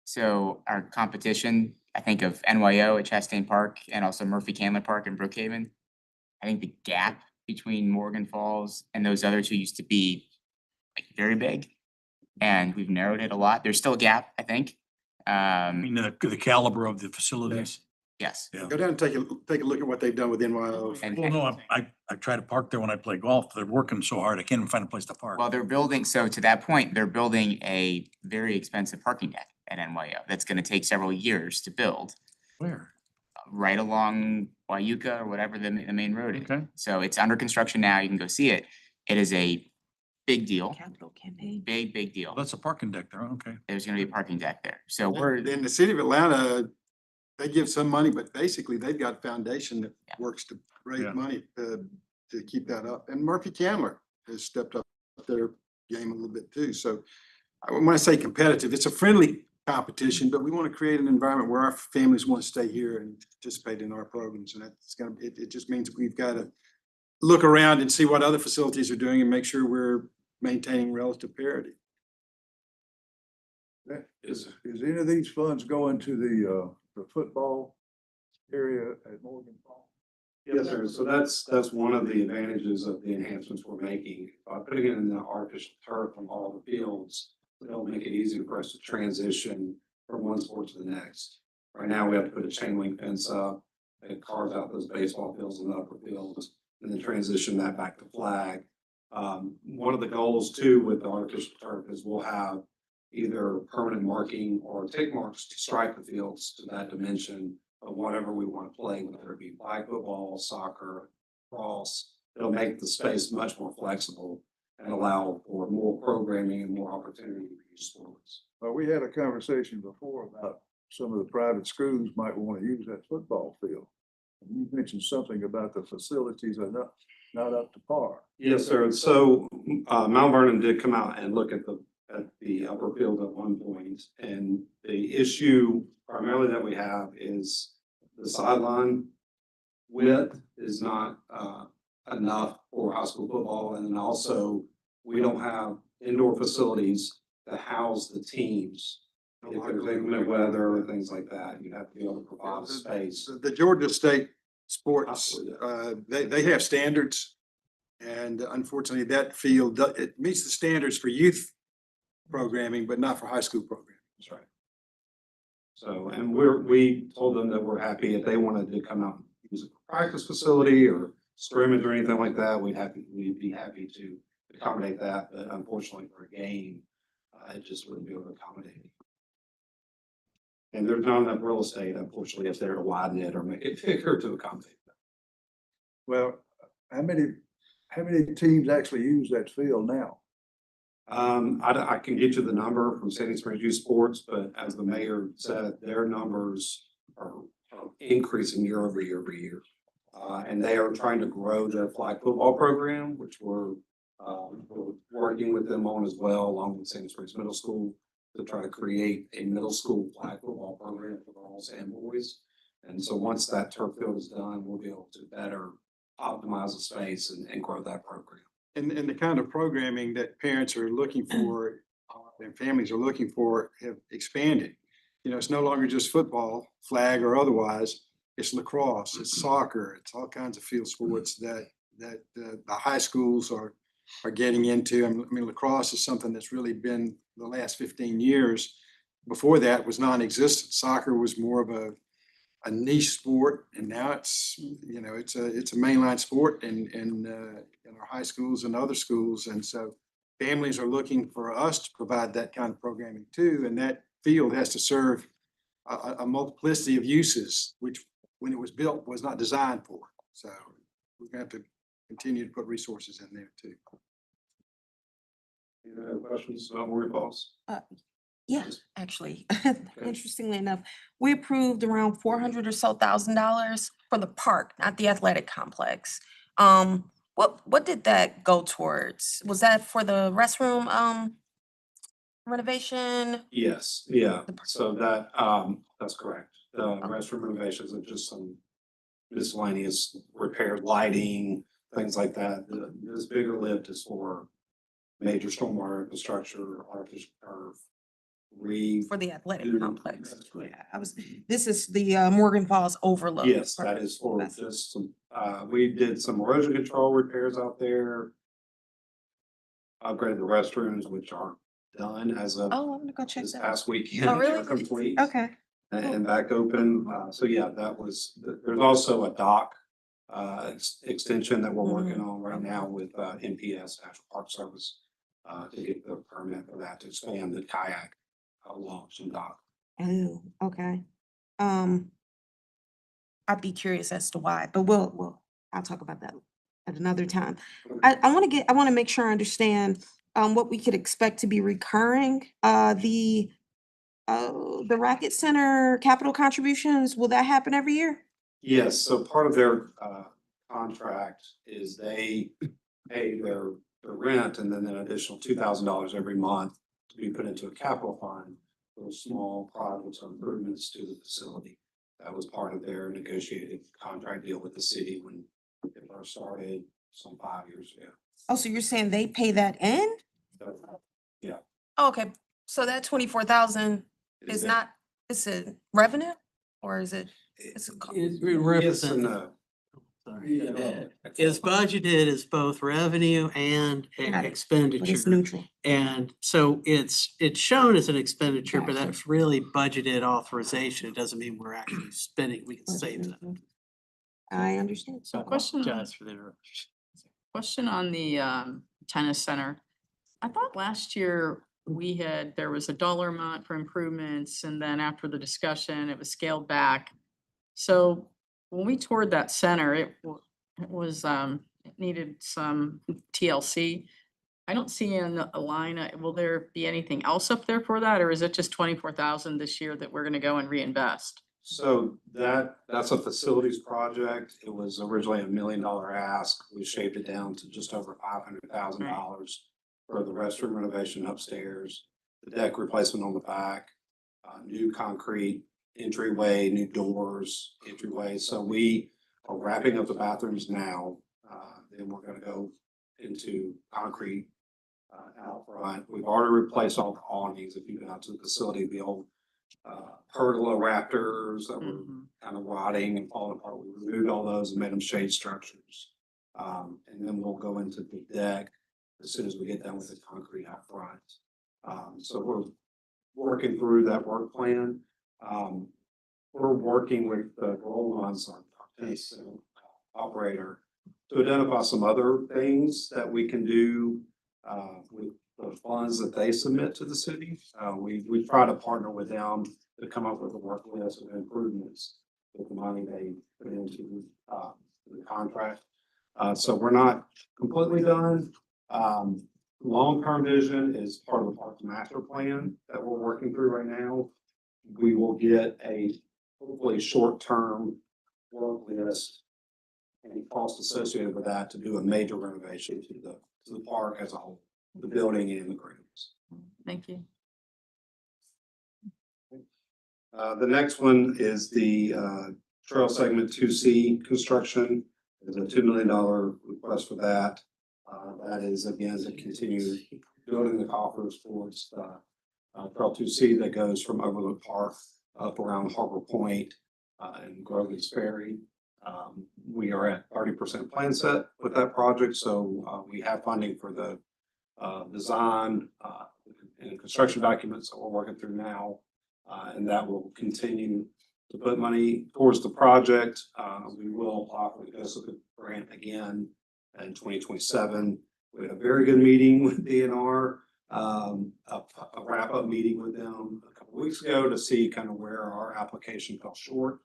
So our competition, I think of NYO at Chastain Park and also Murphy Candler Park in Brookhaven. I think the gap between Morgan Falls and those other two used to be like very big. And we've narrowed it a lot. There's still a gap, I think. I mean, the caliber of the facilities. Yes. Yeah. Go down and take a look at what they've done with NYO. And- Well, no, I try to park there when I play golf. They're working so hard, I can't even find a place to park. Well, they're building, so to that point, they're building a very expensive parking deck at NYO. That's gonna take several years to build, Where? right along Wayuka or whatever the main road is. Okay. So it's under construction now. You can go see it. It is a big deal, Capital campaign. big Well, deal. that's a parking deck there, okay. There's gonna be a parking deck there. So we're, In the city of Atlanta, they give some money, but basically they've got a foundation that Yeah. works to raise Yeah. money to keep that up. And Murphy Candler, has stepped up their game a little bit too. So when I say competitive, it's a friendly competition, but we want to create an environment where our families want to stay here and participate in our programs. And that's gonna, it just means we've got to look around and see what other facilities are doing and make sure we're maintaining relative parity. Is any of these funds going to the football area at Morgan Falls? Yes, sir. So that's one of the advantages of the enhancements we're making. By putting it in the artificial turf on all the fields, it'll make it easier for us to transition from one sport to the next. Right now, we have to put a chain link fence up, it carves out those baseball fields and the upper fields, and then transition that back to flag. One of the goals too with the artificial turf is we'll have either permanent marking or tick marks to stripe the fields to that dimension of whatever we want to play, whether it be flag football, soccer, cross. It'll make the space much more flexible and allow for more programming and more opportunity for youth sports. Well, we had a conversation before about some of the private schools might want to use that football field. And you mentioned something about the facilities are not up to par. Yes, sir. So Mount Vernon did come out and look at the upper field at one point, and the issue primarily that we have is the sideline width is not enough for high school football, and then also we don't have indoor facilities to house the teams. If there's inclement weather or things like that, you have to be able to provide space. The Georgia State sports, Absolutely. they have standards. And unfortunately, that field, it meets the standards for youth programming, but not for high school programming. That's right. So, and we told them that we're happy if they wanted to come out and use a practice facility or scrimmage or anything like that, we'd be happy to accommodate that. But unfortunately for a game, it just wouldn't be able to accommodate it. And there's not enough real estate, unfortunately, if they're to widen it or make it bigger to accommodate that. Well, how many teams actually use that field now? I can get you the number from Sandy Springs Youth Sports, but as the mayor said, their numbers are increasing year over year every year. And they are trying to grow their flag football program, which we're working with them on as well, along with Sandy Springs Middle School, to try to create a middle school flag football program for girls and boys. And so once that turf field is done, we'll be able to better optimize the space and grow that program. And the kind of programming that parents are looking for and families are looking for have expanded. You know, it's no longer just football, flag or otherwise. It's lacrosse, it's soccer, it's all kinds of field sports that the high schools are getting into. I mean, lacrosse is something that's really been the last 15 years. Before that was non-existent. Soccer was more of a niche sport, and now it's, you know, it's a mainline sport in our high schools and other schools. And so families are looking for us to provide that kind of programming too. And that field has to serve a multiplicity of uses, which when it was built was not designed for. So we're going to have to continue to put resources in there too. Any other questions about Morgan Falls? Yeah, actually, interestingly enough, we approved around $400,000 or so for the park, not the athletic complex. What did that go towards? Was that for the restroom renovation? Yes, yeah, so that's correct. The restroom renovations and just some miscellaneous repairs, lighting, things like that. This bigger lift is for major stormwater infrastructure, artificial turf, For the athletic Dude, complex. that's correct. Yeah, this is the Morgan Falls overlook. Yes, that is for just some, we did some erosion control repairs out there. Upgraded the restrooms, which are done as of Oh, I'm gonna go check this that. past weekend. Oh, really? They're complete. Okay. And back open. So yeah, there's also a dock extension that we're working on right now with NPS, National Park Service, to get the permit for that to expand the kayak launch and dock. Oh, okay. I'd be curious as to why, but I'll talk about that at another time. I want to make sure I understand what we could expect to be recurring. The Racket Center capital contributions, will that happen every year? Yes, so part of their contract is they pay their the rent, and then an additional $2,000 every month to be put into a capital fund for small projects or improvements to the facility. That was part of their negotiated contract deal with the city when it first started some 5 years ago. Oh, so you're saying they pay that in? So, Oh, okay, so that 24,000 is that- not, it's a revenue or is it? It's a Yes and Represent, no. sorry, is budgeted as both revenue and Got it. But expenditure. it's neutral. And so it's shown as an expenditure, but Gotcha. that's really budgeted authorization. It doesn't mean we're actually spending. We can say that. I understand. So I Question on- apologize for the interruption. Question on the tennis center. I thought last year there was a dollar amount for improvements, and then after the discussion, it was scaled back. So when we toured that center, it it needed some TLC. I don't see in a line, will there be anything else up there for that, or is it just 24,000 this year that we're gonna go and reinvest? So that's a facilities project. It was originally $1 million ask. We shaved it down to just over $500,000 for the restroom renovation upstairs, the deck replacement on the back, new concrete entryway, new doors, entryway. So we are wrapping up the bathrooms now. Then we're gonna go into concrete out front. We've already replaced all the awnings. If you've been out to the facility, the old pergola raptors that were kind of rotting and falling apart. We removed all those and made them shade structures. And then we'll go into the deck as soon as we get done with the concrete out front. So we're working through that work plan. We're working with the Rollins, our tennis operator, to identify some other things that we can do with the funds that they submit to the city. We try to partner with them to come up with a work list of improvements with the money they put into the contract. So we're not completely done. Long-term vision is part of the park master plan that we're working through right now. We will get a hopefully short-term work list and cost associated with that to do a major renovation to the park as a whole, the building and the grounds. Thank you. The next one is the trail segment 2C construction. There's a $2 million request for that. That is again to continue building the coffers towards trail 2C that goes from Overlook Park up around Harbor Point and Grogan's Ferry. We are at 30% plan set with that project, so we have funding for the design and construction documents that we're working through now, and that will continue to put money towards the project. We will apply for the COSA grant again in 2027. We had a very good meeting with DNR, a wrap-up meeting with them a couple weeks ago to see kind of where our application fell short.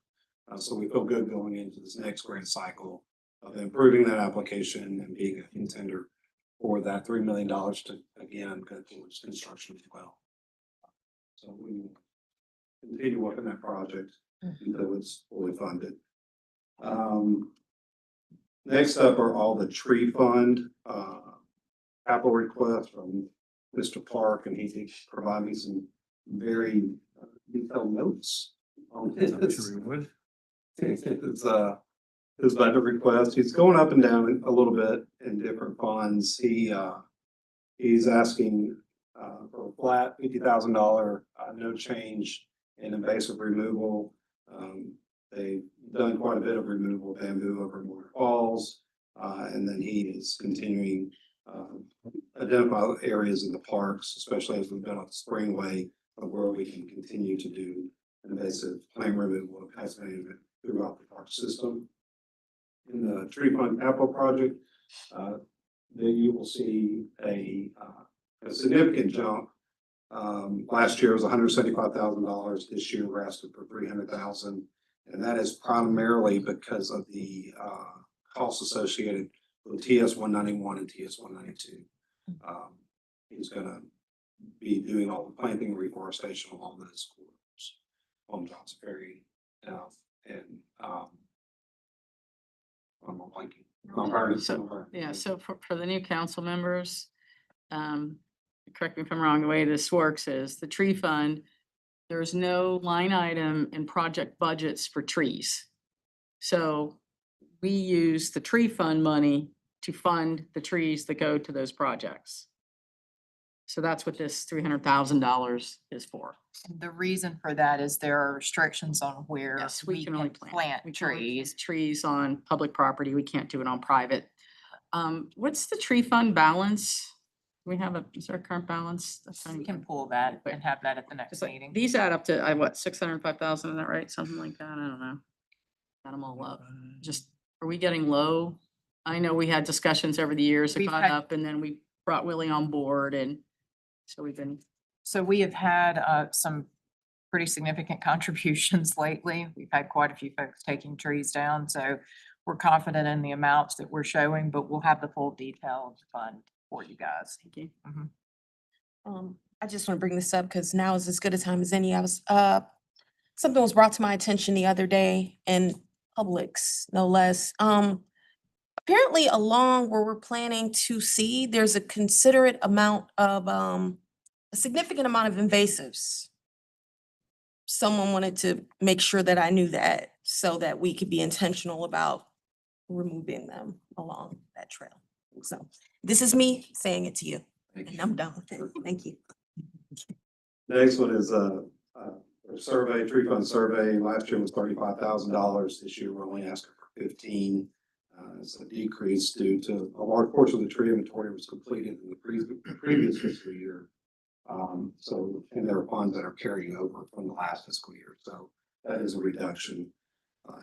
So we feel good going into this next grant cycle of improving that application and being a contender for that $3 million to again go towards construction as well. So we will continue working that project until it's fully funded. Next up are all the tree fund capital requests from Mr. Park, and he did provide me some very detailed notes on this. His budget request. He's going up and down a little bit in different funds. He's asking for a flat $50,000, no change in invasive removal. They've done quite a bit of removal of bamboo over Moore Falls, and then he is continuing identify areas in the parks, especially as we've been on the Springway, of where we can continue to do invasive plant removal of pest management throughout the park system. In the tree fund capital project, that you will see a significant jump. Last year was $175,000. This year we're asking for $300,000, and that is primarily because of the costs associated with TS 191 and TS 192. He's going to be doing all the planting and reforestation along those corridors on Johnson Ferry and I'm blanking. So, yeah, so for the new council members, correct me if I'm wrong, the way this works is the tree fund, there's no line item in project budgets for trees. So we use the tree fund money to fund the trees that go to those projects. So that's what this $300,000 is for. The reason for that is there are restrictions on where Yes, we can only can plant. plant We can only plant trees. trees on public property. We can't do it on private. What's the tree fund balance? We have is there a current balance? That's We fine. can pull that and have that at the next It's like, meeting. these add up to, what, 605,000, is that right? Something like that? I don't know. Add them all up. Just, are we getting low? I know we had discussions over the years that We've got had- up and then we brought Willie on board and so we've been, So we have had some pretty significant contributions lately. We've had quite a few folks taking trees down, so we're confident in the amounts that we're showing, but we'll have the full detail of the fund for you guys. thank you. I just want to bring this up because now is as good a time as any. Something was brought to my attention the other day in Publix, no less. Apparently along where we're planning to see, there's a considerate amount of, a significant amount of invasives. Someone wanted to make sure that I knew that so that we could be intentional about removing them along that trail. So this is me saying it to you, and I'm done with it. Thank you. Next one is a survey, tree fund survey. Last year was $35,000. This year we're only asking for 15. It's a decrease due to a large portion of the tree inventory was completed in the previous fiscal year. And there are funds that are carrying over from the last fiscal year. So that is a reduction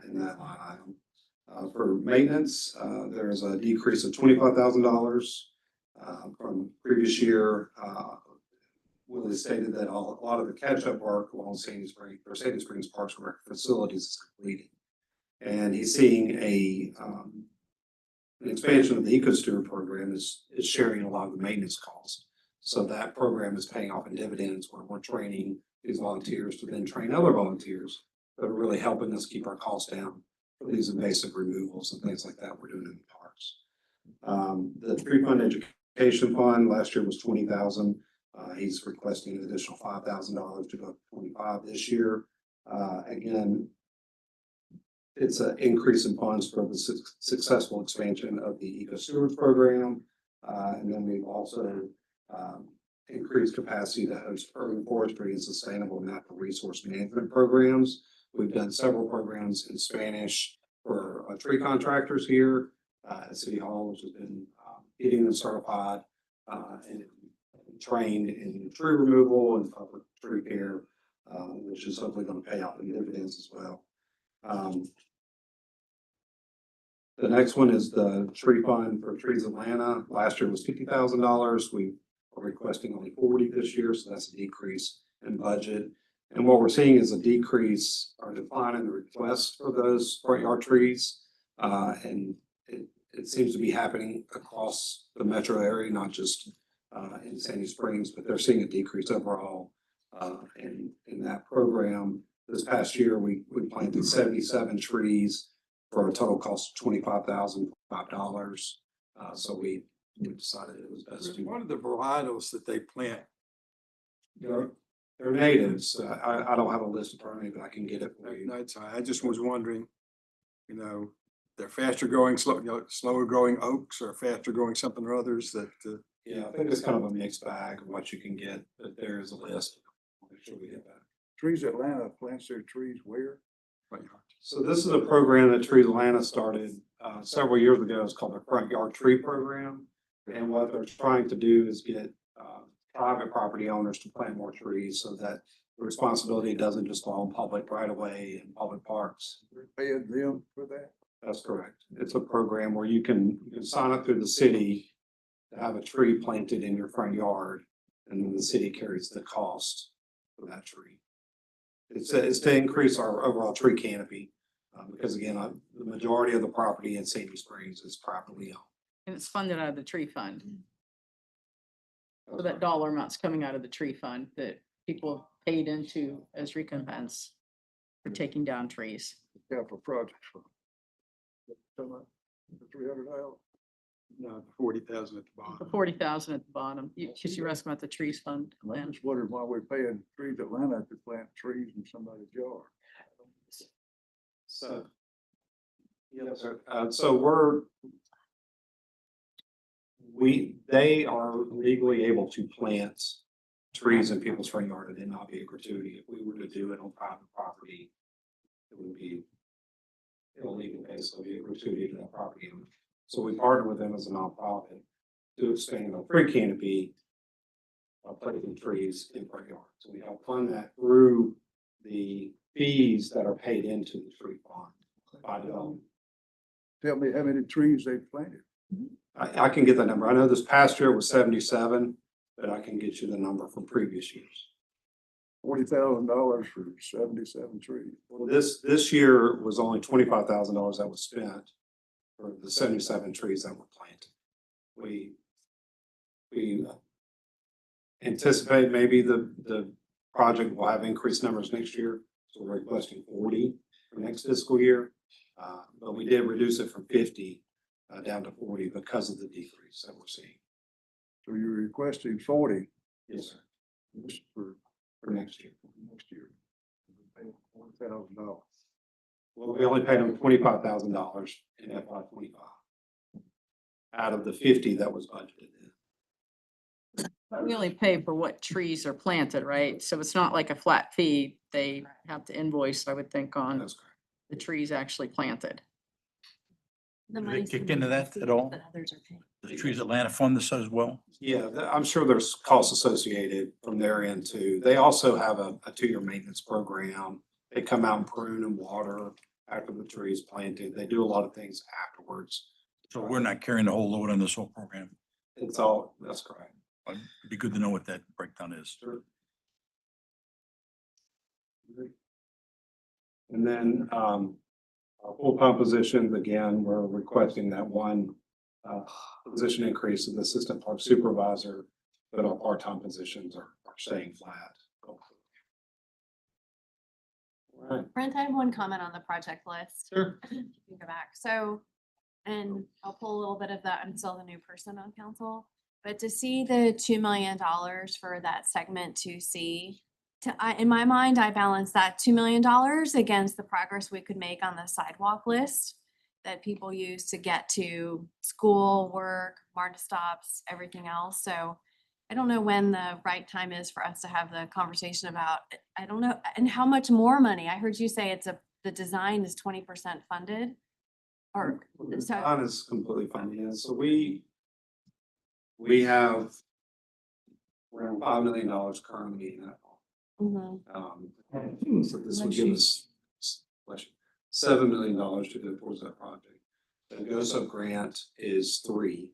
in that line item. For maintenance, there's a decrease of $25,000 from previous year. Willie stated that a lot of the catch-up work along Sandy Springs Parks and Rec facilities is completed. And he's seeing an expansion of the EcoSteward program is sharing a lot of the maintenance costs. So that program is paying off in dividends where we're training these volunteers to then train other volunteers that are really helping us keep our costs down for these invasive removals and things like that we're doing in the parks. The tree fund education fund last year was 20,000. He's requesting an additional $5,000 to go to 25 this year. Again, it's an increase in funds for the successful expansion of the Eco Stewards program. And then we've also increased capacity to host urban forestry and sustainable natural resource management programs. We've done several programs in Spanish for tree contractors here at City Hall, which has been getting them certified and trained in tree removal and public tree care, which is hopefully going to pay out in dividends as well. The next one is the tree fund for Trees Atlanta. Last year was $50,000. We are requesting only 40 this year, so that's a decrease in budget. And what we're seeing is a decrease or decline in the request for those front yard trees. And it seems to be happening across the metro area, not just in Sandy Springs, but they're seeing a decrease overall in that program. This past year, we planted 77 trees for a total cost of $25,005. So we decided it was best to. What are the varietals that they plant? They're natives. I don't have a list in front of me, but I can get it for you. No, it's all right. I just was wondering, they're faster growing, slower growing oaks or faster growing something or others that, Yeah, I think it's kind of a mixed bag of what you can get, but there is a list. I'll make sure we get that. Trees Atlanta plants their trees where? So this is a program that Trees Atlanta started several years ago. It's called the Front Yard Tree Program. And what they're trying to do is get private property owners to plant more trees so that the responsibility doesn't just fall on public right of way and public parks. We're paying them for that? That's correct. It's a program where you can sign up through the city to have a tree planted in your front yard, and then the city carries the cost for that tree. It's to increase our overall tree canopy, because again, the majority of the property in Sandy Springs is privately owned. And it's funded out of the tree fund. So that dollar amount's coming out of the tree fund that people paid into as recompense for taking down trees. Capital projects. $300,000. No, 40,000 at the bottom. The 40,000 at the bottom, because you were asking about the trees fund. I'm Lynn. just wondering why we're paying Trees Atlanta to plant trees in somebody's yard. So. Yes, sir. So they are legally able to plant trees in people's front yard and it not be a gratuity. If we were to do it on private property, it would be illegal, basically, a gratuity to that property owner. So we partner with them as a nonprofit to expand on free canopy planting trees in front yard. So we help fund that through the fees that are paid into the tree fund by development. Tell me how many trees they planted. I can get that number. I know this past year was 77, but I can get you the number from previous years. $40,000 for 77 trees. Well, this year was only $25,000 that was spent for the 77 trees that were planted. We anticipate maybe the project will have increased numbers next year. So we're requesting 40 for next fiscal year. But we did reduce it from 50 down to 40 because of the decrease that we're seeing. So you're requesting 40. Yes, sir. Just for Next year. next year. $40,000. Well, we only paid them $25,000 in FY '25 out of the 50 that was budgeted in. We only pay for what trees are planted, right? So it's not like a flat fee. They have to invoice, I would think, on That's correct. the trees actually planted. The Do they money's kick coming into from that fees at all? that others are paying. The Trees Atlanta fund this as well? Yeah, I'm sure there's costs associated from their end too. They also have a 2-year maintenance program. They come out and prune and water after the tree is planted. They do a lot of things afterwards. So we're not carrying the whole load on this whole program. That's correct. But it'd be good to know what that breakdown is. Sure. And then, our full time positions, again, we're requesting that one, position increase of the assistant park supervisor, but our part-time positions are staying flat. All right. Brent, I have one comment on the project list. Sure. You can go back. So, and I'll pull a little bit of that. I'm still the new person on council. But to see the $2 million for that segment 2C, in my mind, I balance that $2 million against the progress we could make on the sidewalk list that people use to get to school, work, MARTA stops, everything else. So I don't know when the right time is for us to have the conversation about, I don't know, and how much more money. I heard you say the design is 20% funded. Or, The so, design is completely funded, yeah. So we have around $5 million currently in that. mhm. So this would give us $7 million to go towards that project. The GOSO grant is 3.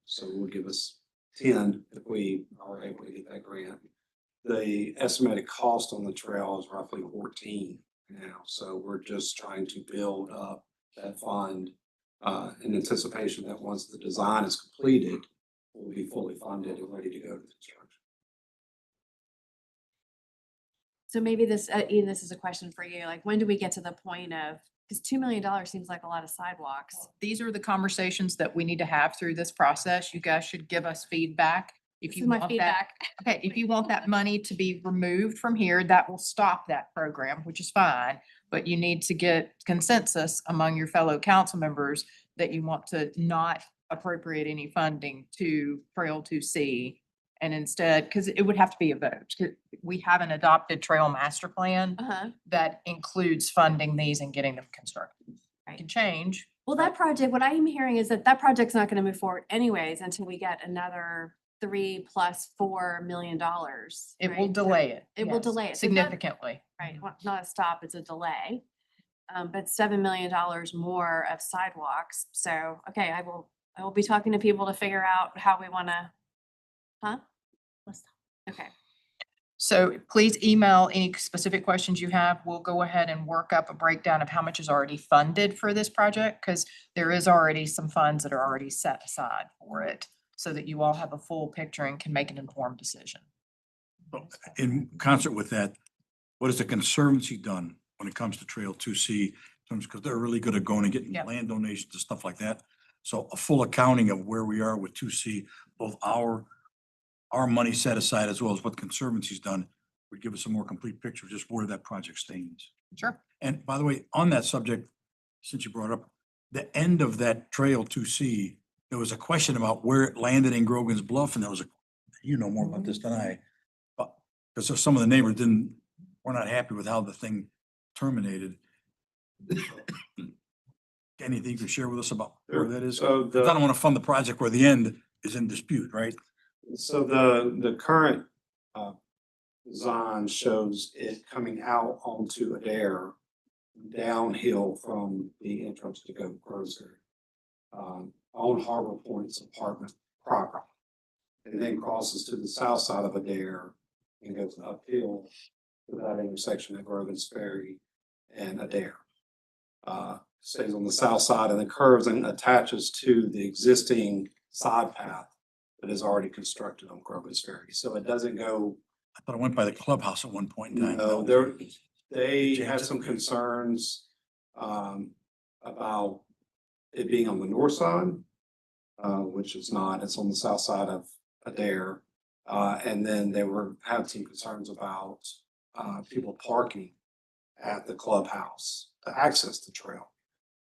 So it will give us 10 if we are able to get that grant. The estimated cost on the trail is roughly 14 now. So we're just trying to build up that fund in anticipation that once the design is completed, we'll be fully funded and ready to go to construction. So maybe this, Ian, this is a question for you. Like, when do we get to the point of, because $2 million seems like a lot of sidewalks. These are the conversations that we need to have through this process. You guys should give us feedback. If This you is my want that, feedback. okay, if you want that money to be removed from here, that will stop that program, which is fine. But you need to get consensus among your fellow council members that you want to not appropriate any funding to Trail 2C. And instead, because it would have to be a vote, 'cause we have an adopted trail master plan Uh-huh. that includes funding these and getting them constructed. It can change. Well, that project, what I am hearing is that project's not gonna move forward anyways until we get another $3 + $4 million. It will right? delay it. It will yes, delay it. So that- significantly. Right, not a stop, it's a delay. But $7 million more of sidewalks. So, okay, I will be talking to people to figure out how we wanna, huh? Okay. So please email any specific questions you have. We'll go ahead and work up a breakdown of how much is already funded for this project, because there is already some funds that are already set aside for it, so that you all have a full picture and can make an informed decision. In concert with that, what has the Conservancy done when it comes to Trail 2C because they're really good at going and getting Yep. land donations and stuff like that. So a full accounting of where we are with 2C, both our money set aside as well as what Conservancy's done, would give us a more complete picture of just where that project stands. Sure. And by the way, on that subject, since you brought up, the end of that trail 2C, there was a question about where it landed in Grogan's Bluff, and there was a, you know more about this than I. But, because some of the neighbors were not happy with how the thing terminated. Anything you can share with us about where that is? So 'Cause I don't want to fund the project where the end is in dispute, right? So the current design shows it coming out onto Adair downhill from the entrance to go Grocery. On Harbor Point's apartment property. It then crosses to the south side of Adair and goes uphill to that intersection at Grogan's Ferry and Adair. Stays on the south side and then curves and attaches to the existing side path that is already constructed on Grogan's Ferry. So it doesn't go. I thought it went by the clubhouse at one point in time. No, they had some concerns about it being on the north side, which it's not. It's on the south side of Adair. And then they had some concerns about people parking at the clubhouse to access the trail.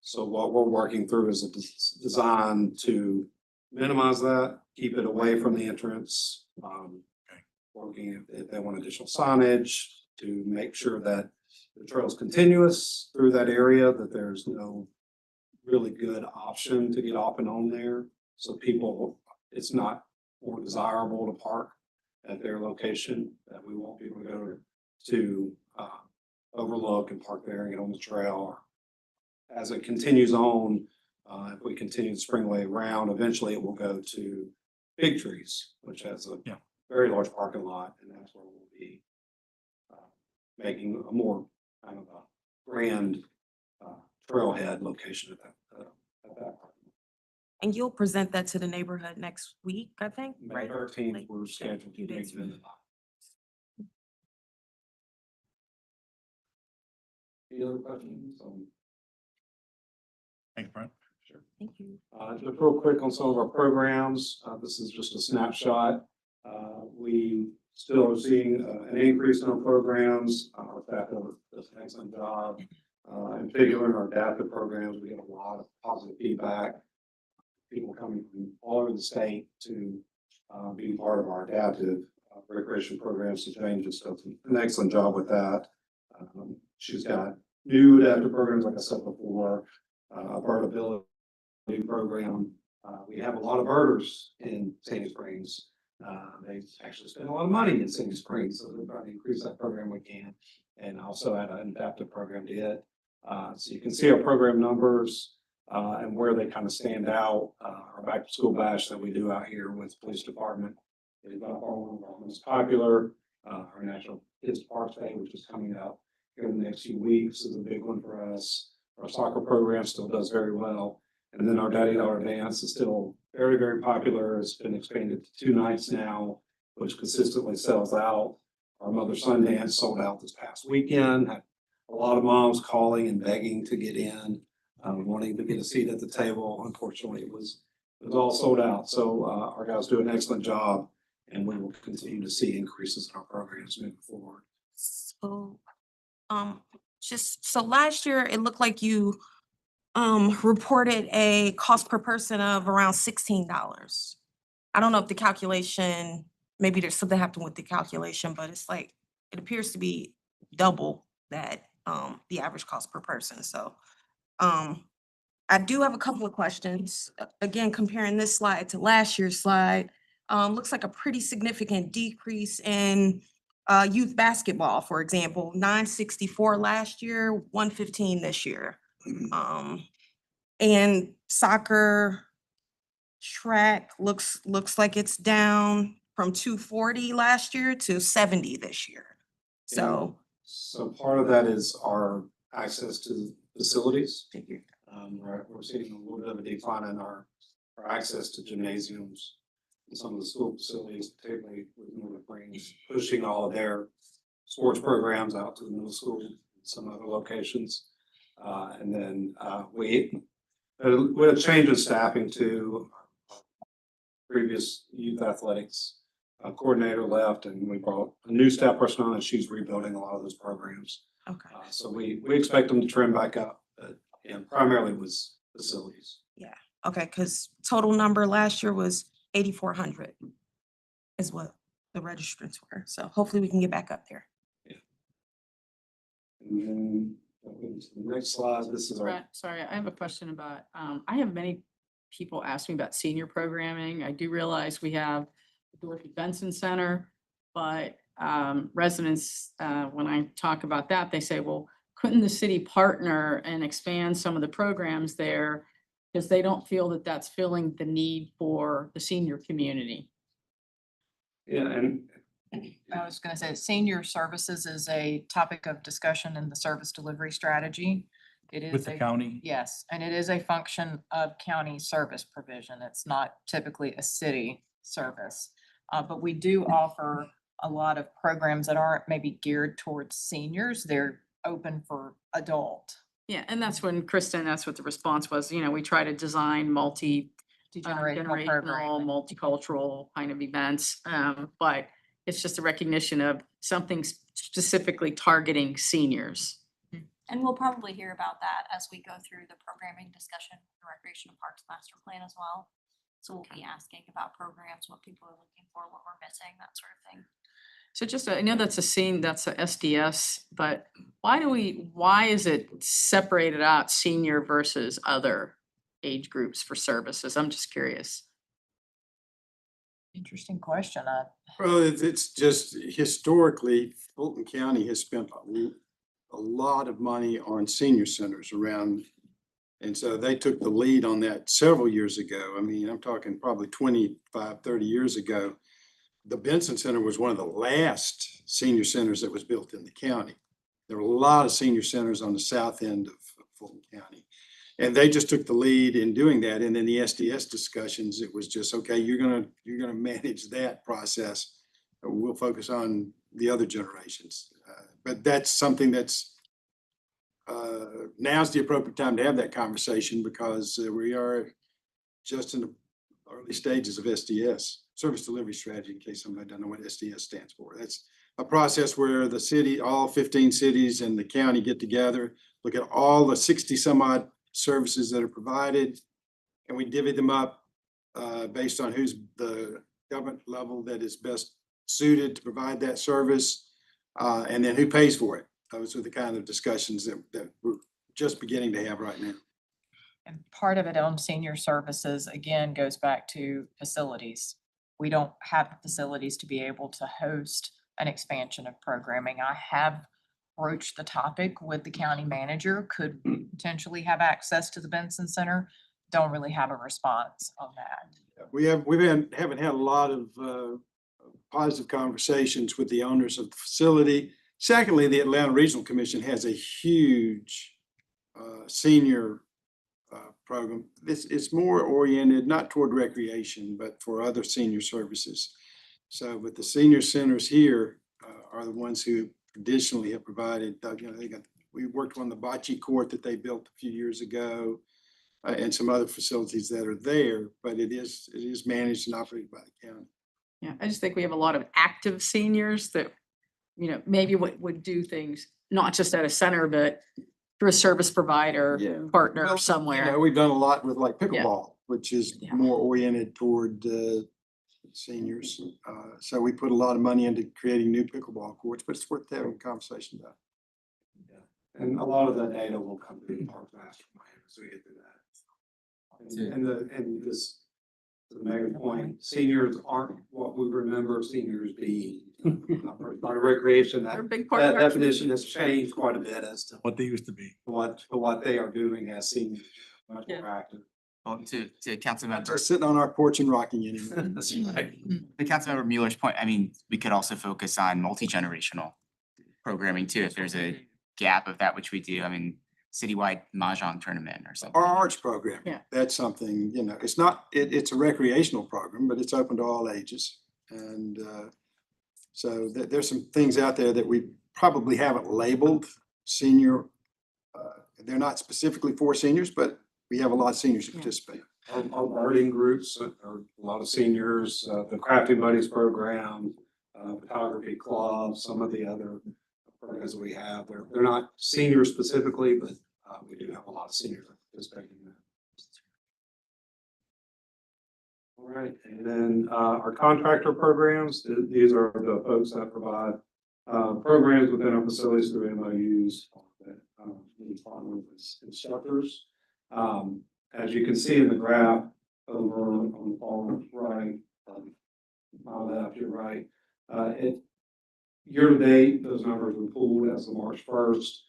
So what we're working through is a design to minimize that, keep it away from the entrance. Working if they want additional signage to make sure that the trail is continuous through that area, that there's no really good option to get off and on there. So people, it's not more desirable to park at their location, that we want people to go to overlook and park there and get on the trail. As it continues on, if we continue the Springway round, eventually it will go to Big Trees, which has a very large parking lot, and that's where we'll be making a more kind of a grand trailhead location at that. And you'll present that to the neighborhood next week, I think, May right? 13th, Like, we're scheduled few to days meet from them. Any other questions? Thanks, Brent. Sure. Thank you. Just real quick on some of our programs, this is just a snapshot. We still are seeing an increase in our programs. Our staff does an excellent job. In particular, in our adaptive programs, we get a lot of positive feedback. People coming from all over the state to be part of our adaptive recreation programs. So Jane just does an excellent job with that. She's got new adaptive programs, like I said before, a birdability program. We have a lot of birders in Sandy Springs. They actually spend a lot of money in Sandy Springs, so we're trying to increase that program we can, and also add an adaptive program to it. So you can see our program numbers and where they kind of stand out. Our back to school bash that we do out here with the police department is by far one of our most popular. Our National Kids Parks Day, which is coming up here in the next few weeks, is a big one for us. Our soccer program still does very well. And then our Daddy Daughter Dance is still very, very popular. It's been expanded to 2 nights now, which consistently sells out. Our Mother Son Dance sold out this past weekend. Had a lot of moms calling and begging to get in, wanting to get a seat at the table. Unfortunately, it was all sold out. So our guys do an excellent job, and we will continue to see increases in our programs moving forward. So, so last year, it looked like you reported a cost per person of around $16. I don't know if the calculation, maybe there's something happened with the calculation, but it's like, it appears to be double that, the average cost per person. So, I do have a couple of questions. Again, comparing this slide to last year's slide, looks like a pretty significant decrease in youth basketball, for example, 964 last year, 115 this year. And soccer track looks like it's down from 240 last year to 70 this year. So Part of that is our access to facilities. We're seeing a little bit of a decline in our access to gymnasiums and some of the school facilities, particularly with Northern Springs, pushing all of their sports programs out to the middle school and some other locations. And then we had a change in staffing to previous youth athletics coordinator left, and we brought a new staff person on, and she's rebuilding a lot of those programs. Okay. So we expect them to trend back up, but primarily was facilities. Okay, because total number last year was 8,400 is what the registrants were. So hopefully we can get back up there. And then the next slide, this is our. Right, sorry, I have a question about, I have many people ask me about senior programming. I do realize we have the Dorothy Benson Center, but residents, when I talk about that, they say, well, couldn't the city partner and expand some of the programs there? Because they don't feel that that's filling the need for the senior community. Yeah, and I was gonna say, senior services is a topic of discussion in the service delivery strategy. It is With the county? Yes, and it is a function of county service provision. It's not typically a city service. But we do offer a lot of programs that aren't maybe geared towards seniors. They're open for adult. Yeah, and that's when Kristen, that's what the response was, we try to design Generational programming. multicultural kind of events. But it's just a recognition of something specifically targeting seniors. And we'll probably hear about that as we go through the programming discussion, the Recreation and Parks Master Plan as well. So we'll be asking about programs, what people are looking for, what we're missing, that sort of thing. So just, I know that's a SDS, but why is it separated out senior versus other age groups for services? I'm just curious. Interesting question. Well, it's just historically, Fulton County has spent a lot of money on senior centers around. And so they took the lead on that several years ago. I mean, I'm talking probably 25, 30 years ago. The Benson Center was one of the last senior centers that was built in the county. There were a lot of senior centers on the south end of Fulton County. And they just took the lead in doing that. And in the SDS discussions, it was just, okay, you're gonna manage that process. We'll focus on the other generations. But that's something that's, now's the appropriate time to have that conversation because we are just in the early stages of SDS, Service Delivery Strategy, in case somebody doesn't know what SDS stands for. That's a process where the city, all 15 cities and the county get together, look at all the 60 some odd services that are provided, and we divvy them up based on who's the government level that is best suited to provide that service, and then who pays for it. Those are the kind of discussions that we're just beginning to have right now. And part of it on senior services, again, goes back to facilities. We don't have the facilities to be able to host an expansion of programming. I have broached the topic with the county manager. Could we potentially have access to the Benson Center? Don't really have a response on that. We haven't had a lot of positive conversations with the owners of the facility. Secondly, the Atlanta Regional Commission has a huge senior program. This is more oriented not toward recreation, but for other senior services. So, but the senior centers here are the ones who traditionally have provided. We worked on the bocce court that they built a few years ago, and some other facilities that are there. But it is managed and operated by the county. Yeah, I just think we have a lot of active seniors that, maybe would do things, not just at a center, but through a service provider, partner Well, somewhere. We've done a lot with like Yeah. pickleball, which is Yeah. more oriented toward seniors. So we put a lot of money into creating new pickleball courts, but it's worth having a conversation about. And a lot of that data will come through the Park Master Plan as we get through that. And this, to Megan's point, seniors aren't what we remember seniors being. Part of recreation, They're a that big part of our definition has changed quite a bit as to What they used to be. what they are doing as seniors, much Yeah. more active. Well, to council Not member, just sitting on our porch and rocking anymore. That's right. the council member Mueller's point, I mean, we could also focus on multi-generational programming too, if there's a gap of that, which we do. I mean, citywide mahjong tournament or something. Our arts program, Yeah. that's something, it's not, it's a recreational program, but it's open to all ages. And so there's some things out there that we probably haven't labeled senior They're not specifically for seniors, but we have a lot of seniors who Yeah. participate. Our gardening groups are a lot of seniors, the Crafting Buddies program, photography club, some of the other programs that we have. They're not seniors specifically, but we do have a lot of seniors participating in that. All right, and then our contractor programs, these are the folks that provide programs within our facilities through MOUs that we partner with instructors. As you can see in the graph over on the far right, my left, your right, year to date, those numbers were pulled as of March 1st,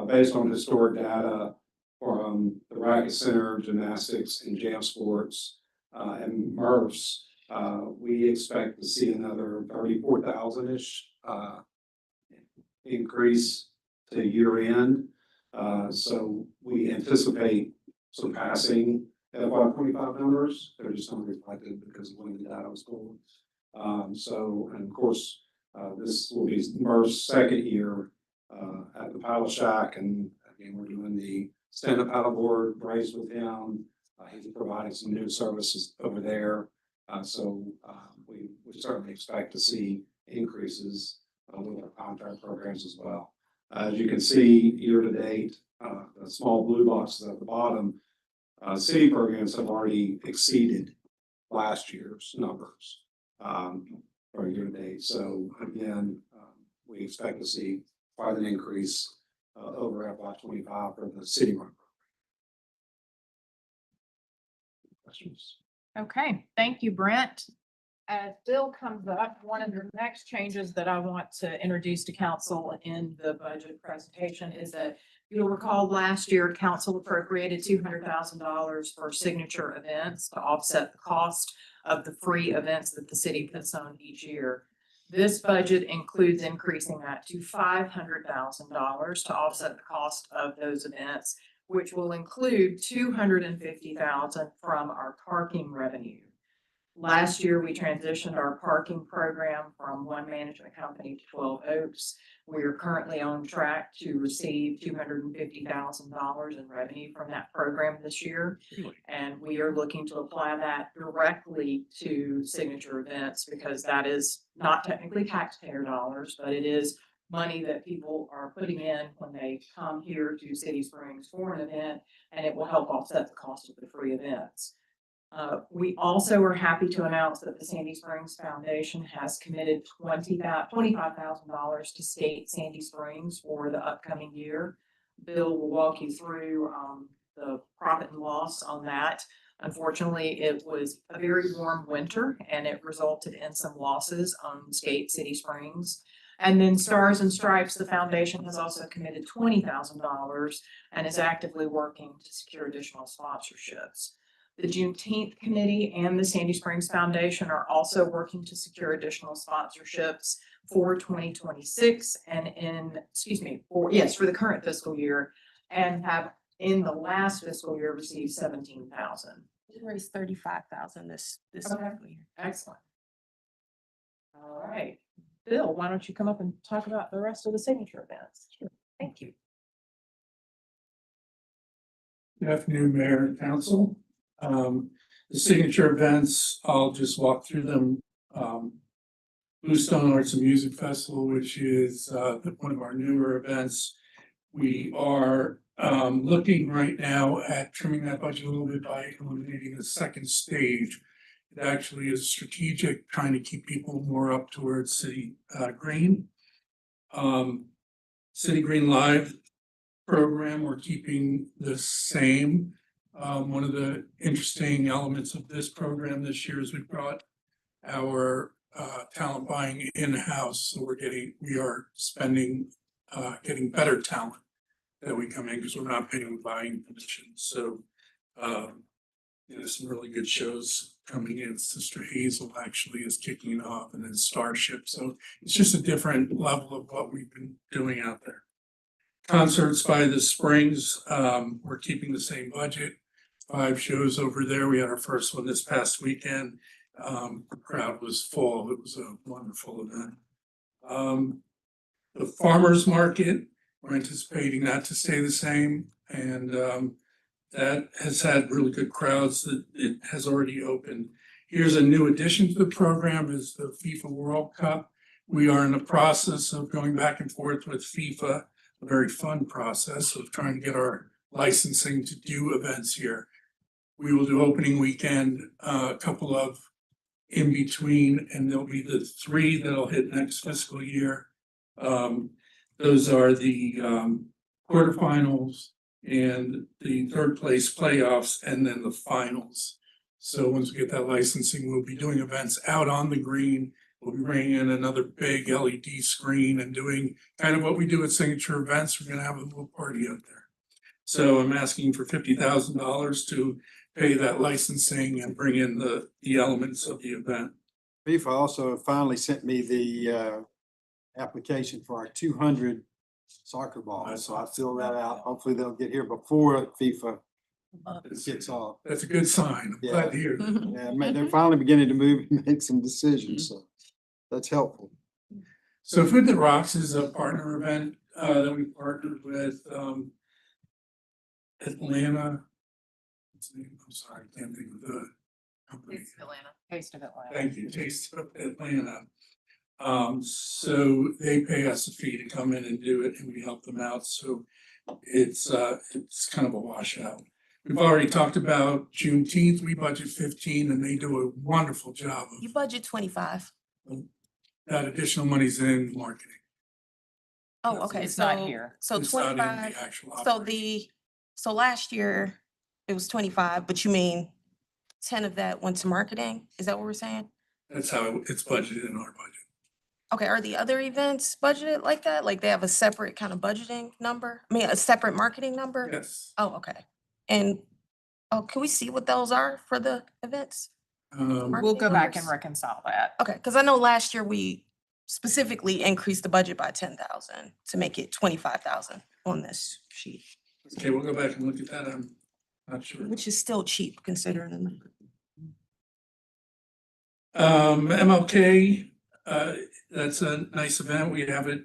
based on historic data from the Racket Center, gymnastics and jam sports, and MRFs. We expect to see another 34,000-ish increase to year end. So we anticipate surpassing FY 25 numbers. They're just not reflected because of when the data was pulled. So, and of course, this will be Murph's second year at the paddle shack, and again, we're doing the stand-up paddleboard race with him. He's providing some new services over there. So we certainly expect to see increases with our contract programs as well. As you can see, year to date, the small blue boxes at the bottom, city programs have already exceeded last year's numbers for year to date. So again, we expect to see quite an increase over FY 25 for the city run. Questions? Okay, thank you, Brent. As Bill comes up, one of the next changes that I want to introduce to council in the budget presentation is that you'll recall last year, council appropriated $200,000 for signature events to offset the cost of the free events that the city puts on each year. This budget includes increasing that to $500,000 to offset the cost of those events, which will include $250,000 from our parking revenue. Last year, we transitioned our parking program from one management company to 12 Oaks. We are currently on track to receive $250,000 in revenue from that program this year. And we are looking to apply that directly to signature events because that is not technically taxpayer dollars, but it is money that people are putting in when they come here to City Springs for an event, and it will help offset the cost of the free events. We also are happy to announce that the Sandy Springs Foundation has committed $25,000 to Skate Sandy Springs for the upcoming year. Bill will walk you through the profit and loss on that. Unfortunately, it was a very warm winter and it resulted in some losses on Skate City Springs. And then Stars and Stripes, the foundation has also committed $20,000 and is actively working to secure additional sponsorships. The Juneteenth Committee and the Sandy Springs Foundation are also working to secure additional sponsorships for 2026 and for the current fiscal year, and have in the last fiscal year received $17,000. We raised $35,000 this Okay. fiscal year. Excellent. All right, Bill, why don't you come up and talk about the rest of the signature events? Sure. Thank you. Good afternoon, Mayor and Council. The signature events, I'll just walk through them. Bluestone Arts and Music Festival, which is one of our newer events. We are looking right now at trimming that budget a little bit by eliminating the second stage. It actually is strategic, trying to keep people more up towards City Green. City Green Live program, we're keeping the same. One of the interesting elements of this program this year is we brought our talent buying in-house. So we are spending, getting better talent that we come in because we're not paying buying commissions. So, some really good shows coming in. Sister Hazel actually is kicking off, and then Starship. So it's just a different level of what we've been doing out there. Concerts by the Springs, we're keeping the same budget. 5 shows over there. We had our first one this past weekend. The crowd was full. It was a wonderful event. The farmers market We're anticipating that to stay the same, and that has had really good crowds. That it has already opened. Here's a new addition to the program is the FIFA World Cup. We are in the process of going back and forth with FIFA, a very fun process of trying to get our licensing to do events here. We will do opening weekend, a couple of in between, and there'll be the three that'll hit next fiscal year. Those are the quarterfinals and the third place playoffs, and then the finals. So once we get that licensing, we'll be doing events out on the green. We'll be bringing in another big LED screen and doing kind of what we do at signature events. We're gonna have a little party out there. So I'm asking for $50,000 to pay that licensing and bring in the elements of the event. FIFA also finally sent me the application for our 200 soccer balls, so I filled that out. Hopefully they'll get here before FIFA kicks off. That's a good sign. I'm glad to hear that. Yeah, they're finally beginning to move and make some decisions, so that's helpful. So Food That Rocks is a partner event that we partnered with Atlanta. What's the name? I'm sorry, I can't think of the company. Taste of Atlanta. Thank you, Taste of Atlanta. So they pay us a fee to come in and do it, and we help them out. So it's kind of a washout. We've already talked about Juneteenth. We budget 15, and they do a wonderful job You budget 25. of that additional money's in marketing. Oh, okay, It's not so, here. so It's not in the 25, actual so operation. so last year it was 25, but you mean 10 of that went to marketing? Is that what we're saying? That's how it's budgeted in our budget. Okay, are the other events budgeted like that? Like they have a separate kind of budgeting number? I mean, a separate marketing number? Yes. Oh, okay. And, oh, can we see what those are for the events? We'll Marketing go back and numbers? reconcile that. Okay, because I know last year we specifically increased the budget by 10,000 to make it 25,000 on this sheet, Okay, we'll go back and look at that. I'm not sure. which is still cheap considering the number. MLK, that's a nice event. We have it,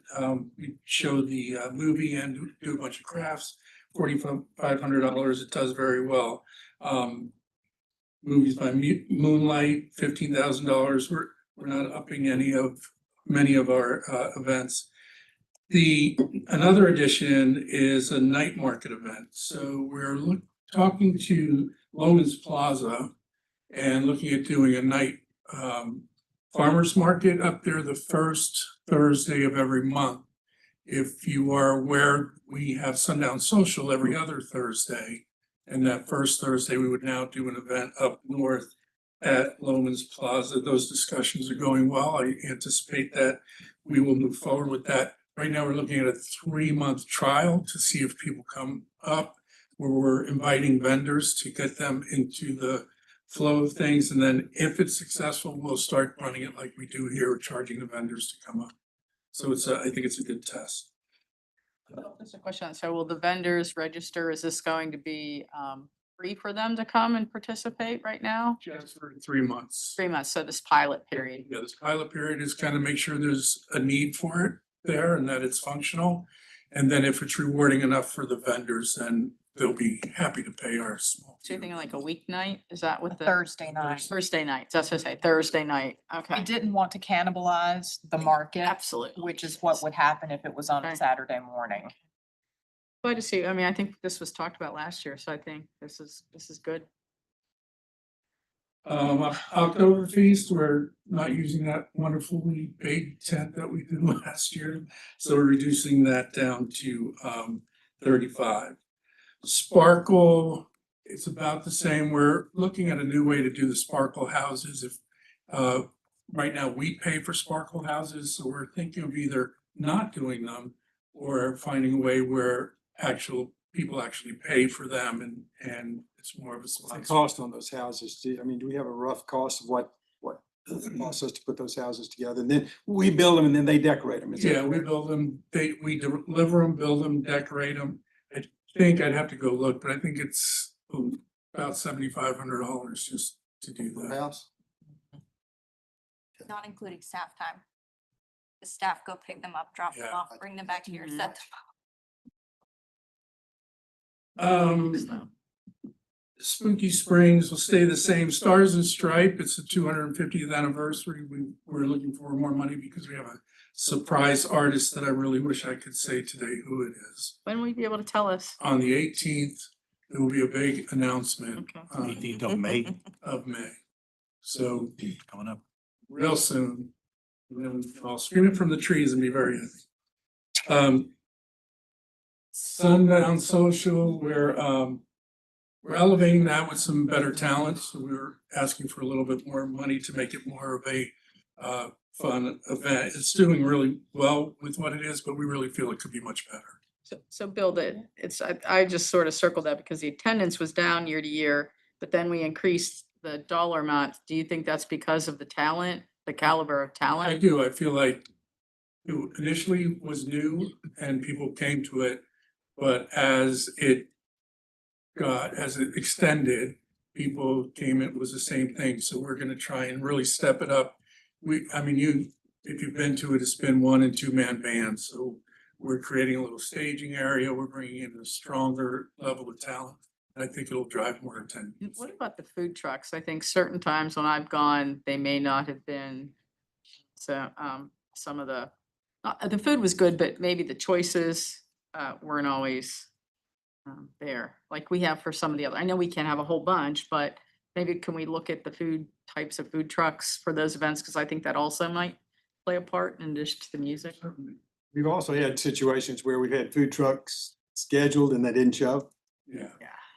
we show the movie and do a bunch of crafts, $4,500. It does very well. Movies by Moonlight, $15,000. We're not upping many of our events. Another addition is a night market event. So we're talking to Loman's Plaza and looking at doing a night farmer's market up there the first Thursday of every month. If you are aware, we have Sundown Social every other Thursday. And that first Thursday, we would now do an event up north at Loman's Plaza. Those discussions are going well. I anticipate that we will move forward with that. Right now, we're looking at a 3-month trial to see if people come up, where we're inviting vendors to get them into the flow of things. And then if it's successful, we'll start running it like we do here, charging the vendors to come up. So I think it's a good test. Just a question. So will the vendors register? Is this going to be free for them to come and participate right now? Just for 3 months. 3 months, so this pilot period. Yeah, this pilot period is kind of make sure there's a need for it there and that it's functional. And then if it's rewarding enough for the vendors, then they'll be happy to pay our small. So you're thinking like a weeknight? Is that what the? Thursday night. Thursday night. That's what I say, Thursday night. We Okay. didn't want to cannibalize the market, Absolutely. which is what would happen if it was on a Okay. Saturday morning. Glad to see. I mean, I think this was talked about last year, so I think this is good. Oktoberfest, we're not using that wonderfully big tent that we did last year. So we're reducing that down to 35. Sparkle, it's about the same. We're looking at a new way to do the sparkle houses. If right now we pay for sparkle houses, so we're thinking of either not doing them or finding a way where people actually pay for them and it's more of a. What's the cost on those houses? Do we have a rough cost of what it costs us to put those houses together? And then we build them and then they decorate them. Is that Yeah, we correct? build them, we deliver them, build them, decorate them. I think I'd have to go look, but I think it's about $7,500 just to do Per that. house? Not including staff time. The staff go pick them up, drop them Yeah. off, bring them back here, set them up. Spooky Springs will stay the same. Stars and Stripe, it's the 250th anniversary. We're looking for more money because we have a surprise artist that I really wish I could say today who it is. When will you be able to tell us? On the 18th, there will be a big announcement Okay. 18th of May, of May. So coming up. real soon. And then I'll scream it from the trees and be very happy. Sundown Social, we're elevating that with some better talent. So we're asking for a little bit more money to make it more of a fun event. It's doing really well with what it is, but we really feel it could be much better. So Bill, I just sort of circled that because the attendance was down year to year, but then we increased the dollar amount. Do you think that's because of the talent, the caliber of I talent? do. I feel like it initially was new and people came to it, but as it extended, people came, it was the same thing. So we're gonna try and really step it up. If you've been to it, it's been 1 and 2 man bands. So we're creating a little staging area. We're bringing in a stronger level of talent. I think it'll drive more attendance. What about the food trucks? I think certain times when I've gone, they may not have been. So, some of the food was good, but maybe the choices, weren't always, there. Like we have for some of the other, I know we can't have a whole bunch, but maybe can we look at the types of food trucks for those events? Cause I think that also might play a part in just the music. We've also had situations where we've had food trucks scheduled and they didn't show. Yeah.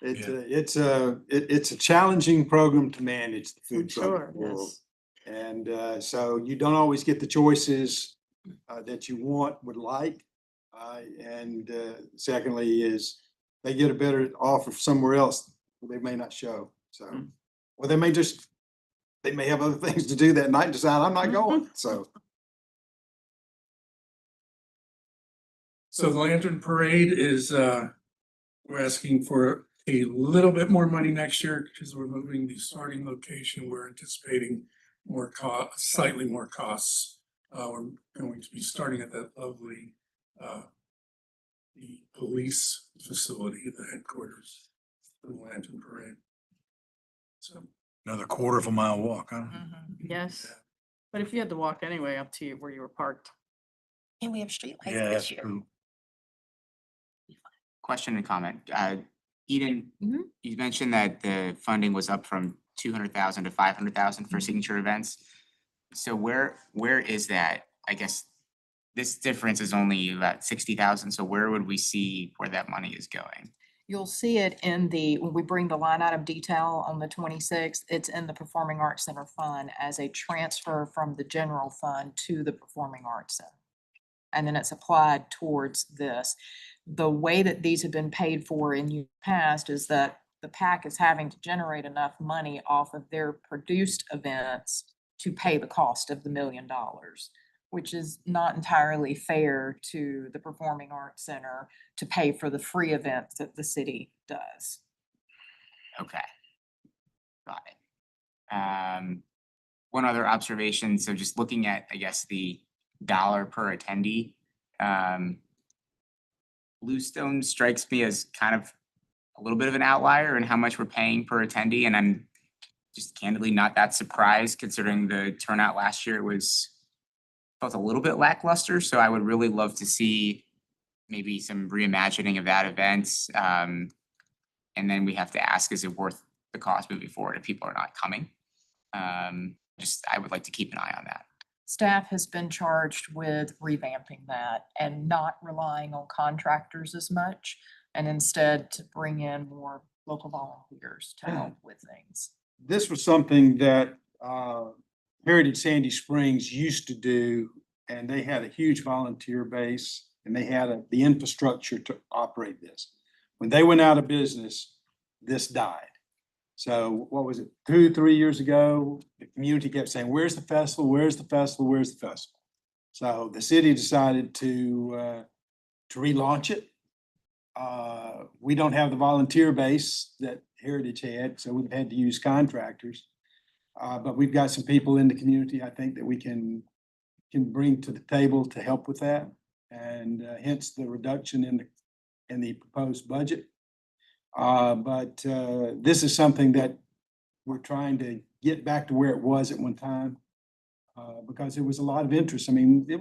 It's a challenging program to manage, the food truck Sure, world. yes. And so you don't always get the choices that you would like. And secondly is they get a better offer somewhere else, they may not show. So, or they may have other things to do that night and decide I'm not going. So So the Lantern Parade is, we're asking for a little bit more money next year because we're moving the starting location. We're anticipating slightly more costs. We're going to be starting at that lovely, the police facility, the headquarters for the Lantern Parade. So, Another quarter of a mile walk, huh? Yes. But if you had to walk anyway up to where you were parked. And we have streetlights Yeah, that's this year. true. Question and comment. Eden, Mhm. you mentioned that the funding was up from 200,000 to 500,000 for signature events. So where is that? I guess this difference is only about 60,000. So where would we see where that money is going? You'll see it when we bring the line item detail on the 26th, it's in the Performing Arts Center fund as a transfer from the general fund to the Performing Arts Center. And then it's applied towards this. The way that these have been paid for in years past is that the PAC is having to generate enough money off of their produced events to pay the cost of the $1 million, which is not entirely fair to the Performing Arts Center to pay for the free events that the city does. Okay. Got it. One other observation, so just looking at, I guess, the dollar per attendee, Bluestone strikes me as kind of a little bit of an outlier in how much we're paying per attendee, and I'm just candidly not that surprised considering the turnout last year felt a little bit lackluster, so I would really love to see maybe some reimagining of that event. And then we have to ask, is it worth the cost moving forward if people are not coming? I would like to keep an eye on that. Staff has been charged with revamping that and not relying on contractors as much, and instead to bring in more local volunteers to help with things. this was something that Heritage Sandy Springs used to do, and they had a huge volunteer base and they had the infrastructure to operate this. When they went out of business, this died. So what was it, 2-3 years ago, the community kept saying, where's the festival? Where's the festival? Where's the festival? So the city decided to relaunch it. We don't have the volunteer base that Heritage had, so we've had to use contractors. But we've got some people in the community, I think, that we can bring to the table to help with that. And hence the reduction in the proposed budget. But this is something that we're trying to get back to where it was at one time. Because there was a lot of interest. I mean, it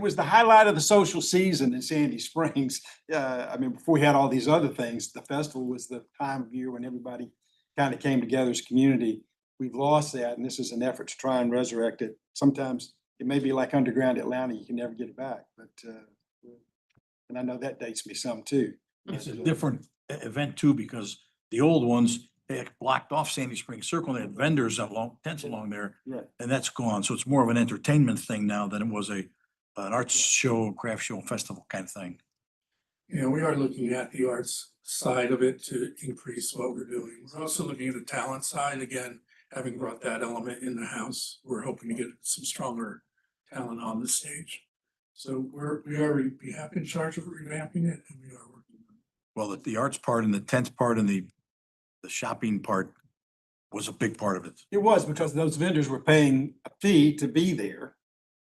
was the highlight of the social season in Sandy Springs. I mean, before we had all these other things, the festival was the time of year when everybody kind of came together as a community. We've lost that, and this is an effort to try and resurrect it. Sometimes it may be like underground Atlanta, you can never get it back, but, and I know that dates me some too. It's a But, different event too, because the old ones, they had blocked off Sandy Springs Circle, they had vendors along, tents along there, Right. and that's gone. So it's more of an entertainment thing now than it was an arts show, craft show, festival kind of thing. Yeah, we are looking at the arts side of it to increase what we're doing. We're also looking at the talent side, again, having brought that element in the house. We're hoping to get some stronger talent on the stage. So we are in charge of revamping it, and we are working on it. Well, the arts part and the tent part and the shopping part was a big part of it. it was because those vendors were paying a fee to be there.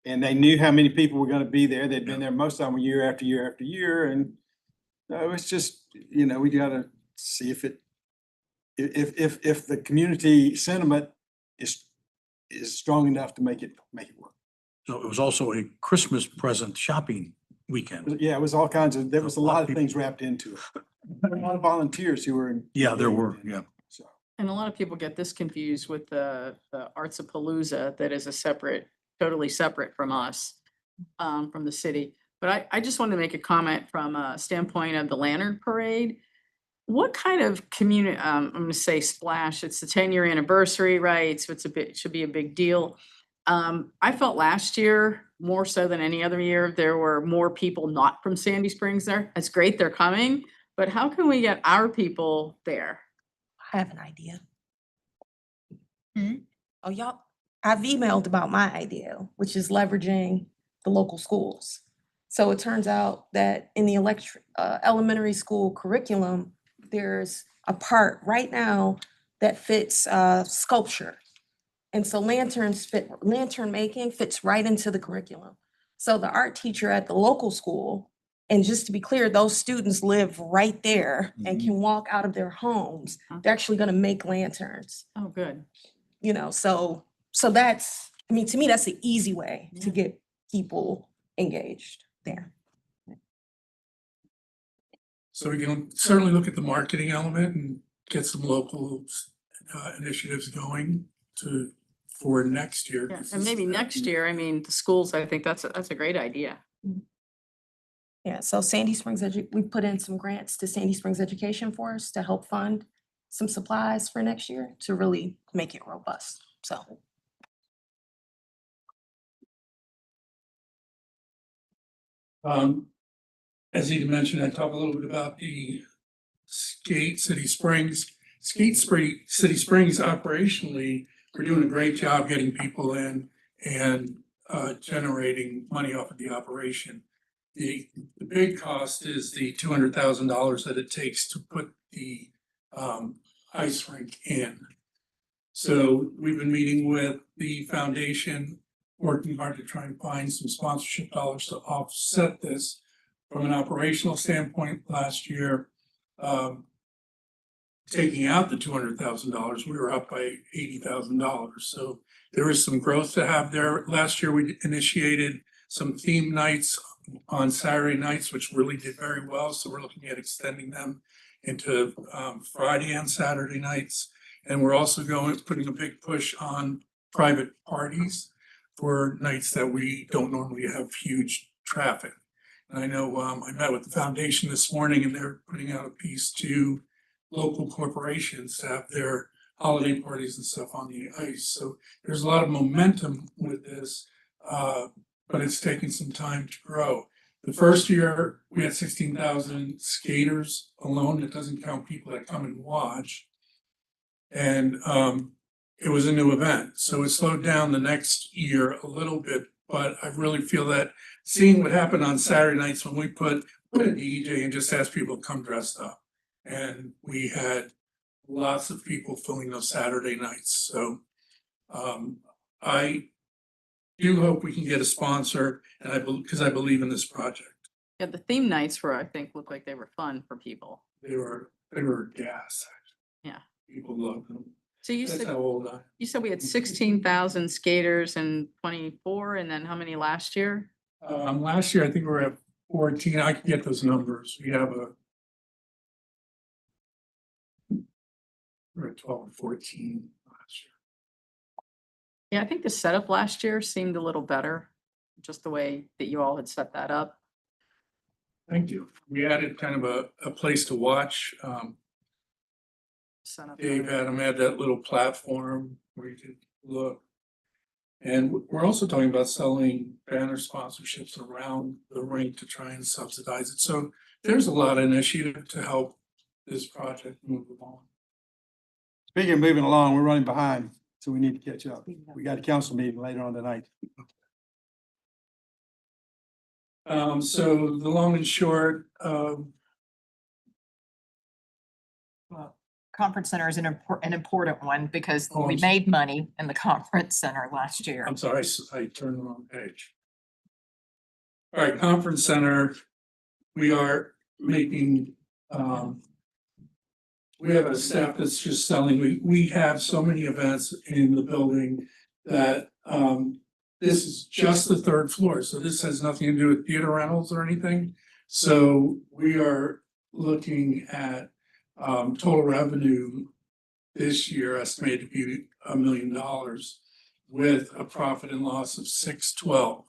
And they knew how many people were gonna be there. They'd been there most of the time, year after year after year, and it's just, we gotta see if the community sentiment is strong enough to make it work. So it was also a Christmas present shopping weekend. Yeah, it was all kinds of, there was a lot of things wrapped into it. A lot of volunteers who were. Yeah, there were, yeah. So, And a lot of people get this confused with the Arts-a-Palooza that is totally separate from us, from the city. But I just wanted to make a comment from a standpoint of the Lantern Parade. What kind of community, I'm gonna say splash, it's the 10-year anniversary, right? So should be a big deal. I felt last year, more so than any other year, there were more people not from Sandy Springs there. It's great they're coming, but how can we get our people there? I have an idea. Oh, y'all, I've emailed about my idea, which is leveraging the local schools. So it turns out that in the elementary school curriculum, there's a part right now that fits sculpture. And so lantern making fits right into the curriculum. So the art teacher at the local school, and just to be clear, those students live right there and can walk out of their homes. They're actually gonna make lanterns, Oh, good. so that's, I mean, to me, that's the easy way to get people engaged there. So we can certainly look at the marketing element and get some local initiatives going for next year. Yeah, and maybe next year, I mean, the schools, I think that's a great idea. Yeah, so Sandy Springs, we put in some grants to Sandy Springs Education for us to help fund some supplies for next year to really make it robust, so. As Eda mentioned, I talked a little bit about the Skate City Springs. City Springs operationally, we're doing a great job getting people in and generating money off of the operation. The big cost is the $200,000 that it takes to put the ice rink in. So we've been meeting with the foundation, working hard to try and find some sponsorship dollars to offset this. From an operational standpoint, last year, taking out the $200,000, we were up by $80,000. So there is some growth to have there. Last year, we initiated some theme nights on Saturday nights, which really did very well. So we're looking at extending them into Friday and Saturday nights. And we're also putting a big push on private parties for nights that we don't normally have huge traffic. And I know I met with the foundation this morning and they're putting out a piece to local corporations to have their holiday parties and stuff on the ice. So there's a lot of momentum with this, but it's taking some time to grow. The first year, we had 16,000 skaters alone. It doesn't count people that come and watch. And it was a new event. So it slowed down the next year a little bit, but I really feel that seeing what happened on Saturday nights when we put a DJ and just asked people to come dressed up. And we had lots of people filling those Saturday nights. So I do hope we can get a sponsor, and because I believe in this project. Yeah, the theme nights I think, looked like they were fun for people. They were they were gas. Yeah. People love them. So you That's said, how old I am. you said we had 16,000 skaters in 24, and then how many last year? Last year, I think we were at 14. I can get those numbers. We have we're at 12 or 14 last year. Yeah, I think the setup last year seemed a little better, just the way that you all had set that up. Thank you. We added kind of a place to watch. Set up Dave better. had them add that little platform where you could look. And we're also talking about selling banner sponsorships around the rink to try and subsidize it. So there's a lot of initiative to help this project move along. Speaking of moving along, we're running behind, so we need to catch up. We got a council meeting later on tonight. So the long and short, Conference center is an important one because Oh, we I'm s- made money in the conference center last year. I'm sorry, I turned the wrong page. All right, conference center, we are making, we have a staff that's just selling, we have so many events in the building that, this is just the third floor, so this has nothing to do with theater rentals or anything. So we are looking at, total revenue this year estimated to be $1 million with a profit and loss of 612.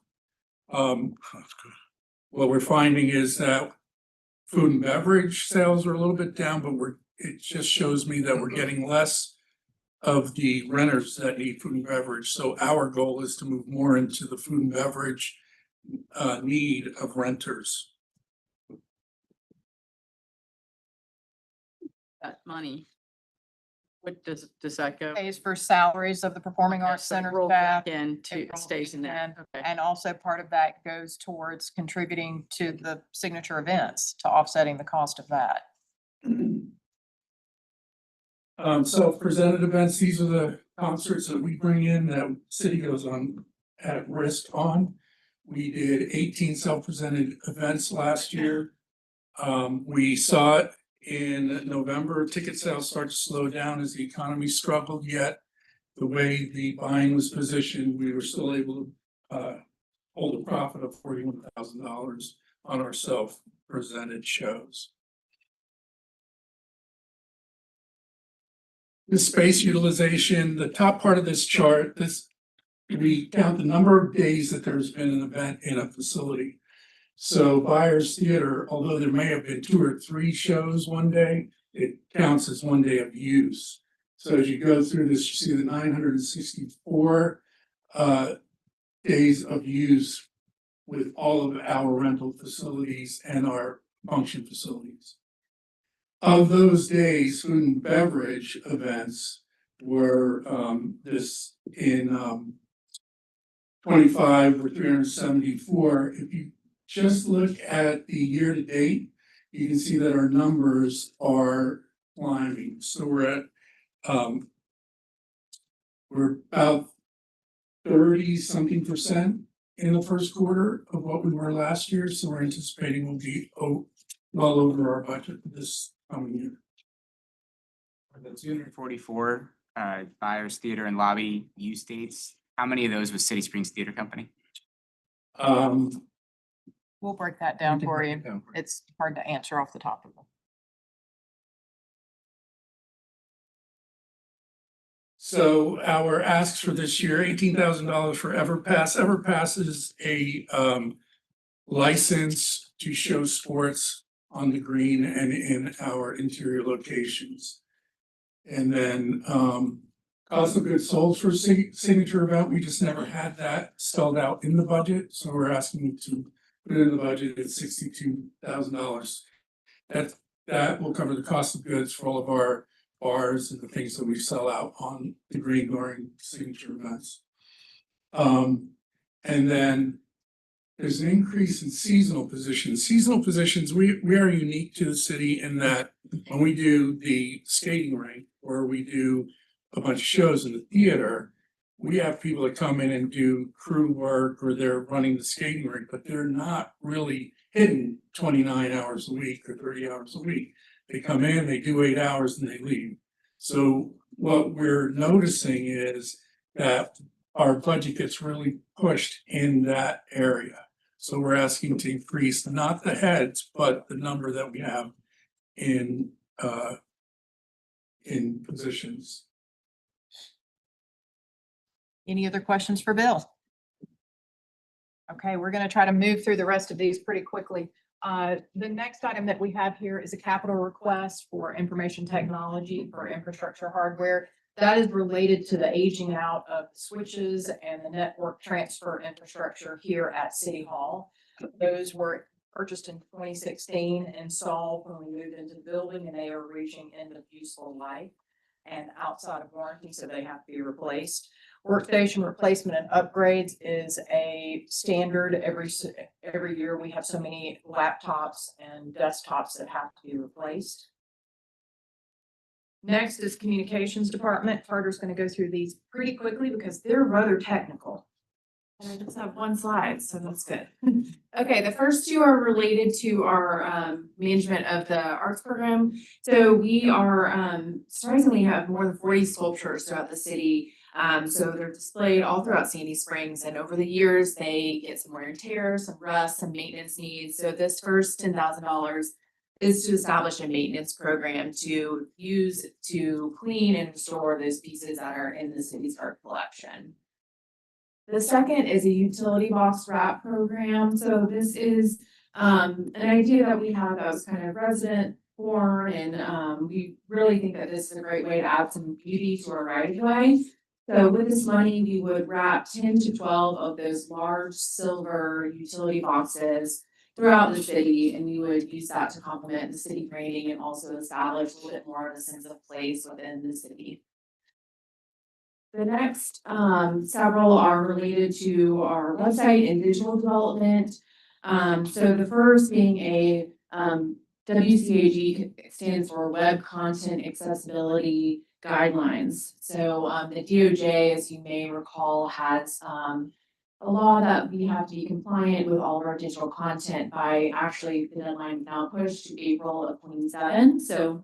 What we're finding is that food and beverage sales are a little bit down, but it just shows me that we're getting less of the renters that need food and beverage. So our goal is to move more into the food and beverage need of renters. That money. What does that go? Pays for salaries of the Performing Okay, Arts so Center roll staff. back in to It rolls stays in there. Okay. And also part of that goes towards contributing to the signature events, to offsetting the cost of that. Self-presented events, these are the concerts that we bring in that city goes on at risk on. We did 18 self-presented events last year. We saw it in November, ticket sales start to slow down as the economy struggled, yet the way the buying was positioned, we were still able to hold a profit of $41,000 on our self-presented shows. The space utilization, the top part of this chart, we count the number of days that there's been an event in a facility. So Byers Theater, although there may have been 2 or 3 shows one day, it counts as 1 day of use. So as you go through this, you see the 964 days of use with all of our rental facilities and our function facilities. Of those days, food and beverage events were this in 25 or 374. If you just look at the year to date, you can see that our numbers are climbing. So we're about 30-something% in the first quarter of what we were last year. So we're anticipating we'll be well over our budget this coming year. The 244 Byers Theater and Lobby use dates, how many of those was City Springs Theater Company? We'll break that down for you. It's hard to answer off the top of them. So our asks for this year, $18,000 for EverPass. EverPass is a license to show sports on the green and in our interior locations. And then cost of goods sold for signature event, we just never had that spelled out in the budget. So we're asking you to put it in the budget at $62,000. That will cover the cost of goods for all of our bars and the things that we sell out on the green during signature events. And then there's an increase in seasonal positions. Seasonal positions, we are unique to the city in that when we do the skating rink or we do a bunch of shows in the theater, we have people that come in and do crew work or they're running the skating rink, but they're not really hitting 29 hours a week or 30 hours a week. They come in, they do 8 hours and they leave. So what we're noticing is that our budget gets really pushed in that area. So we're asking to increase not the heads, but the number that we have in positions. Any other questions for Bill? Okay, we're gonna try to move through the rest of these pretty quickly. The next item that we have here is a capital request for information technology for infrastructure hardware. That is related to the aging out of switches and the network transfer infrastructure here at City Hall. Those were purchased in 2016, installed when we moved into the building, and they are reaching end of useful life and outside of warranty, so they have to be replaced. Workstation replacement and upgrades is a standard. Every year we have so many laptops and desktops that have to be replaced. Next is communications department. Carter's going to go through these pretty quickly because they're rather technical. And I just have one slide, so that's good. Okay, the first two are related to our management of the arts program. So we are surprisingly have more than 40 sculptures throughout the city. So they're displayed all throughout Sandy Springs, and over the years they get some wear and tear, some rust, some maintenance needs. So this first $10,000 is to establish a maintenance program to use to clean and restore those pieces that are in the city's art collection. The second is a utility box wrap program. So this is an idea that we have that was kind of resident born, and we really think that this is a great way to add some beauty to our right of way. So with this money, we would wrap 10 to 12 of those large silver utility boxes throughout the city, and we would use that to complement the city branding and also establish a little bit more of a sense of place within the city. The next several are related to our website and digital development. So the first being a WCAG stands for Web Content Accessibility Guidelines. So the DOJ, as you may recall, has a law that we have to be compliant with all of our digital content by actually the deadline now pushed to April of 27. So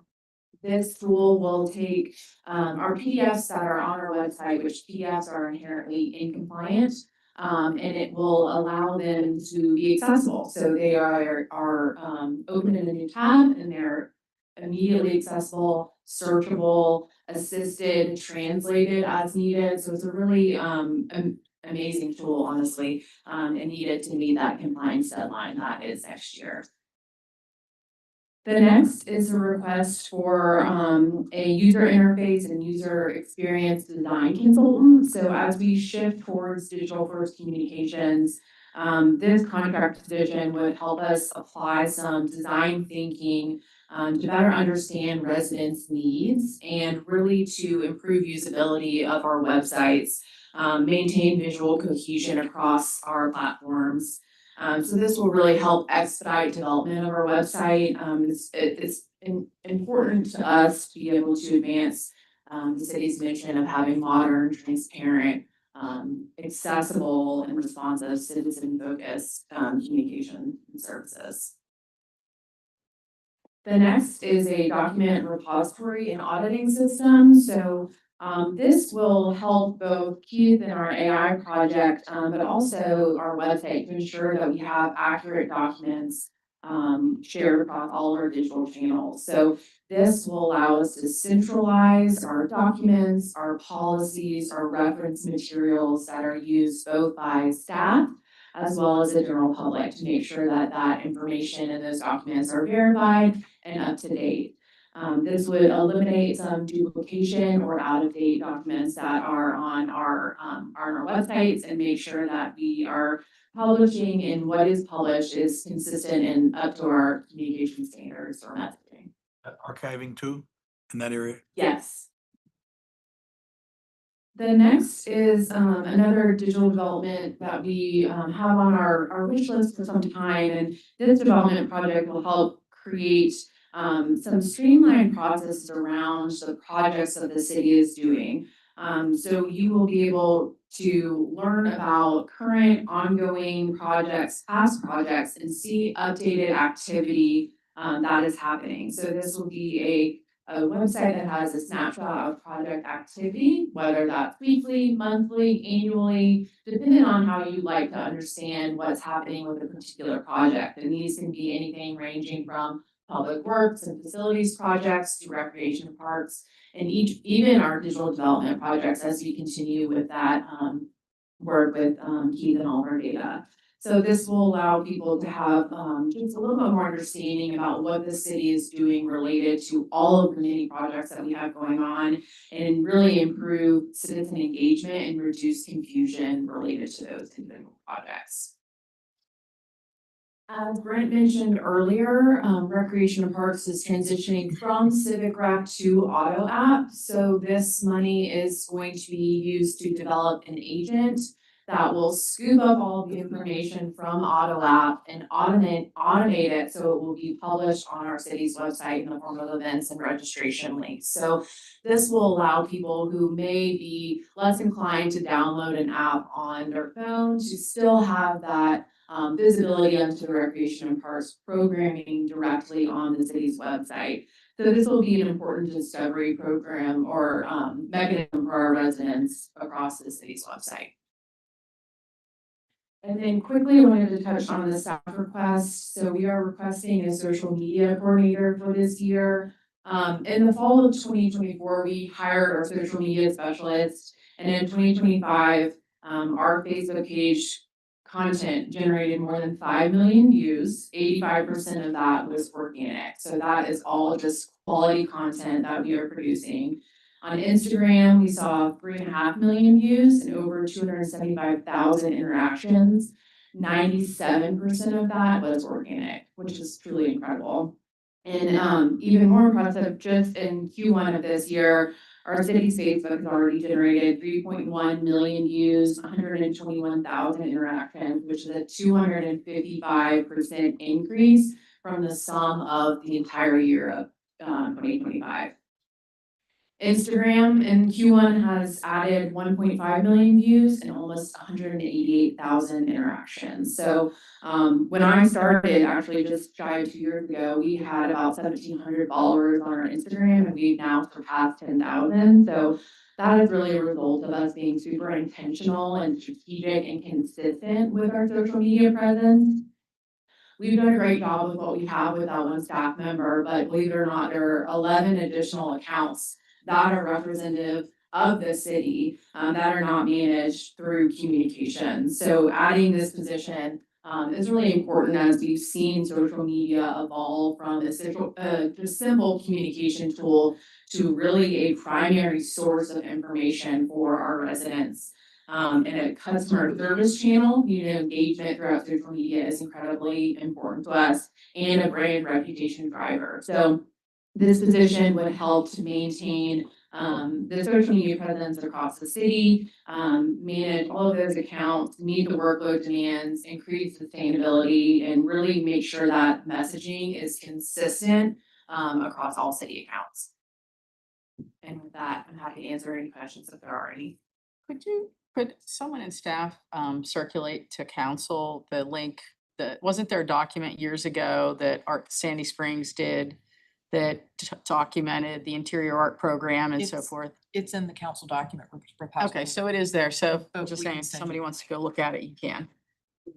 this tool will take our PDFs that are on our website, which PDFs are inherently incompliant, and it will allow them to be accessible. So they are open in a new tab, and they're immediately accessible, searchable, assisted, translated as needed. So it's a really amazing tool, honestly, and needed to meet that compliance deadline that is next year. The next is a request for a user interface and user experience design consultant. So as we shift towards digital first communications, this contract position would help us apply some design thinking to better understand residents' needs and really to improve usability of our websites, maintain visual cohesion across our platforms. So this will really help expedite development of our website. It's important to us to be able to advance the city's mission of having modern, transparent, accessible, and responsive citizen-focused communication and services. The next is a document repository and auditing system. So this will help both Keith and our AI project, but also our website to ensure that we have accurate documents shared across all of our digital channels. So this will allow us to centralize our documents, our policies, our reference materials that are used both by staff as well as the general public to make sure that that information in those documents are verified and up to date. This would eliminate some duplication or out-of-date documents that are on our websites and make sure that we are publishing and what is published is consistent and up to our communication standards or messaging. Archiving too, in that area? Yes. The next is another digital development that we have on our wish list for some time, and this development project will help create some streamlined processes around the projects that the city is doing. So you will be able to learn about current ongoing projects, past projects, and see updated activity that is happening. So this will be a website that has a snapshot of project activity, whether that's weekly, monthly, annually, depending on how you like to understand what's happening with a particular project. And these can be anything ranging from public works and facilities projects to recreation parks, and even our digital development projects as we continue with that work with Keith and all of our data. So this will allow people to have just a little bit more understanding about what the city is doing related to all of the many projects that we have going on, and really improve citizen engagement and reduce confusion related to those individual projects. As Brent mentioned earlier, Recreation and Parks is transitioning from Civic Rec to Auto App. So this money is going to be used to develop an agent that will scoop up all the information from Auto App and automate it so it will be published on our city's website in the form of events and registration links. So this will allow people who may be less inclined to download an app on their phone to still have that visibility onto the Recreation and Parks programming directly on the city's website. So this will be an important discovery program or mechanism for our residents across the city's website. And then quickly, I wanted to touch on the staff request. So we are requesting a social media coordinator for this year. In the fall of 2024, we hired our social media specialist, and in 2025, our Facebook page content generated more than 5 million views. 85% of that was organic. So that is all just quality content that we are producing. On Instagram, we saw 3.5 million views and over 275,000 interactions. 97% of that was organic, which is truly incredible. And even more impressive, just in Q1 of this year, our city's Facebook has already generated 3.1 million views, 121,000 interactions, which is a 255% increase from the sum of the entire year of 2025. Instagram in Q1 has added 1.5 million views and almost 188,000 interactions. So when I started, actually just shy of 2 years ago, we had about 1,700 followers on our Instagram, and we've now surpassed 10,000. So that is really a result of us being super intentional and strategic and consistent with our social media presence. We've done a great job with what we have with that one staff member, but believe it or not, there are 11 additional accounts that are representative of the city that are not managed through communications. So adding this position is really important as we've seen social media evolve from a just simple communication tool to really a primary source of information for our residents. And a customer service channel, engagement throughout social media is incredibly important to us, and a brand reputation driver. So this position would help to maintain the social media presence across the city, manage all of those accounts, meet the workload demands, increase sustainability, and really make sure that messaging is consistent across all city accounts. And with that, I'm happy to answer any questions if there are any. Could someone in staff circulate to council the link that, wasn't there a document years ago that Sandy Springs did that documented the interior art program and so forth? It's in the council document proposal. Okay, so it is there. So I'm But just we can saying, if send somebody you- wants to go look at it, you can.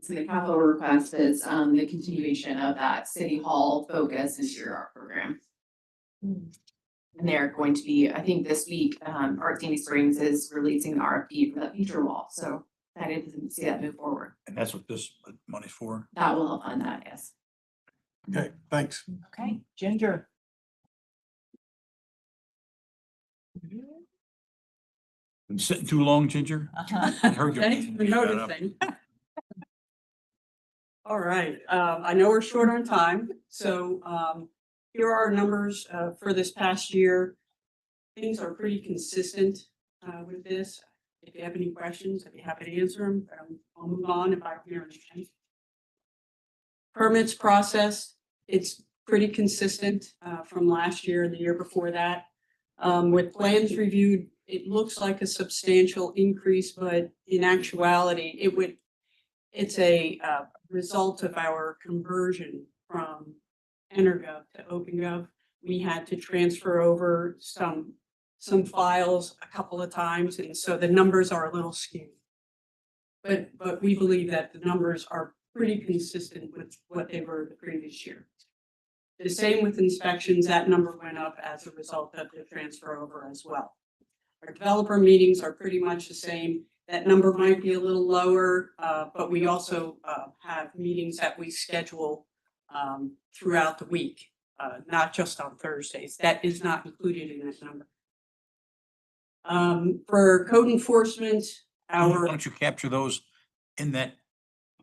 So the capital request is the continuation of that city hall focus interior art program. And they're going to be, I think this week, Art Sandy Springs is releasing an RFP for that feature wall. So excited to see that move forward. And that's what this money's for? That will help fund that, yes. Okay, thanks. Okay, Ginger. Been sitting too long, Ginger? I heard you. Thanks for Shut up. noticing. All right, I know we're short on time, so here are our numbers for this past year. Things are pretty consistent with this. If you have any questions, I'd be happy to answer them. I'll move on if I hear anything. Permits process, it's pretty consistent from last year and the year before that. With plans reviewed, it looks like a substantial increase, but in actuality, it's a result of our conversion from EnerGov to OpenGov. We had to transfer over some files a couple of times, and so the numbers are a little skewed. But we believe that the numbers are pretty consistent with what they were the previous year. The same with inspections, that number went up as a result of the transfer over as well. Our developer meetings are pretty much the same. That number might be a little lower, but we also have meetings that we schedule throughout the week, not just on Thursdays. That is not included in this number. For code enforcement, Why our don't you capture those in that?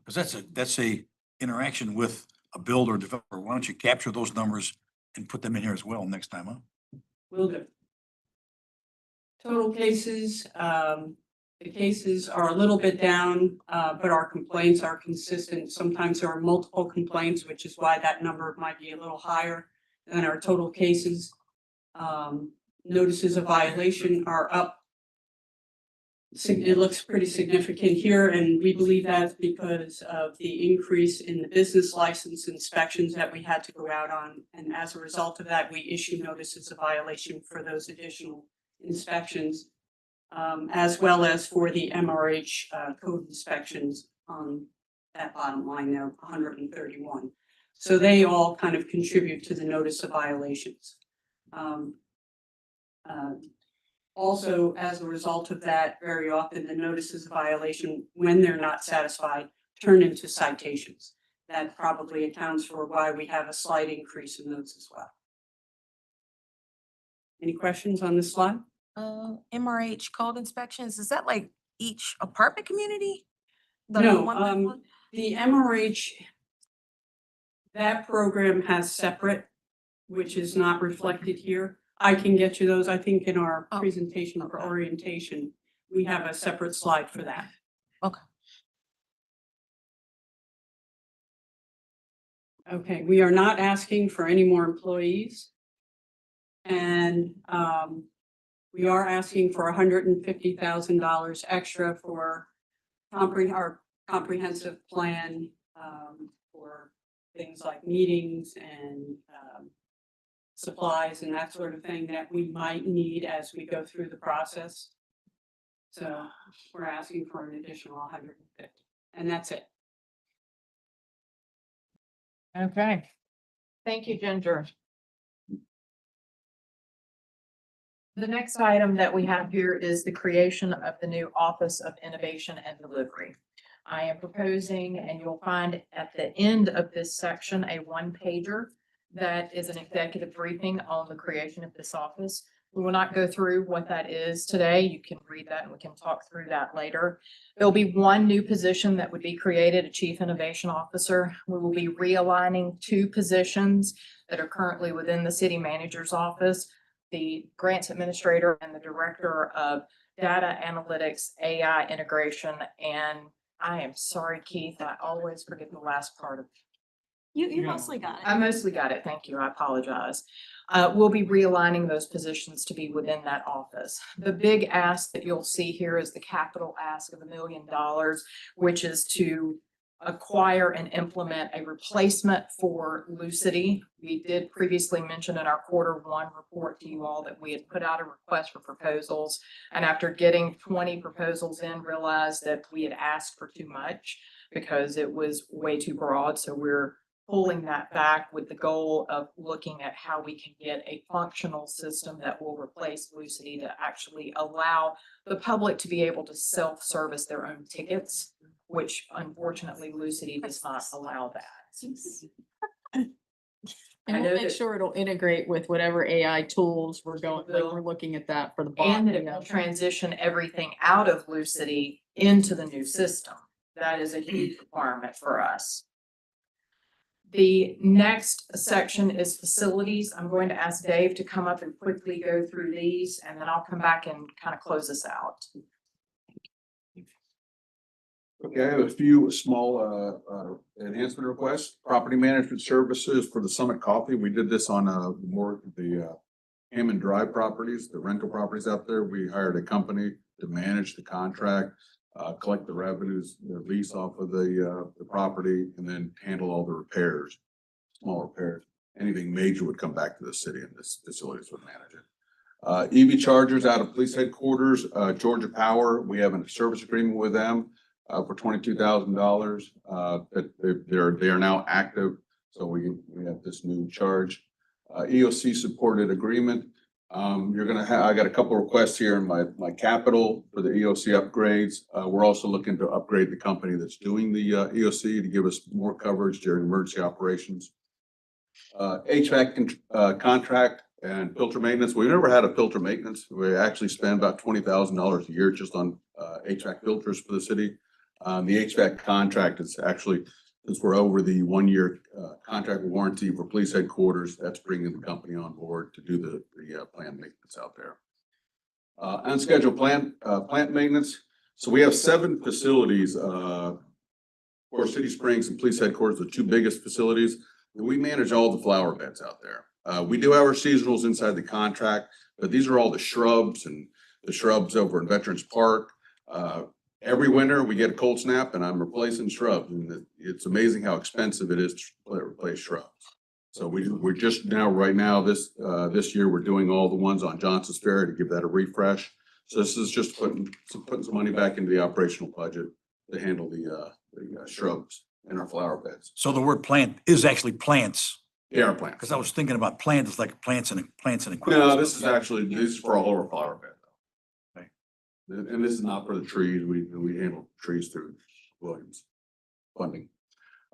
Because that's a interaction with a builder or developer. Why don't you capture those numbers and put them in here as well next time, huh? will do. Total cases, the cases are a little bit down, but our complaints are consistent. Sometimes there are multiple complaints, which is why that number might be a little higher than our total cases. Notices of violation are up. It looks pretty significant here, and we believe that's because of the increase in the business license inspections that we had to go out on. And as a result of that, we issue notices of violation for those additional inspections, as well as for the MRH code inspections on that bottom line there, 131. So they all kind of contribute to the notice of violations. Also, as a result of that, very often the notices of violation, when they're not satisfied, turn into citations. That probably accounts for why we have a slight increase in those as well. Any questions on this slide? MRH code inspections, is that like each apartment community? The No, one by one? the MRH, that program has separate, which is not reflected here. I can get you those, I think in our presentation for orientation, we have a separate slide for that. Okay. Okay, we are not asking for any more employees. And we are asking for $150,000 extra for our comprehensive plan for things like meetings and supplies and that sort of thing that we might need as we go through the process. So we're asking for an additional 150, and that's it. Okay. Thank you, Ginger. The next item that we have here is the creation of the new Office of Innovation and Delivery. I am proposing, and you'll find at the end of this section, a one-pager that is an executive briefing on the creation of this office. We will not go through what that is today. You can read that and we can talk through that later. There'll be one new position that would be created, a Chief Innovation Officer. We will be realigning two positions that are currently within the City Manager's office, the Grants Administrator and the Director of Data Analytics, AI Integration. And I am sorry, Keith, I always forget the last part of You mostly got it. I mostly got it. Thank you. I apologize. We'll be realigning those positions to be within that office. The big ask that you'll see here is the capital ask of $1 million, which is to acquire and implement a replacement for Lucity. We did previously mention in our Q1 report to you all that we had put out a request for proposals. And after getting 20 proposals in, realized that we had asked for too much because it was way too broad. So we're pulling that back with the goal of looking at how we can get a functional system that will replace Lucity to actually allow the public to be able to self-service their own tickets, which unfortunately Lucity does not allow that. And I we'll know make that- sure it'll integrate with whatever AI tools we're going, like we're looking at that for the And bond. that it will transition everything out of Lucity into the new system. That is a huge requirement for us. The next section is facilities. I'm going to ask Dave to come up and quickly go through these, and then I'll come back and kind of close this out. Okay, I have a few small enhancement requests. Property management services for the Summit Coffee. We did this on more of the Hammond Drive properties, the rental properties out there. We hired a company to manage the contract, collect the revenues, the lease off of the property, and then handle all the repairs, small repairs. anything major would come back to the city and this facilities would manage it. EV chargers out of police headquarters, Georgia Power, we have a service agreement with them for $22,000. They are now active, so we have this new charge. EOC supported agreement. I got a couple requests here in my capital for the EOC upgrades. We're also looking to upgrade the company that's doing the EOC to give us more coverage during emergency operations. HVAC contract and filter maintenance. We've never had a filter maintenance. We actually spend about $20,000 a year just on HVAC filters for the city. The HVAC contract is actually, since we're over the 1-year contract warranty for police headquarters, that's bringing the company on board to do the planned maintenance out there. Unscheduled plant maintenance. So we have 7 facilities for City Springs and police headquarters, the 2 biggest facilities. We manage all the flower beds out there. We do have our seasonals inside the contract, but these are all the shrubs and the shrubs over in Veterans Park. Every winter we get a cold snap and I'm replacing shrubs, and it's amazing how expensive it is to replace shrubs. So we're just now, right now, this year, we're doing all the ones on Johnson's Ferry to give that a refresh. So this is just putting some money back into the operational budget to handle the shrubs in our flower beds. So the word plant is actually plants. They are plants. Because I was thinking about plants, it's like plants and equipment. No, this is for all our flower bed. Okay. And this is not for the trees. We handle trees through Williams funding.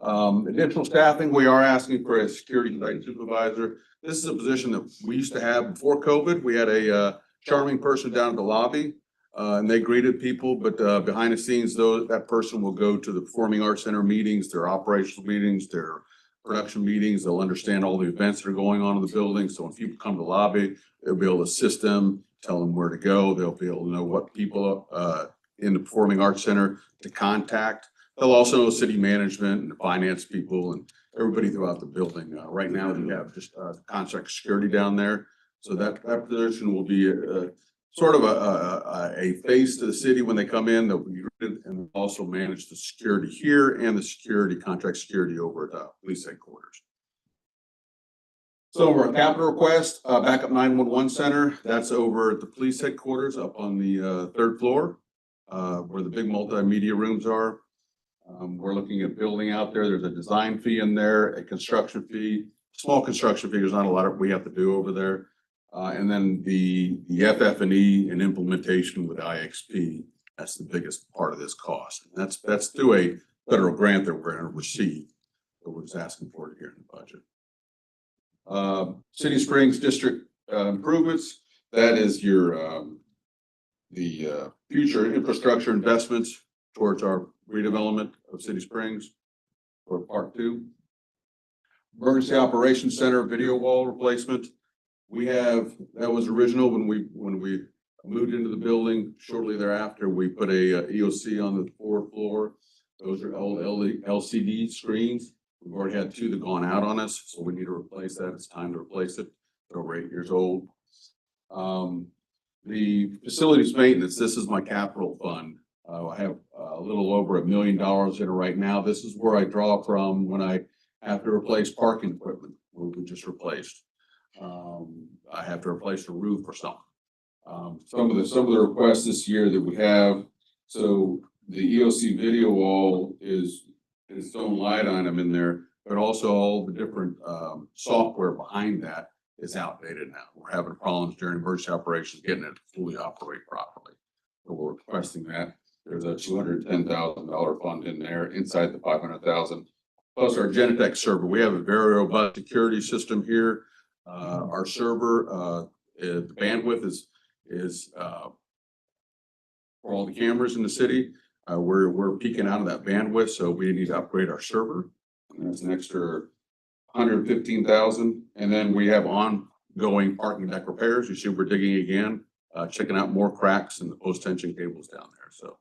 Additional staffing, we are asking for a security site supervisor. This is a position that we used to have before COVID. We had a charming person down at the lobby. And they greeted people, but behind the scenes, that person will go to the Performing Arts Center meetings, their operational meetings, their production meetings. They'll understand all the events that are going on in the building. So when people come to the lobby, they'll be able to assist them, tell them where to go. They'll be able to know what people in the Performing Arts Center to contact. They'll also know city management and the finance people and everybody throughout the building. Right now, we have just contract security down there. So that position will be sort of a face to the city when they come in. They'll be greeted and also manage the security here and the contract security over at police headquarters. So our capital request, backup 911 center, that's over at the police headquarters up on the 3rd floor, where the big multimedia rooms are. We're looking at building out there. There's a design fee in there, a construction fee, small construction fee. There's not a lot we have to do over there. And then the FF&E and implementation with IXP, that's the biggest part of this cost. And that's through a federal grant that we're going to receive, that we're just asking for it here in the budget. City Springs District improvements, that is your the future infrastructure investments towards our redevelopment of City Springs for Part 2. Emergency Operations Center video wall replacement. That was original when we moved into the building. Shortly thereafter, we put a EOC on the 4th floor. Those are old LCD screens. We've already had 2 that gone out on us, so we need to replace that. It's time to replace it. They're over 8 years old. The facilities maintenance, this is my capital fund. I have a little over $1 million in it right now. This is where I draw from when I have to replace parking equipment, where we just replaced. I have to replace a roof or something. Some of the requests this year that we have, so the EOC video wall is its own light item in there, but also all the different software behind that is outdated now. We're having problems during emergency operations getting it to fully operate properly. So we're requesting that. There's a $210,000 fund in there inside the $500,000. Plus our Genetec server. We have a very robust security system here. Our server, the bandwidth is for all the cameras in the city. We're peaking out of that bandwidth, so we need to upgrade our server. And that's an extra $115,000. And then we have ongoing parking deck repairs. You see, we're digging again, checking out more cracks in the post tension cables down there. So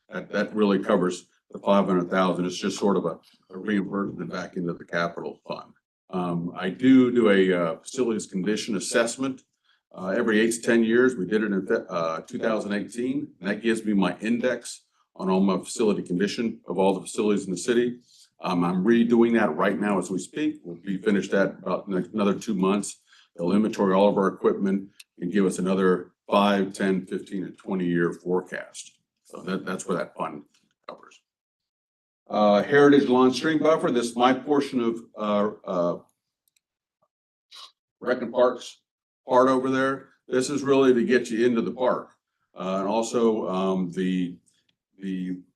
that really covers the $500,000. It's just sort of a reimbursement back into the capital fund. I do a facilities condition assessment every 8 to 10 years. We did it in 2018, and that gives me my index on all my facility condition of all the facilities in the city. I'm redoing that right now as we speak. We'll be finished that about another 2 months. They'll inventory all of our equipment and give us another 5, 10, 15, and 20-year forecast. So that's where that fund covers. Heritage Lawn Stream Buffer, this is my portion of Rec and Parks part over there. This is really to get you into the park. And also the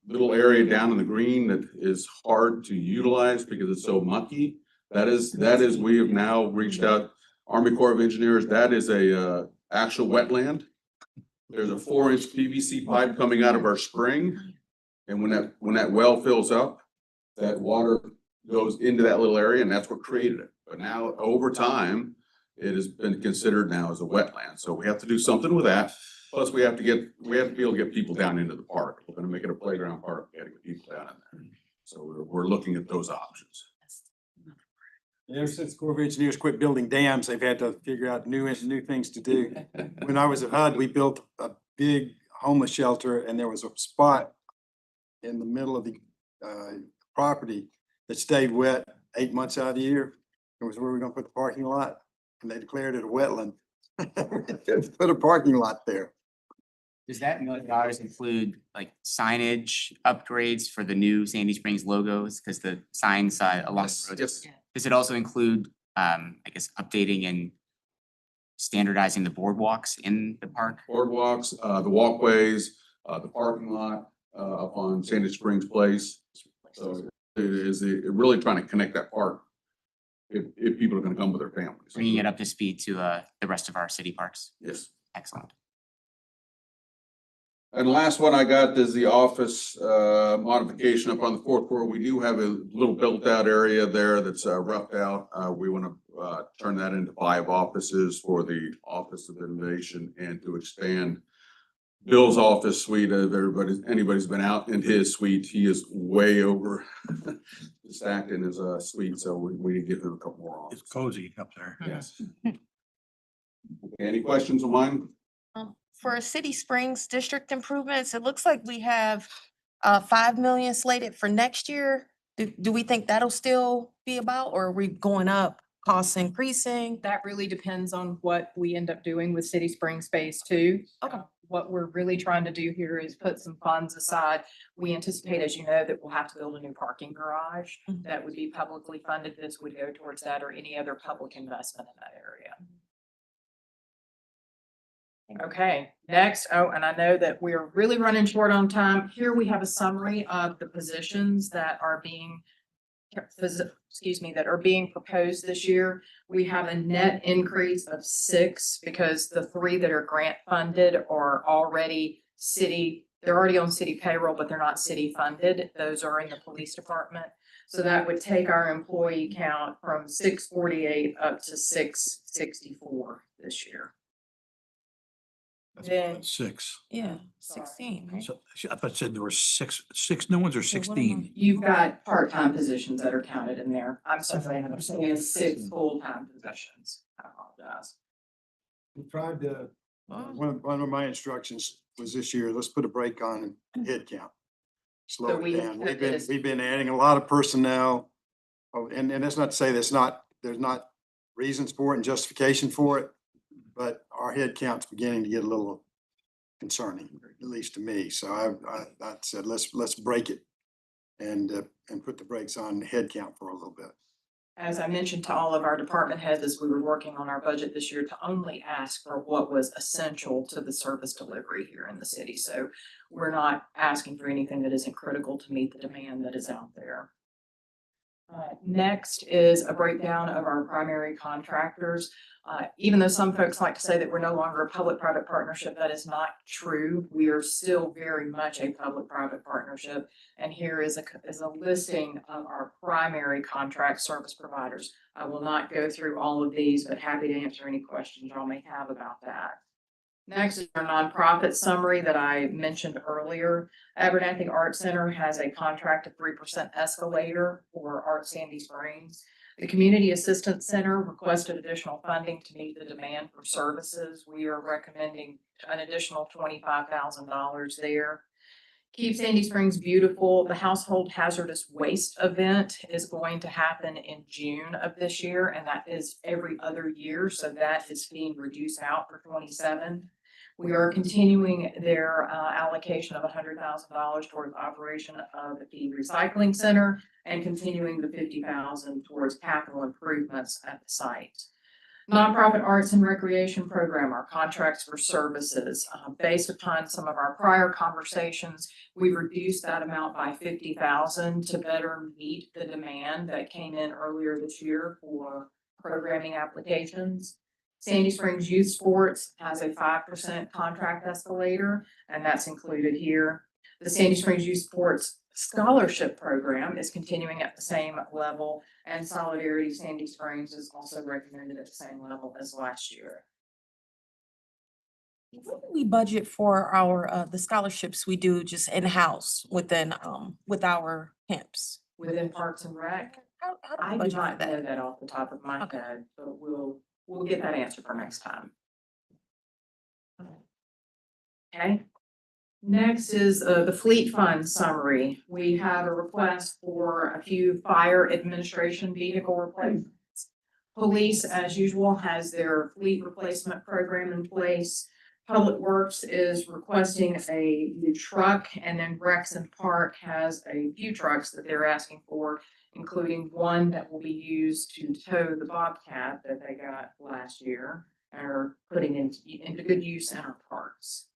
little area down in the green that is hard to utilize because it's so mucky. That is, we have now reached out, Army Corps of Engineers, that is a actual wetland. There's a 4-inch PVC pipe coming out of our spring. And when that well fills up, that water goes into that little area and that's what created it. But now over time, it has been considered now as a wetland. So we have to do something with that. Plus we have to be able to get people down into the park. We're gonna make it a playground park. We gotta get people down in there. So we're looking at those options. Ever since Corps of Engineers quit building dams, they've had to figure out new things to do. When I was at HUD, we built a big homeless shelter and there was a spot in the middle of the property that stayed wet 8 months out of the year. It was where we were gonna put the parking lot and they declared it a wetland. Put a parking lot there. Does that $1 million include like signage upgrades for the new Sandy Springs logos? Because the signs along the road. Yes. Does it also include, I guess, updating and standardizing the boardwalks in the park? Boardwalks, the walkways, the parking lot up on Sandy Springs Place. So it is really trying to connect that park if people are gonna come with their families. Bringing it up to speed to the rest of our city parks. Yes. Excellent. And the last one I got is the office modification up on the 4th floor. We do have a little built out area there that's roughed out. We want to turn that into 5 offices for the Office of Innovation and to expand Bill's office suite. If anybody's been out in his suite, he is way over stacked in his suite. So we need to give him a couple more offices. It's cozy up there. Yes. Any questions of mine? For City Springs district improvements, it looks like we have 5 million slated for next year. Do we think that'll still be about, or are we going up, costs increasing? That really depends on what we end up doing with City Springs Phase 2. Okay. What we're really trying to do here is put some funds aside. We anticipate, as you know, that we'll have to build a new parking garage. That would be publicly funded. This would go towards that or any other public investment in that area. Okay, next, and I know that we're really running short on time. Here we have a summary of the positions that are being, that are being proposed this year. We have a net increase of 6 because the 3 that are grant funded are already they're already on city payroll, but they're not city funded. Those are in the police department. So that would take our employee count from 648 up to 664 this year. That's Then- 6. Yeah, 16, right? So I thought you said there were six new ones or So what am I- 16? You've got part-time positions that are counted in there. I'm sorry, I'm saying 6 full-time positions. I apologize. We tried to, Wow. one of my instructions was this year, let's put a break on head count. So Slow we it down. have this- We've been adding a lot of personnel. Oh, and that's not to say there's not reasons for it and justification for it. But our head count's beginning to get a little concerning, at least to me. So I said, let's break it and put the brakes on head count for a little bit. As I mentioned to all of our department heads as we were working on our budget this year, to only ask for what was essential to the service delivery here in the city. So we're not asking for anything that isn't critical to meet the demand that is out there. Next is a breakdown of our primary contractors. Even though some folks like to say that we're no longer a public-private partnership, that is not true. We are still very much a public-private partnership. And here is a listing of our primary contract service providers. I will not go through all of these, but happy to answer any questions y'all may have about that. Next is our nonprofit summary that I mentioned earlier. Abernathy Arts Center has a contract of 3% escalator for Art Sandy Springs. The Community Assistance Center requested additional funding to meet the demand for services. We are recommending an additional $25,000 there. Keep Sandy Springs Beautiful, the Household Hazardous Waste event is going to happen in June of this year, and that is every other year, so that is being reduced out for 27. We are continuing their allocation of $100,000 toward the operation of the recycling center and continuing the 50,000 towards capital improvements at the site. Nonprofit Arts and Recreation Program, our contracts for services, based upon some of our prior conversations, we reduced that amount by 50,000 to better meet the demand that came in earlier this year for programming applications. Sandy Springs Youth Sports has a 5% contract escalator, and that's included here. The Sandy Springs Youth Sports Scholarship Program is continuing at the same level, and Solidarity Sandy Springs is also recommended at the same level as last year. What do we budget for our, the scholarships we do just in-house within, with our camps? Within Parks and Rec, How do we I do budget for not know that? that off the top of my Okay. head, but we'll get that answer for next time. Okay. Next is the Fleet Fund summary. We have a request for a few fire administration vehicle replacements. Police, as usual, has their fleet replacement program in place. Public Works is requesting a new truck, and then Rex and Park has a few trucks that they're asking for, including one that will be used to tow the Bobcat that they got last year and are putting into good use in our parks.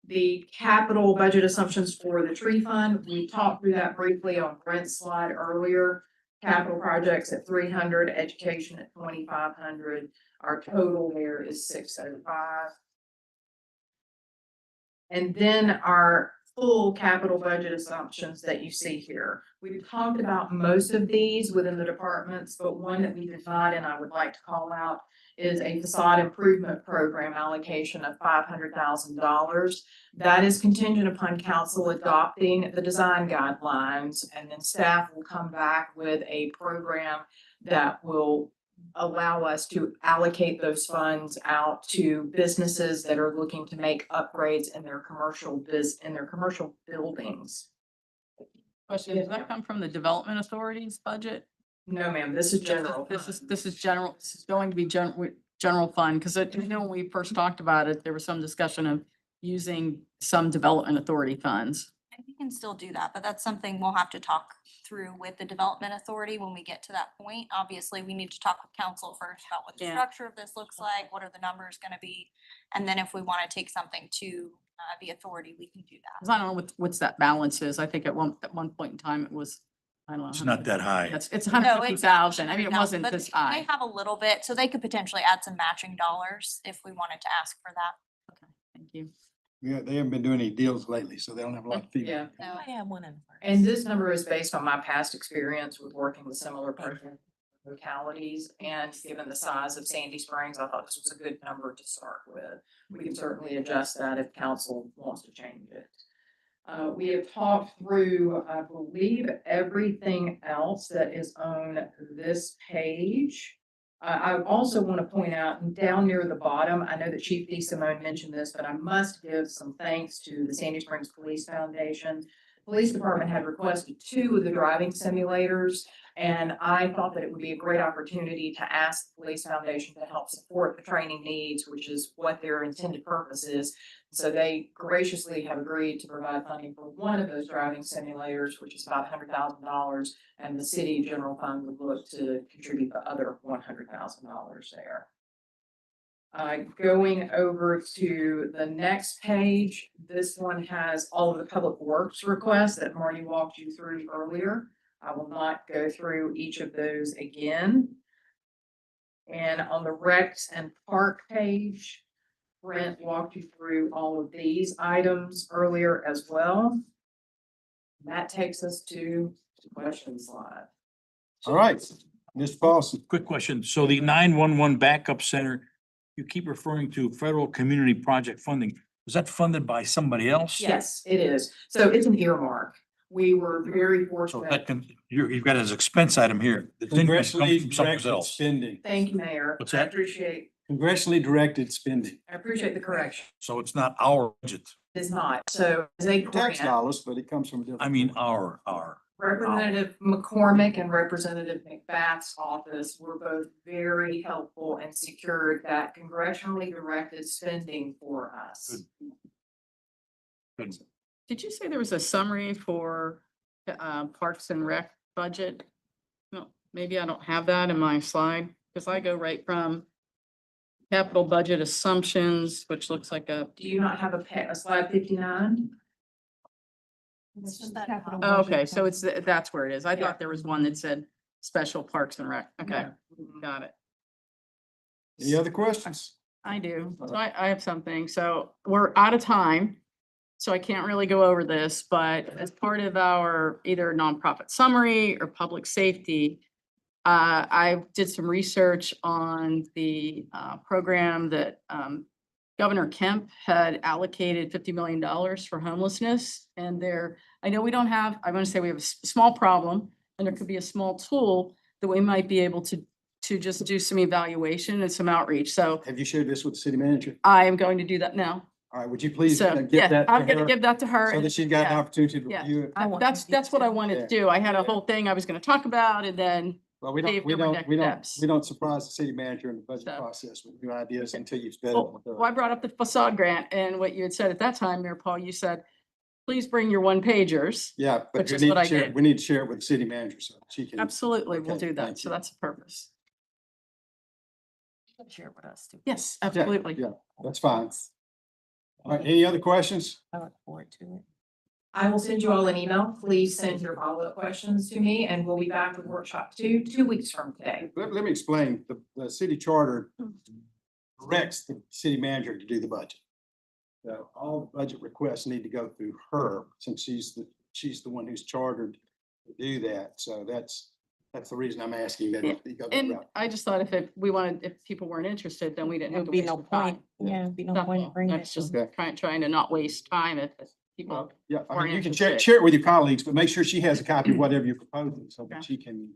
The capital budget assumptions for the tree fund, we talked through that briefly on Brent's slide earlier. Capital projects at 300, education at 2,500. Our total there is 605. And then our full capital budget assumptions that you see here. We've talked about most of these within the departments, but one that we did not, and I would like to call out, is a facade improvement program allocation of $500,000. That is contingent upon council adopting the design guidelines, and then staff will come back with a program that will allow us to allocate those funds out to businesses that are looking to make upgrades in their commercial buildings. Question, does that come from the Development Authority's budget? No, ma'am, this is general. This is general, this is going to be general fund, because you know, when we first talked about it, there was some discussion of using some Development Authority funds. And we can still do that, but that's something we'll have to talk through with the Development Authority when we get to that point. Obviously, we need to talk with council first about what the Yeah. structure of this looks like, what are the numbers gonna be? And then if we wanna take something to the authority, we can do that. 'Cause I don't know what's that balance is. I think at one point in time it was, I don't know. It's not that high. It's No, 150,000. I mean, it 100,000, wasn't but this They high. have a little bit, so they could potentially add some matching dollars if we wanted to ask for that. Okay, thank you. Yeah, they haven't been doing any deals lately, so they don't have a lot of feedback. Yeah. I have one in the first. And this number is based on my past experience with working with similar program localities, and given the size of Sandy Springs, I thought this was a good number to start with. We can certainly adjust that if council wants to change it. We have talked through, I believe, everything else that is on this page. I also want to point out down near the bottom, I know that Chief DeSimone mentioned this, but I must give some thanks to the Sandy Springs Police Foundation. Police Department had requested 2 of the driving simulators, and I thought that it would be a great opportunity to ask the Police Foundation to help support the training needs, which is what their intended purpose is. So they graciously have agreed to provide funding for one of those driving simulators, which is about $100,000, and the city general fund would look to contribute the other $100,000 there. Going over to the next page, this one has all of the public works requests that Marty walked you through earlier. I will not go through each of those again. And on the Rex and Park page, Brent walked you through all of these items earlier as well. That takes us to the question slide. All right, Mr. Paulson. Quick question. So the 911 backup center, you keep referring to federal community project funding. Was that funded by somebody else? Yes, it is. So it's an earmark. We were very So fortunate. that can, you've got it as expense item here. The increase comes Congressionally from someone directed else. spending. Thank you, Mayor. What's I that? appreciate Congressionally directed spending. the correction. So it's not our budget. Is not. So as a Tax grant, dollars, but it comes from a different. I mean, our. Representative McCormick and Representative McBath's office were both very helpful and secured that congressionally directed spending for us. Did you say there was a summary for Parks and Rec budget? No, maybe I don't have that in my slide, because I go right from capital budget assumptions, which looks like a, Do you not have a slide 59? It's just that Capital oh, budget okay, so funds. it's, that's where it is. I Yeah. thought there was one that said special Parks and Rec. Okay, got it. Any other questions? I do. So I have something. So we're out of time. So I can't really go over this, but as part of our either nonprofit summary or public safety, I did some research on the program that Governor Kemp had allocated $50 million for homelessness. And there, I know we don't have, I want to say we have a small problem, and there could be a small tool that we might be able to just do some evaluation and some outreach. So Have you shared this with the city manager? I am going to do that now. All right, would you please So, give yeah, that I'm to gonna her give that to her. so and- that she's got an yeah, opportunity to yeah. review it? I want That's what I wanted Yeah. to do. I had a whole thing I was gonna talk about, and then Well, we Dave, don't, we number don't, next we don't, steps. we don't surprise the city manager in the budget So- process with new ideas until you've vetted Well, them with her. well, I brought up the facade grant, and what you had said at that time, Mayor Paul, you said, please bring your one pagers. Yeah, but which we is need what to I share, did. we need to share it with the city manager so she can. Absolutely, we'll Okay, do that. thank So you. that's the purpose. Share it with us too. Yes, Yeah, absolutely. Yeah, that's fine. All right, any other questions? I look forward to it. I will send you all an email. Please send your follow-up questions to me and we'll be back with workshop 2 weeks from today. Let me explain. The city charter directs the city manager to do the budget. So all budget requests need to go through her since she's the one who's chartered to do that. So that's the reason I'm asking that. Yeah, you go that And route. I just thought if people weren't interested, then we didn't have There'd to be waste no the time. point. Yeah, it'd be no That's point all. bringing it. That's just Okay. trying to not waste time if people. Yeah, I weren't mean, you can interested. share it with your colleagues, but make sure she has a copy of whatever you're proposing so Okay. that she can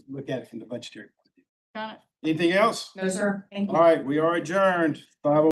look at it from the budgetary point of view. Got it. Anything else? No, sir. Thank you. All right, we are adjourned. 5:00